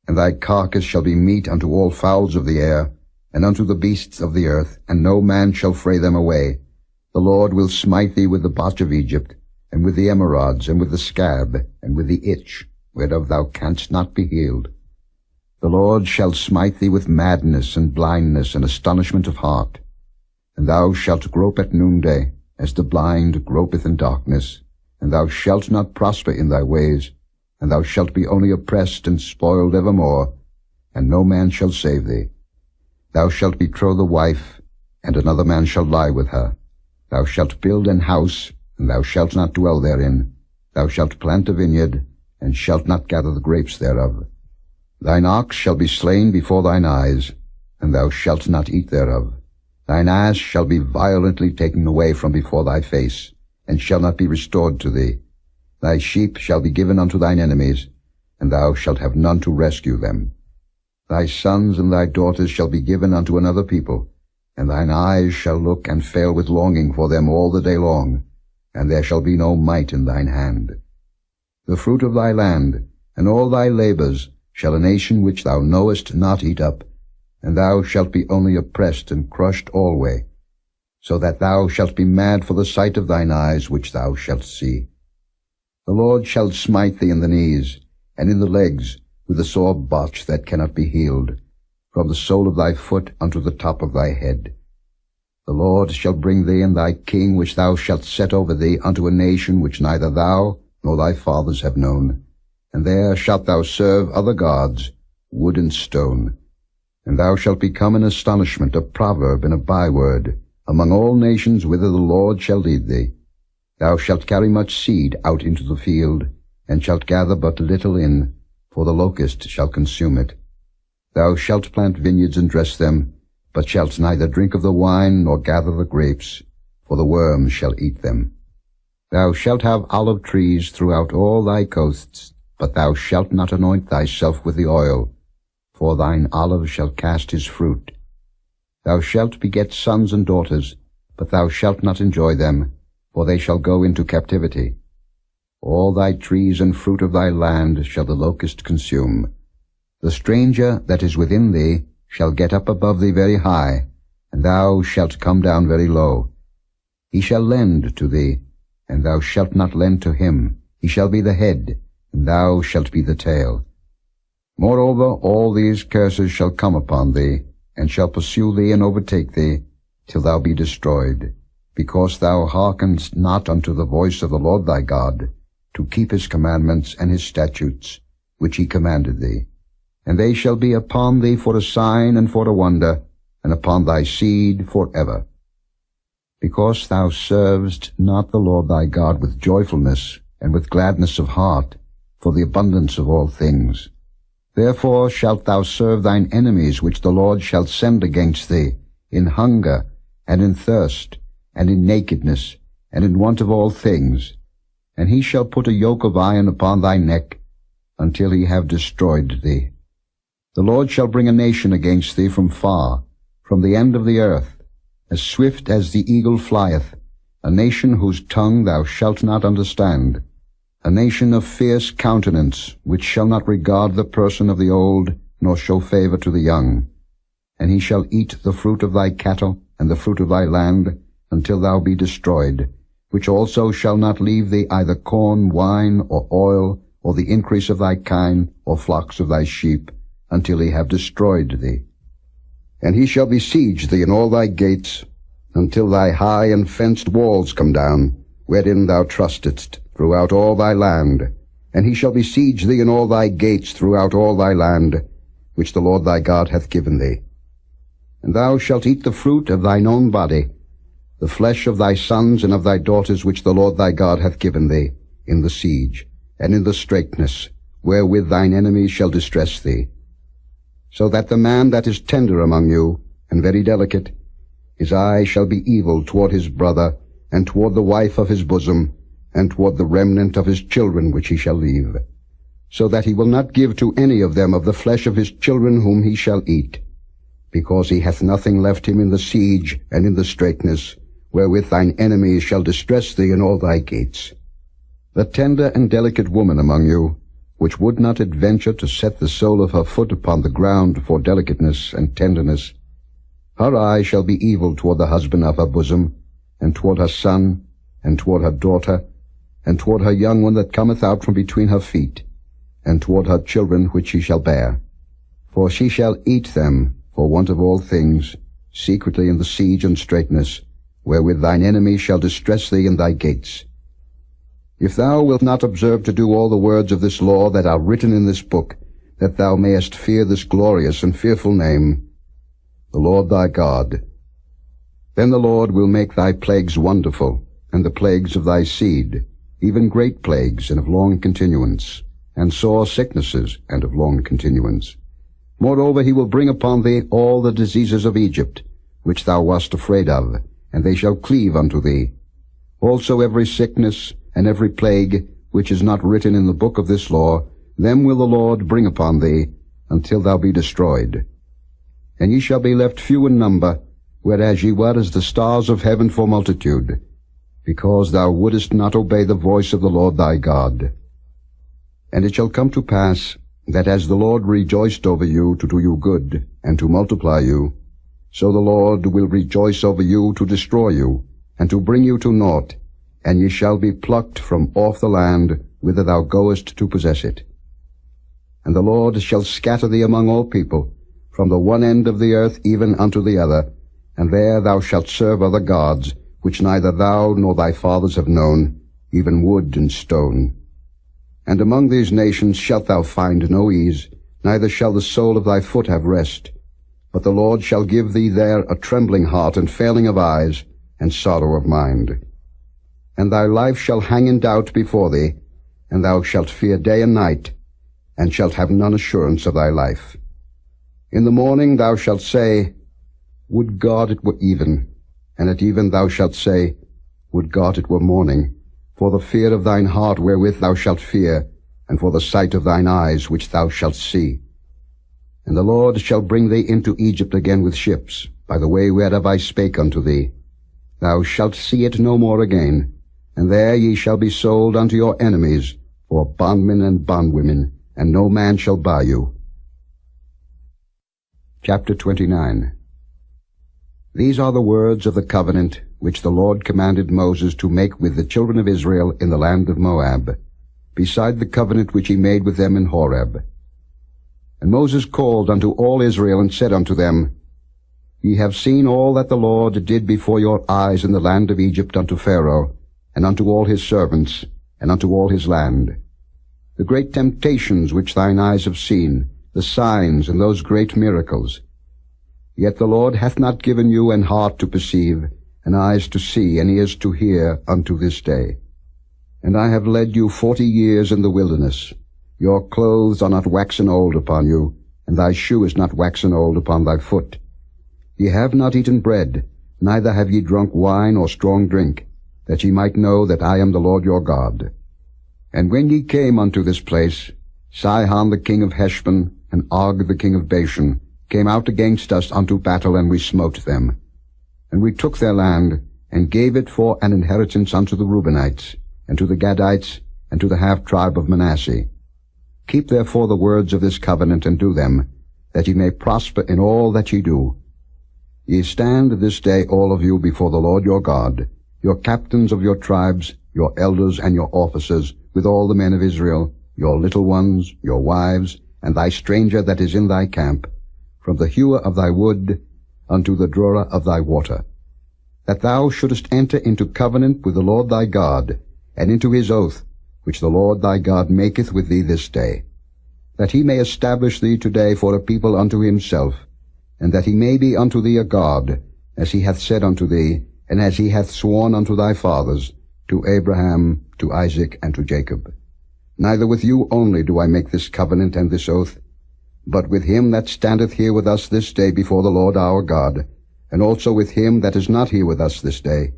And thy carcass shall be meat unto all fowls of the air, and unto the beasts of the earth, and no man shall fray them away. The Lord will smite thee with the botch of Egypt, and with the emerods, and with the scab, and with the itch, whereof thou canst not be healed. The Lord shall smite thee with madness, and blindness, and astonishment of heart. And thou shalt grope at noonday, as the blind gropeth in darkness, and thou shalt not prosper in thy ways, and thou shalt be only oppressed and spoiled evermore, and no man shall save thee. Thou shalt betroth a wife, and another man shall lie with her. Thou shalt build an house, and thou shalt not dwell therein. Thou shalt plant a vineyard, and shalt not gather the grapes thereof. Thine ox shall be slain before thine eyes, and thou shalt not eat thereof. Thine ass shall be violently taken away from before thy face, and shall not be restored to thee. Thy sheep shall be given unto thine enemies, and thou shalt have none to rescue them. Thy sons and thy daughters shall be given unto another people, and thine eyes shall look and fail with longing for them all the day long, and there shall be no might in thine hand. The fruit of thy land, and all thy labors, shall a nation which thou knowest not eat up, and thou shalt be only oppressed and crushed alway, so that thou shalt be mad for the sight of thine eyes which thou shalt see. The Lord shall smite thee in the knees, and in the legs, with a sore botch that cannot be healed, from the sole of thy foot unto the top of thy head. The Lord shall bring thee and thy king which thou shalt set over thee unto a nation which neither thou nor thy fathers have known, and there shalt thou serve other gods, wood and stone. And thou shalt become an astonishment, a proverb, and a byword, among all nations whither the Lord shall lead thee. Thou shalt carry much seed out into the field, and shalt gather but little in, for the locust shall consume it. Thou shalt plant vineyards and dress them, but shalt neither drink of the wine nor gather the grapes, for the worms shall eat them. Thou shalt have olive trees throughout all thy coasts, but thou shalt not anoint thyself with the oil, for thine olive shall cast his fruit. Thou shalt beget sons and daughters, but thou shalt not enjoy them, for they shall go into captivity. All thy trees and fruit of thy land shall the locust consume. The stranger that is within thee shall get up above thee very high, and thou shalt come down very low. He shall lend to thee, and thou shalt not lend to him. He shall be the head, and thou shalt be the tail. Moreover, all these curses shall come upon thee, and shall pursue thee and overtake thee, till thou be destroyed, because thou hearkenest not unto the voice of the Lord thy God, to keep his commandments and his statutes, which he commanded thee. And they shall be upon thee for a sign and for a wonder, and upon thy seed for ever. Because thou servest not the Lord thy God with joyfulness and with gladness of heart, for the abundance of all things. Therefore shalt thou serve thine enemies which the Lord shall send against thee, in hunger, and in thirst, and in nakedness, and in want of all things. And he shall put a yoke of iron upon thy neck, until he have destroyed thee. The Lord shall bring a nation against thee from far, from the end of the earth, as swift as the eagle flieth, a nation whose tongue thou shalt not understand, a nation of fierce countenance, which shall not regard the person of the old, nor show favor to the young. And he shall eat the fruit of thy cattle, and the fruit of thy land, until thou be destroyed, which also shall not leave thee either corn, wine, or oil, or the increase of thy kine, or flocks of thy sheep, until he have destroyed thee. And he shall besiege thee in all thy gates, until thy high and fenced walls come down, wherein thou trustedst, throughout all thy land. And he shall besiege thee in all thy gates throughout all thy land, which the Lord thy God hath given thee. And thou shalt eat the fruit of thine own body, the flesh of thy sons and of thy daughters which the Lord thy God hath given thee, in the siege, and in the straitness, wherewith thine enemies shall distress thee. So that the man that is tender among you, and very delicate, his eye shall be evil toward his brother, and toward the wife of his bosom, and toward the remnant of his children which he shall leave, so that he will not give to any of them of the flesh of his children whom he shall eat, because he hath nothing left him in the siege and in the straitness, wherewith thine enemies shall distress thee in all thy gates. The tender and delicate woman among you, which would not adventure to set the sole of her foot upon the ground for delicateness and tenderness, her eye shall be evil toward the husband of her bosom, and toward her son, and toward her daughter, and toward her young one that cometh out from between her feet, and toward her children which she shall bear. For she shall eat them for want of all things, secretly in the siege and straitness, wherewith thine enemies shall distress thee in thy gates. If thou wilt not observe to do all the words of this law that are written in this book, that thou mayest fear this glorious and fearful name, the Lord thy God. Then the Lord will make thy plagues wonderful, and the plagues of thy seed, even great plagues and of long continuance, and sore sicknesses and of long continuance. Moreover, he will bring upon thee all the diseases of Egypt, which thou wast afraid of, and they shall cleave unto thee. Also every sickness and every plague, which is not written in the book of this law, them will the Lord bring upon thee, until thou be destroyed. And ye shall be left few in number, whereas ye were as the stars of heaven for multitude, because thou wouldest not obey the voice of the Lord thy God. And it shall come to pass, that as the Lord rejoiced over you to do you good, and to multiply you, so the Lord will rejoice over you to destroy you, and to bring you to naught, and ye shall be plucked from off the land whither thou goest to possess it. And the Lord shall scatter thee among all people, from the one end of the earth even unto the other, and there thou shalt serve other gods, which neither thou nor thy fathers have known, even wood and stone. And among these nations shalt thou find no ease, neither shall the sole of thy foot have rest. But the Lord shall give thee there a trembling heart, and failing of eyes, and sorrow of mind. And thy life shall hang in doubt before thee, and thou shalt fear day and night, and shalt have none assurance of thy life. In the morning thou shalt say, Would God it were even, and at even thou shalt say, Would God it were morning, for the fear of thine heart wherewith thou shalt fear, and for the sight of thine eyes which thou shalt see. And the Lord shall bring thee into Egypt again with ships, by the way whereof I spake unto thee. Thou shalt see it no more again, and there ye shall be sold unto your enemies, for bondmen and bondwomen, and no man shall buy you. Chapter 29. These are the words of the covenant which the Lord commanded Moses to make with the children of Israel in the land of Moab, beside the covenant which he made with them in Horeb. And Moses called unto all Israel, and said unto them, Ye have seen all that the Lord did before your eyes in the land of Egypt unto Pharaoh, and unto all his servants, and unto all his land. The great temptations which thine eyes have seen, the signs and those great miracles. Yet the Lord hath not given you an heart to perceive, and eyes to see, and ears to hear, unto this day. And I have led you 40 years in the wilderness. Your clothes are not waxen old upon you, and thy shoe is not waxen old upon thy foot. Ye have not eaten bread, neither have ye drunk wine or strong drink, that ye might know that I am the Lord your God. And when ye came unto this place, Sihon the king of Heshbon, and Og the king of Bashan, came out against us unto battle, and we smote them. And we took their land, and gave it for an inheritance unto the Reubenites, and to the Gadites, and to the half-tribe of Manasseh. Keep therefore the words of this covenant, and do them, that ye may prosper in all that ye do. Ye stand this day all of you before the Lord your God, your captains of your tribes, your elders and your officers, with all the men of Israel, your little ones, your wives, and thy stranger that is in thy camp, from the hewer of thy wood unto the drawer of thy water, that thou shouldest enter into covenant with the Lord thy God, and into his oath, which the Lord thy God maketh with thee this day, that he may establish thee today for a people unto himself, and that he may be unto thee a God, as he hath said unto thee, and as he hath sworn unto thy fathers, to Abraham, to Isaac, and to Jacob. Neither with you only do I make this covenant and this oath, but with him that standeth here with us this day before the Lord our God, and also with him that is not here with us this day.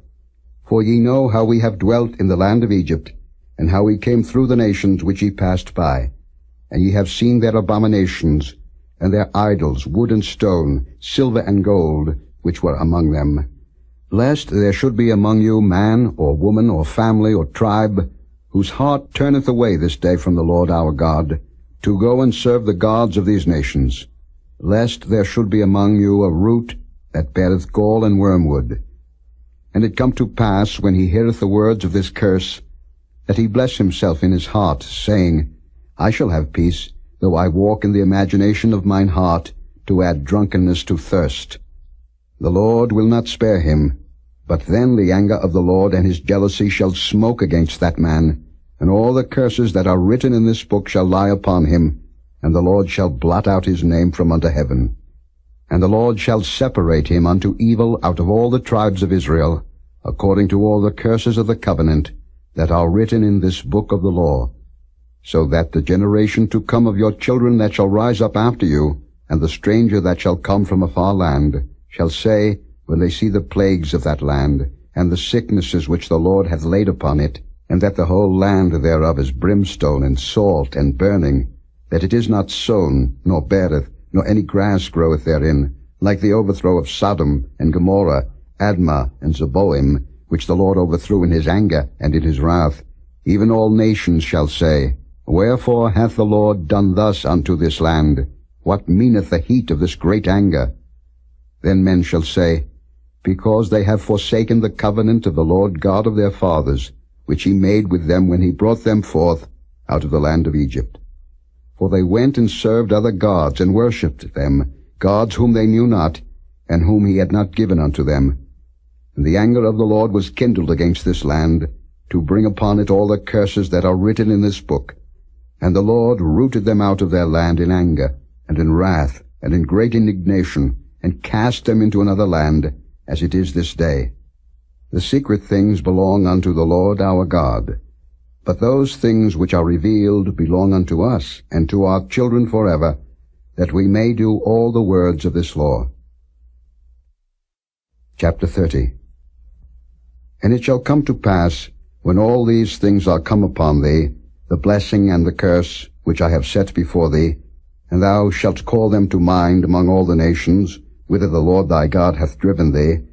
For ye know how we have dwelt in the land of Egypt, and how we came through the nations which ye passed by. And ye have seen their abominations, and their idols, wood and stone, silver and gold, which were among them. Lest there should be among you man, or woman, or family, or tribe, whose heart turneth away this day from the Lord our God, to go and serve the gods of these nations. Lest there should be among you a root that beareth gall and wormwood. And it come to pass, when he heareth the words of this curse, that he bless himself in his heart, saying, I shall have peace, though I walk in the imagination of mine heart, to add drunkenness to thirst. The Lord will not spare him, but then the anger of the Lord and his jealousy shall smoke against that man, and all the curses that are written in this book shall lie upon him, and the Lord shall blot out his name from under heaven. And the Lord shall separate him unto evil out of all the tribes of Israel, according to all the curses of the covenant that are written in this book of the law, so that the generation to come of your children that shall rise up after you, and the stranger that shall come from a far land, shall say, when they see the plagues of that land, and the sicknesses which the Lord hath laid upon it, and that the whole land thereof is brimstone and salt and burning, that it is not sown, nor beareth, nor any grass groweth therein, like the overthrow of Sodom and Gomorrah, Admah and Zeboim, which the Lord overthrew in his anger and in his wrath, even all nations shall say, Wherefore hath the Lord done thus unto this land? What meaneth the heat of this great anger? Then men shall say, Because they have forsaken the covenant of the Lord God of their fathers, which he made with them when he brought them forth out of the land of Egypt. For they went and served other gods, and worshipped them, gods whom they knew not, and whom he had not given unto them. And the anger of the Lord was kindled against this land, to bring upon it all the curses that are written in this book. And the Lord rooted them out of their land in anger, and in wrath, and in great indignation, and cast them into another land, as it is this day. The secret things belong unto the Lord our God, but those things which are revealed belong unto us, and to our children forever, that we may do all the words of this law. Chapter 30. And it shall come to pass, when all these things are come upon thee, the blessing and the curse which I have set before thee, and thou shalt call them to mind among all the nations, whither the Lord thy God hath driven thee,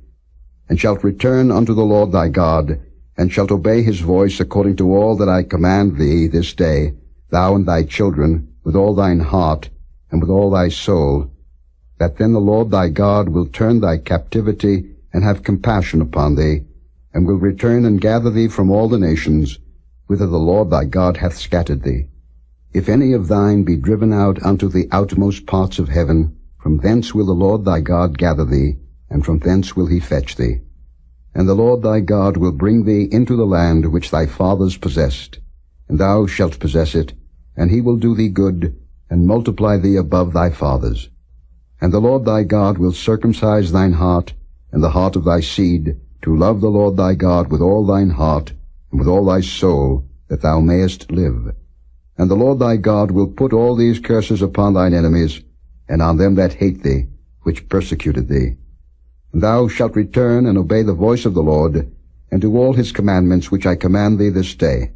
and shalt return unto the Lord thy God, and shalt obey his voice according to all that I command thee this day, thou and thy children, with all thine heart, and with all thy soul, that then the Lord thy God will turn thy captivity, and have compassion upon thee, and will return and gather thee from all the nations, whither the Lord thy God hath scattered thee. If any of thine be driven out unto the outmost parts of heaven, from thence will the Lord thy God gather thee, and from thence will he fetch thee. And the Lord thy God will bring thee into the land which thy fathers possessed, and thou shalt possess it, and he will do thee good, and multiply thee above thy fathers. And the Lord thy God will circumcise thine heart, and the heart of thy seed, to love the Lord thy God with all thine heart, and with all thy soul, that thou mayest live. And the Lord thy God will put all these curses upon thine enemies, and on them that hate thee, which persecuted thee. And thou shalt return and obey the voice of the Lord, and do all his commandments which I command thee this day.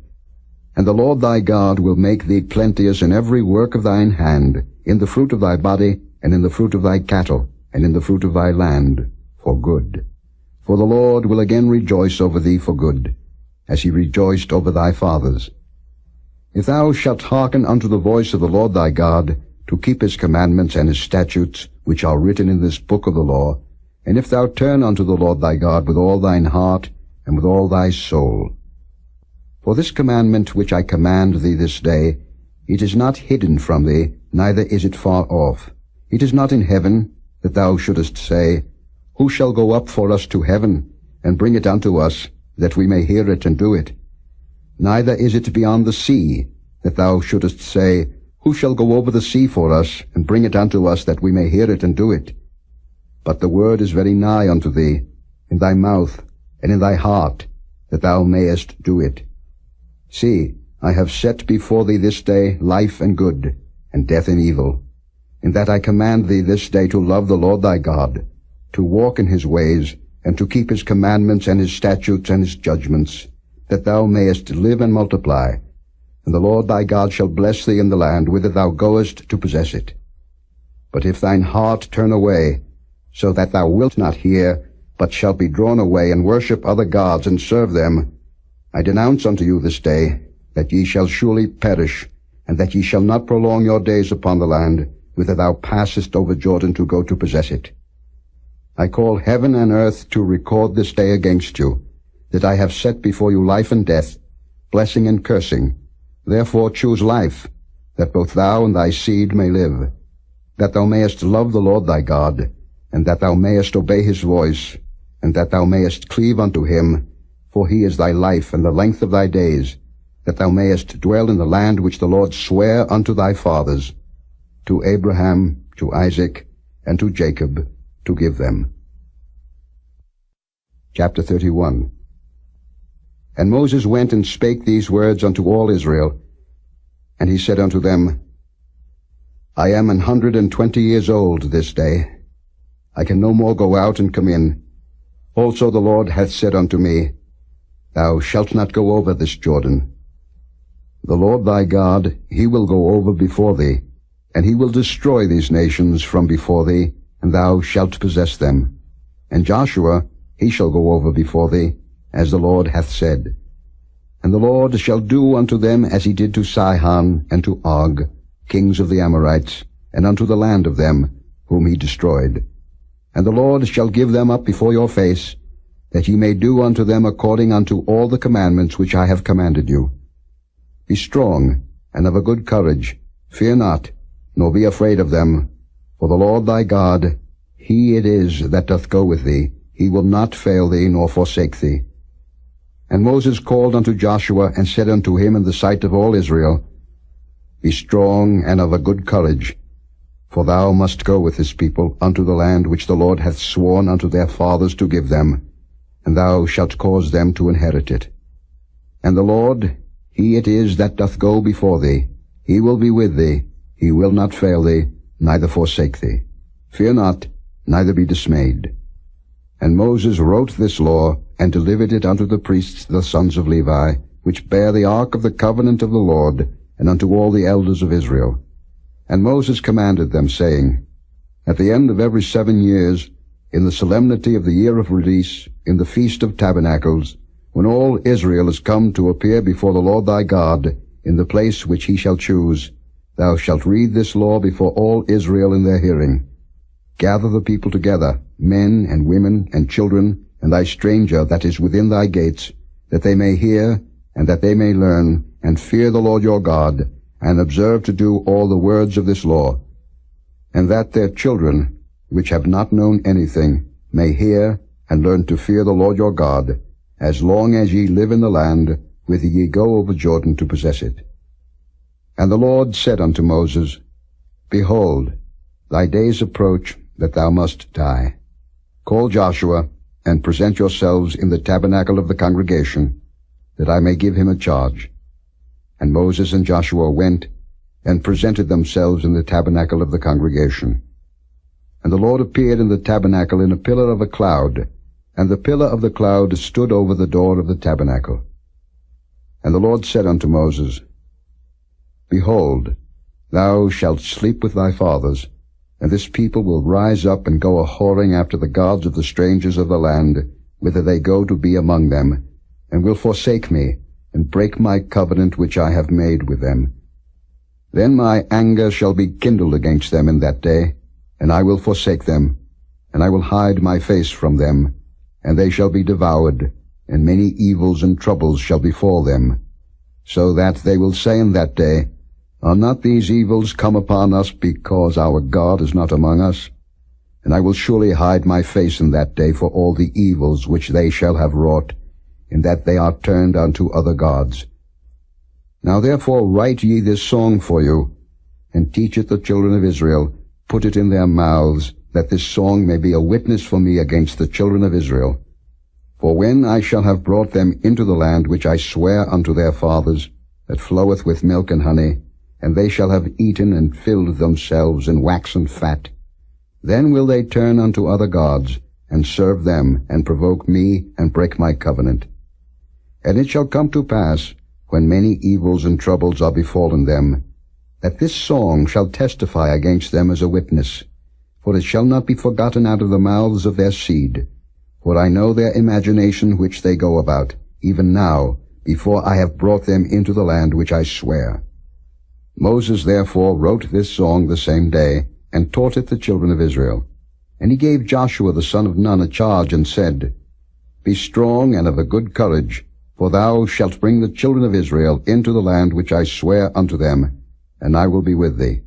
And the Lord thy God will make thee plenteous in every work of thine hand, in the fruit of thy body, and in the fruit of thy cattle, and in the fruit of thy land, for good. For the Lord will again rejoice over thee for good, as he rejoiced over thy fathers. If thou shalt hearken unto the voice of the Lord thy God, to keep his commandments and his statutes, which are written in this book of the law, and if thou turn unto the Lord thy God with all thine heart, and with all thy soul. For this commandment which I command thee this day, it is not hidden from thee, neither is it far off. It is not in heaven, that thou shouldest say, Who shall go up for us to heaven, and bring it unto us, that we may hear it and do it? Neither is it beyond the sea, that thou shouldest say, Who shall go over the sea for us, and bring it unto us, that we may hear it and do it? But the word is very nigh unto thee, in thy mouth, and in thy heart, that thou mayest do it. See, I have set before thee this day life and good, and death and evil, in that I command thee this day to love the Lord thy God, to walk in his ways, and to keep his commandments and his statutes and his judgments, that thou mayest live and multiply. And the Lord thy God shall bless thee in the land whither thou goest to possess it. But if thine heart turn away, so that thou wilt not hear, but shalt be drawn away, and worship other gods, and serve them, I denounce unto you this day, that ye shall surely perish, and that ye shall not prolong your days upon the land, whither thou passest over Jordan to go to possess it. I call heaven and earth to record this day against you, that I have set before you life and death, blessing and cursing. Therefore choose life, that both thou and thy seed may live, that thou mayest love the Lord thy God, and that thou mayest obey his voice, and that thou mayest cleave unto him, for he is thy life and the length of thy days, that thou mayest dwell in the land which the Lord sware unto thy fathers, to Abraham, to Isaac, and to Jacob, to give them. Chapter 31. And Moses went and spake these words unto all Israel. And he said unto them, I am 120 years old this day. I can no more go out and come in. Also the Lord hath said unto me, Thou shalt not go over this Jordan. The Lord thy God, he will go over before thee, and he will destroy these nations from before thee, and thou shalt possess them. And Joshua, he shall go over before thee, as the Lord hath said. And the Lord shall do unto them as he did to Sihon and to Og, kings of the Amorites, and unto the land of them, whom he destroyed. And the Lord shall give them up before your face, that ye may do unto them according unto all the commandments which I have commanded you. Be strong, and of a good courage. Fear not, nor be afraid of them. For the Lord thy God, he it is that doth go with thee. He will not fail thee, nor forsake thee. And Moses called unto Joshua, and said unto him in the sight of all Israel, Be strong, and of a good courage. For thou must go with this people unto the land which the Lord hath sworn unto their fathers to give them, and thou shalt cause them to inherit it. And the Lord, he it is that doth go before thee. He will be with thee. He will not fail thee, neither forsake thee. Fear not, neither be dismayed. And Moses wrote this law, and delivered it unto the priests the sons of Levi, which bear the ark of the covenant of the Lord, and unto all the elders of Israel. And Moses commanded them, saying, At the end of every 7 years, in the solemnity of the year of release, in the feast of tabernacles, when all Israel is come to appear before the Lord thy God, in the place which he shall choose, thou shalt read this law before all Israel in their hearing. Gather the people together, men and women and children, and thy stranger that is within thy gates, that they may hear, and that they may learn, and fear the Lord your God, and observe to do all the words of this law, and that their children, which have not known anything, may hear and learn to fear the Lord your God, as long as ye live in the land, whither ye go over Jordan to possess it. And the Lord said unto Moses, Behold, thy days approach that thou must die. Call Joshua, and present yourselves in the tabernacle of the congregation, that I may give him a charge. And Moses and Joshua went, and presented themselves in the tabernacle of the congregation. And the Lord appeared in the tabernacle in a pillar of a cloud, and the pillar of the cloud stood over the door of the tabernacle. And the Lord said unto Moses, Behold, thou shalt sleep with thy fathers, and this people will rise up and go a-whoring after the gods of the strangers of the land, whither they go to be among them, and will forsake me, and break my covenant which I have made with them. Then my anger shall be kindled against them in that day, and I will forsake them, and I will hide my face from them, and they shall be devoured, and many evils and troubles shall befall them, so that they will say in that day, Are not these evils come upon us because our God is not among us? And I will surely hide my face in that day for all the evils which they shall have wrought, in that they are turned unto other gods. Now therefore write ye this song for you, and teach it the children of Israel, put it in their mouths, that this song may be a witness for me against the children of Israel. For when I shall have brought them into the land which I swear unto their fathers, that floweth with milk and honey, and they shall have eaten and filled themselves in waxen fat, then will they turn unto other gods, and serve them, and provoke me, and break my covenant. And it shall come to pass, when many evils and troubles are befallen them, that this song shall testify against them as a witness, for it shall not be forgotten out of the mouths of their seed. For I know their imagination which they go about, even now, before I have brought them into the land which I swear. Moses therefore wrote this song the same day, and taught it the children of Israel. And he gave Joshua the son of Nun a charge, and said, Be strong and of a good courage, for thou shalt bring the children of Israel into the land which I swear unto them, and I will be with thee.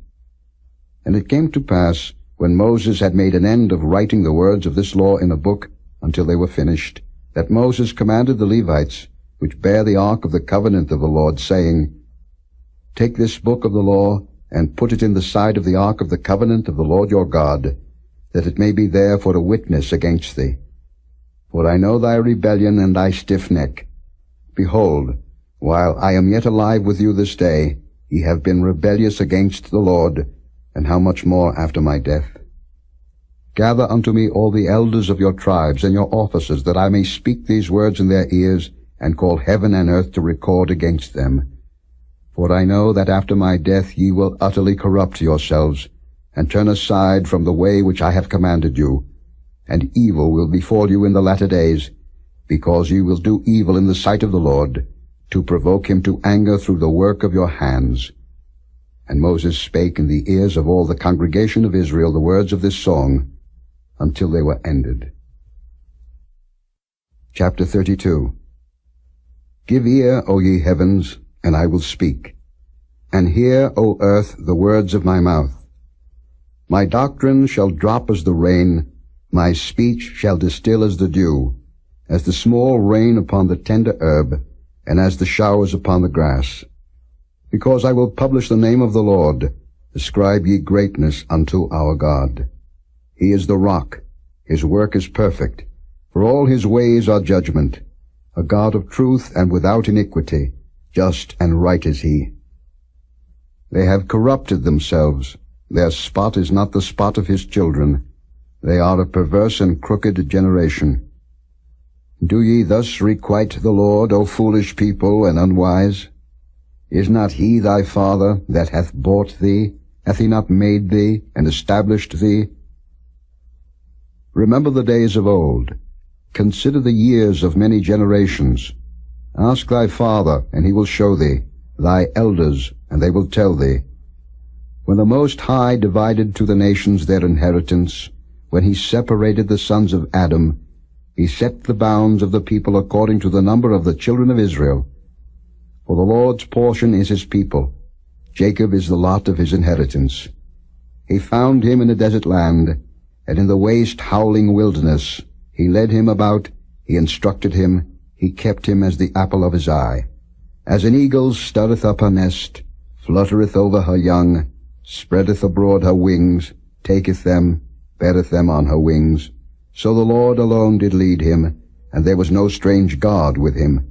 And it came to pass, when Moses had made an end of writing the words of this law in a book, until they were finished, that Moses commanded the Levites, which bear the ark of the covenant of the Lord, saying, Take this book of the law, and put it in the side of the ark of the covenant of the Lord your God, that it may be there for a witness against thee. For I know thy rebellion and thy stiff neck. Behold, while I am yet alive with you this day, ye have been rebellious against the Lord, and how much more after my death? Gather unto me all the elders of your tribes and your officers, that I may speak these words in their ears, and call heaven and earth to record against them. For I know that after my death ye will utterly corrupt yourselves, and turn aside from the way which I have commanded you, and evil will befall you in the latter days, because ye will do evil in the sight of the Lord, to provoke him to anger through the work of your hands. And Moses spake in the ears of all the congregation of Israel the words of this song, until they were ended. Chapter 32. Give ear, O ye heavens, and I will speak, and hear, O earth, the words of my mouth. My doctrine shall drop as the rain, my speech shall distill as the dew, as the small rain upon the tender herb, and as the showers upon the grass. Because I will publish the name of the Lord, ascribe ye greatness unto our God. He is the rock, his work is perfect, for all his ways are judgment, a God of truth and without iniquity, just and right is he. They have corrupted themselves, their spot is not the spot of his children, they are a perverse and crooked generation. Do ye thus requite the Lord, O foolish people and unwise? Is not he thy father that hath bought thee? Hath he not made thee, and established thee? Remember the days of old. Consider the years of many generations. Ask thy father, and he will show thee, thy elders, and they will tell thee. When the Most High divided to the nations their inheritance, when he separated the sons of Adam, he set the bounds of the people according to the number of the children of Israel. For the Lord's portion is his people, Jacob is the lot of his inheritance. He found him in a desert land, and in the waste howling wilderness. He led him about, he instructed him, he kept him as the apple of his eye. As an eagle stirreth up her nest, fluttereth over her young, spreadeth abroad her wings, taketh them, beareth them on her wings. So the Lord alone did lead him, and there was no strange God with him.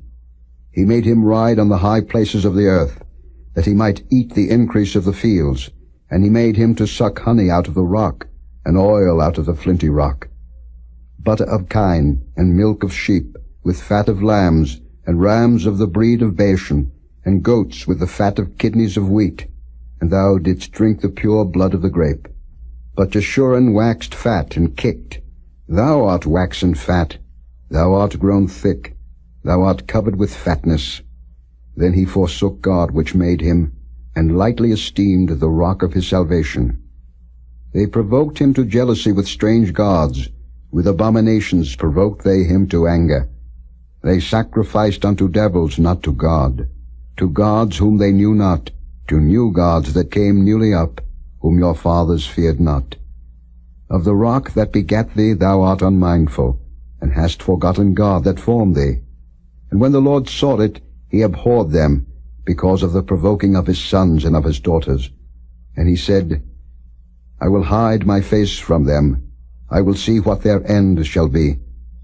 He made him ride on the high places of the earth, that he might eat the increase of the fields, and he made him to suck honey out of the rock, and oil out of the flinty rock. Butter of kine, and milk of sheep, with fat of lambs, and rams of the breed of Bashan, and goats with the fat of kidneys of wheat. And thou didst drink the pure blood of the grape. But Jeshurun waxed fat and kicked. Thou art waxen fat, thou art grown thick, thou art covered with fatness. Then he forsook God which made him, and lightly esteemed the rock of his salvation. They provoked him to jealousy with strange gods, with abominations provoked they him to anger. They sacrificed unto devils, not to God, to gods whom they knew not, to new gods that came newly up, whom your fathers feared not. Of the rock that begat thee thou art unmindful, and hast forgotten God that formed thee. And when the Lord saw it, he abhorred them, because of the provoking of his sons and of his daughters. And he said, I will hide my face from them, I will see what their end shall be,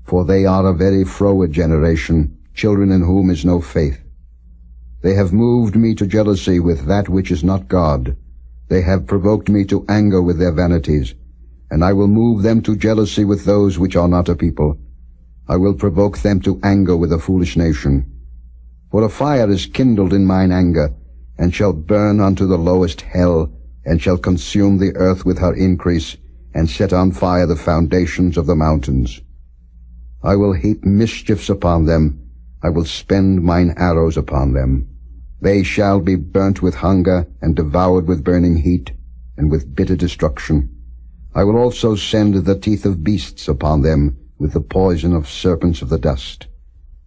for they are a very froward generation, children in whom is no faith. They have moved me to jealousy with that which is not God. They have provoked me to anger with their vanities, and I will move them to jealousy with those which are not a people. I will provoke them to anger with a foolish nation. For a fire is kindled in mine anger, and shall burn unto the lowest hell, and shall consume the earth with her increase, and set on fire the foundations of the mountains. I will heap mischiefs upon them, I will spend mine arrows upon them. They shall be burnt with hunger, and devoured with burning heat, and with bitter destruction. I will also send the teeth of beasts upon them, with the poison of serpents of the dust.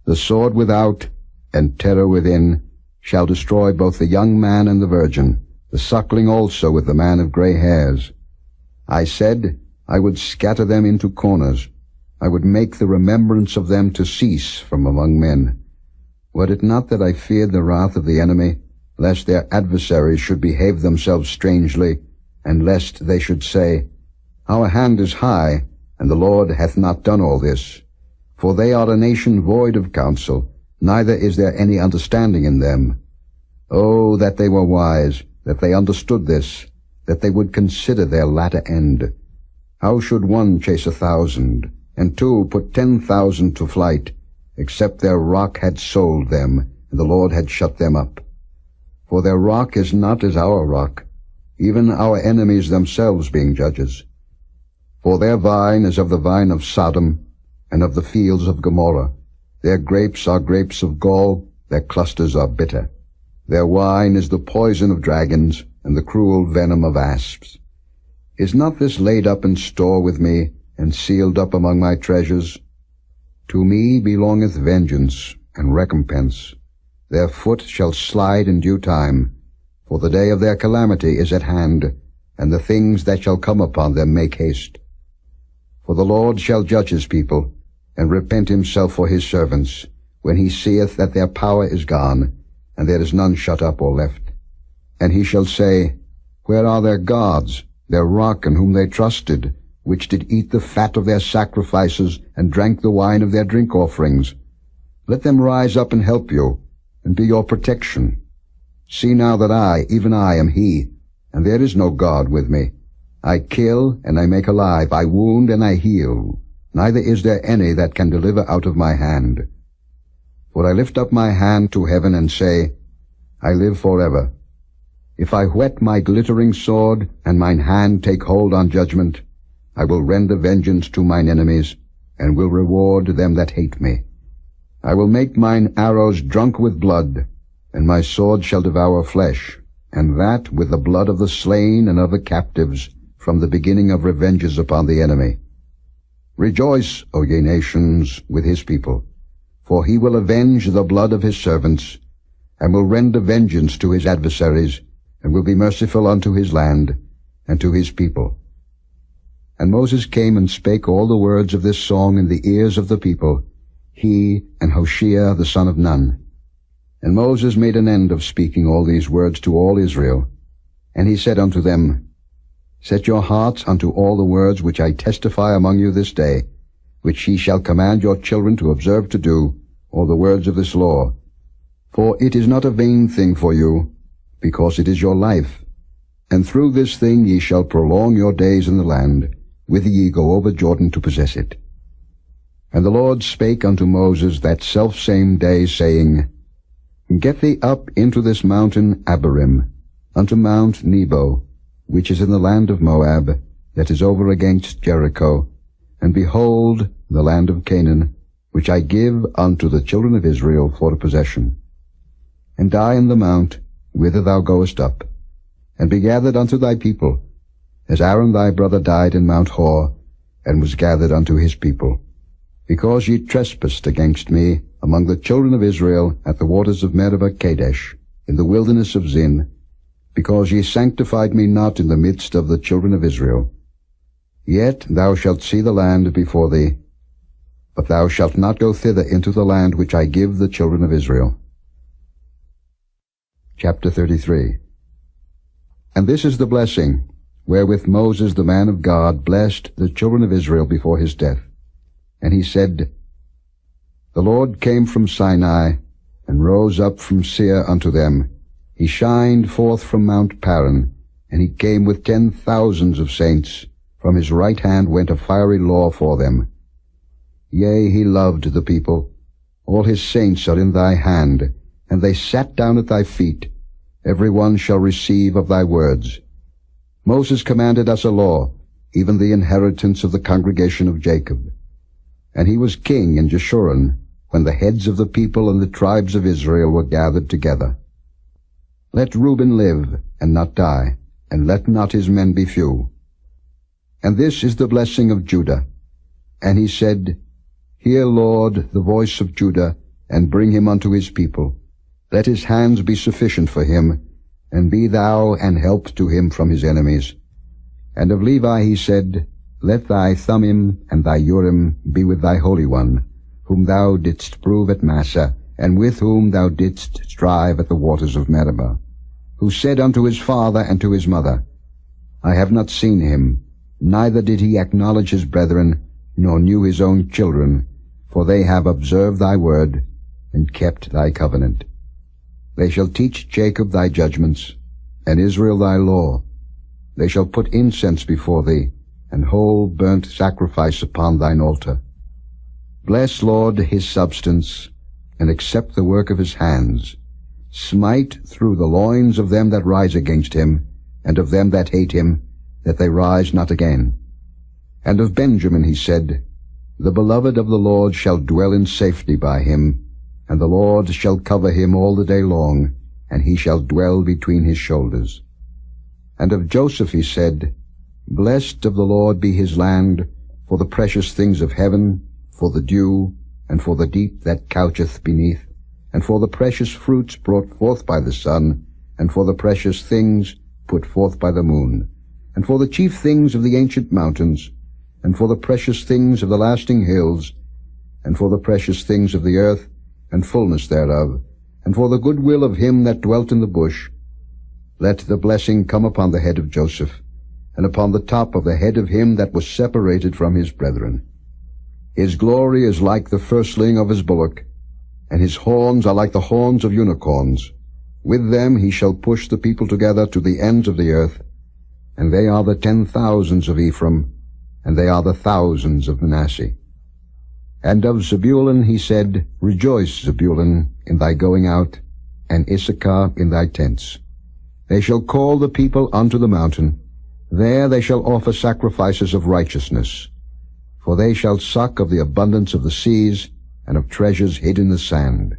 The sword without, and terror within, shall destroy both the young man and the virgin, the suckling also with the man of gray hairs. I said, I would scatter them into corners. I would make the remembrance of them to cease from among men. Were it not that I feared the wrath of the enemy, lest their adversaries should behave themselves strangely, and lest they should say, Our hand is high, and the Lord hath not done all this. For they are a nation void of counsel, neither is there any understanding in them. Oh, that they were wise, that they understood this, that they would consider their latter end. How should one chase 1,000, and two put 10,000 to flight, except their rock had sold them, and the Lord had shut them up? For their rock is not as our rock, even our enemies themselves being judges. For their vine is of the vine of Sodom, and of the fields of Gomorrah. Their grapes are grapes of gall, their clusters are bitter. Their wine is the poison of dragons, and the cruel venom of asps. Is not this laid up in store with me, and sealed up among my treasures? To me belongeth vengeance and recompense. Their foot shall slide in due time, for the day of their calamity is at hand, and the things that shall come upon them make haste. For the Lord shall judge his people, and repent himself for his servants, when he seeth that their power is gone, and there is none shut up or left. And he shall say, Where are their gods, their rock in whom they trusted, which did eat the fat of their sacrifices, and drank the wine of their drink offerings? Let them rise up and help you, and be your protection. See now that I, even I, am he, and there is no God with me. I kill, and I make alive, I wound, and I heal. Neither is there any that can deliver out of my hand. For I lift up my hand to heaven, and say, I live forever. If I whet my glittering sword, and mine hand take hold on judgment, I will render vengeance to mine enemies, and will reward them that hate me. I will make mine arrows drunk with blood, and my sword shall devour flesh, and that with the blood of the slain and of the captives, from the beginning of revenges upon the enemy. Rejoice, O ye nations, with his people, for he will avenge the blood of his servants, and will render vengeance to his adversaries, and will be merciful unto his land, and to his people. And Moses came and spake all the words of this song in the ears of the people, he and Hoshea the son of Nun. And Moses made an end of speaking all these words to all Israel. And he said unto them, Set your hearts unto all the words which I testify among you this day, which ye shall command your children to observe to do, all the words of this law. For it is not a vain thing for you, because it is your life. And through this thing ye shall prolong your days in the land, whither ye go over Jordan to possess it. And the Lord spake unto Moses that selfsame day, saying, Get thee up into this mountain Abarim, unto Mount Nebo, which is in the land of Moab, that is over against Jericho, and behold the land of Canaan, which I give unto the children of Israel for a possession. And die in the mount, whither thou goest up, and be gathered unto thy people, as Aaron thy brother died in Mount Hor, and was gathered unto his people, because ye trespassed against me among the children of Israel at the waters of Meribah Kadesh, in the wilderness of Zin, because ye sanctified me not in the midst of the children of Israel. Yet thou shalt see the land before thee, but thou shalt not go thither into the land which I give the children of Israel. Chapter 33. And this is the blessing, wherewith Moses the man of God blessed the children of Israel before his death. And he said, The Lord came from Sinai, and rose up from Seir unto them. He shined forth from Mount Paran, and he came with 10,000s of saints. From his right hand went a fiery law for them. Yea, he loved the people. All his saints are in thy hand, and they sat down at thy feet. Every one shall receive of thy words. Moses commanded us a law, even the inheritance of the congregation of Jacob. And he was king in Jeshurun, when the heads of the people and the tribes of Israel were gathered together. Let Reuben live, and not die, and let not his men be few. And this is the blessing of Judah. And he said, Hear, Lord, the voice of Judah, and bring him unto his people. Let his hands be sufficient for him, and be thou an help to him from his enemies. And of Levi he said, Let thy Thummim and thy Urim be with thy Holy One, whom thou didst prove at Massah, and with whom thou didst strive at the waters of Meribah, who said unto his father and to his mother, I have not seen him, neither did he acknowledge his brethren, nor knew his own children, for they have observed thy word, and kept thy covenant. They shall teach Jacob thy judgments, and Israel thy law. They shall put incense before thee, and whole burnt sacrifice upon thine altar. Bless, Lord, his substance, and accept the work of his hands. Smite through the loins of them that rise against him, and of them that hate him, that they rise not again. And of Benjamin he said, The beloved of the Lord shall dwell in safety by him, and the Lord shall cover him all the day long, and he shall dwell between his shoulders. And of Joseph he said, Blessed of the Lord be his land, for the precious things of heaven, for the dew, and for the deep that coucheth beneath, and for the precious fruits brought forth by the sun, and for the precious things put forth by the moon, and for the chief things of the ancient mountains, and for the precious things of the lasting hills, and for the precious things of the earth, and fullness thereof, and for the goodwill of him that dwelt in the bush. Let the blessing come upon the head of Joseph, and upon the top of the head of him that was separated from his brethren. His glory is like the firstling of his bullock, and his horns are like the horns of unicorns. With them he shall push the people together to the ends of the earth, and they are the 10,000s of Ephraim, and they are the thousands of Manasseh. And of Zebulun he said, Rejoice, Zebulun, in thy going out, and Issachar in thy tents. They shall call the people unto the mountain. There they shall offer sacrifices of righteousness. For they shall suck of the abundance of the seas, and of treasures hid in the sand.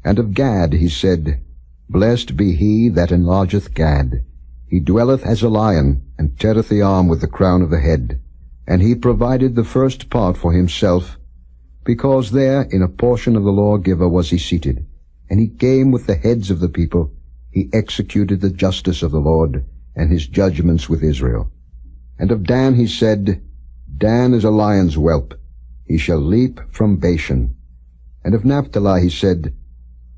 And of Gad he said, Blessed be he that enlargeth Gad. He dwelleth as a lion, and teareth the arm with the crown of the head. And he provided the first part for himself, because there in a portion of the lawgiver was he seated. And he came with the heads of the people. He executed the justice of the Lord, and his judgments with Israel. And of Dan he said, Dan is a lion's whelp. He shall leap from Bashan. And of Naphtali he said,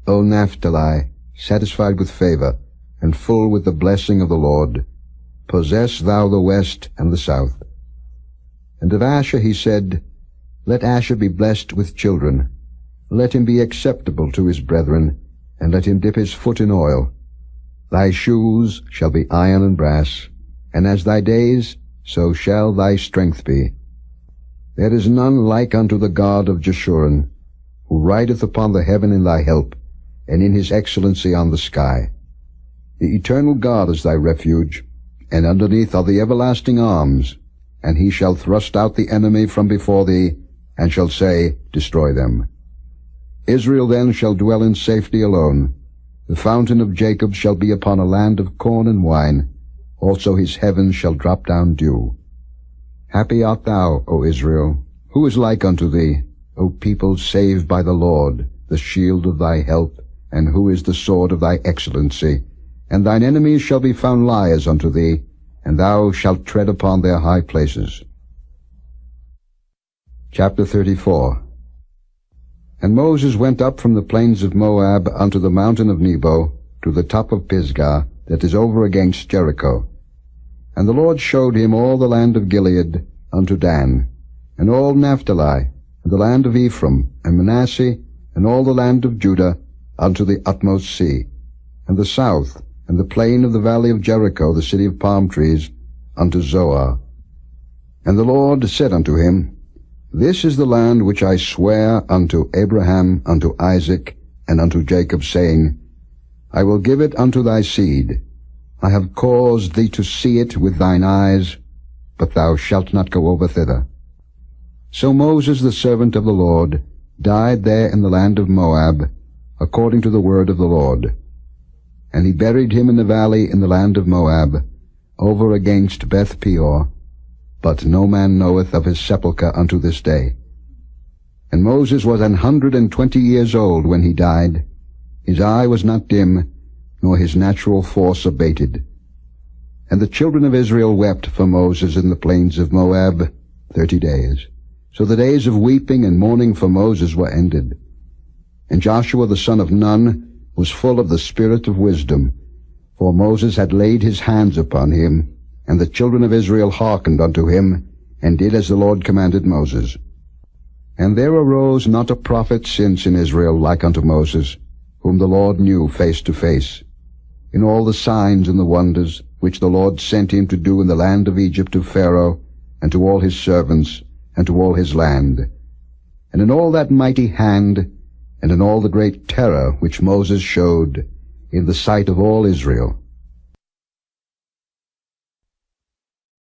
O Naphtali, satisfied with favor, and full with the blessing of the Lord, possess thou the west and the south. And of Asher he said, Let Asher be blessed with children. Let him be acceptable to his brethren, and let him dip his foot in oil. Thy shoes shall be iron and brass, and as thy days, so shall thy strength be. There is none like unto the God of Jeshurun, who rideth upon the heaven in thy help, and in his excellency on the sky. The eternal God is thy refuge, and underneath are the everlasting arms, and he shall thrust out the enemy from before thee, and shall say, Destroy them. Israel then shall dwell in safety alone. The fountain of Jacob shall be upon a land of corn and wine. Also his heavens shall drop down dew. Happy art thou, O Israel. Who is like unto thee, O people saved by the Lord, the shield of thy help, and who is the sword of thy excellency? And thine enemies shall be found liars unto thee, and thou shalt tread upon their high places. Chapter 34. And Moses went up from the plains of Moab unto the mountain of Nebo, to the top of Pisgah, that is over against Jericho. And the Lord showed him all the land of Gilead unto Dan, and all Naphtali, and the land of Ephraim, and Manasseh, and all the land of Judah, unto the utmost sea, and the south, and the plain of the valley of Jericho, the city of palm trees, unto Zoar. And the Lord said unto him, This is the land which I swear unto Abraham, unto Isaac, and unto Jacob, saying, I will give it unto thy seed. I have caused thee to see it with thine eyes, but thou shalt not go over thither. So Moses the servant of the Lord died there in the land of Moab, according to the word of the Lord. And he buried him in the valley in the land of Moab, over against Beth Peor, but no man knoweth of his sepulchre unto this day. And Moses was 120 years old when he died. His eye was not dim, nor his natural force abated. And the children of Israel wept for Moses in the plains of Moab 30 days. So the days of weeping and mourning for Moses were ended. And Joshua the son of Nun was full of the spirit of wisdom, for Moses had laid his hands upon him, And the children of Israel hearkened unto him, and did as the Lord commanded Moses. And there arose not a prophet since in Israel like unto Moses, whom the Lord knew face to face, in all the signs and the wonders which the Lord sent him to do in the land of Egypt to Pharaoh, and to all his servants, and to all his land, and in all that mighty hand, and in all the great terror which Moses showed in the sight of all Israel.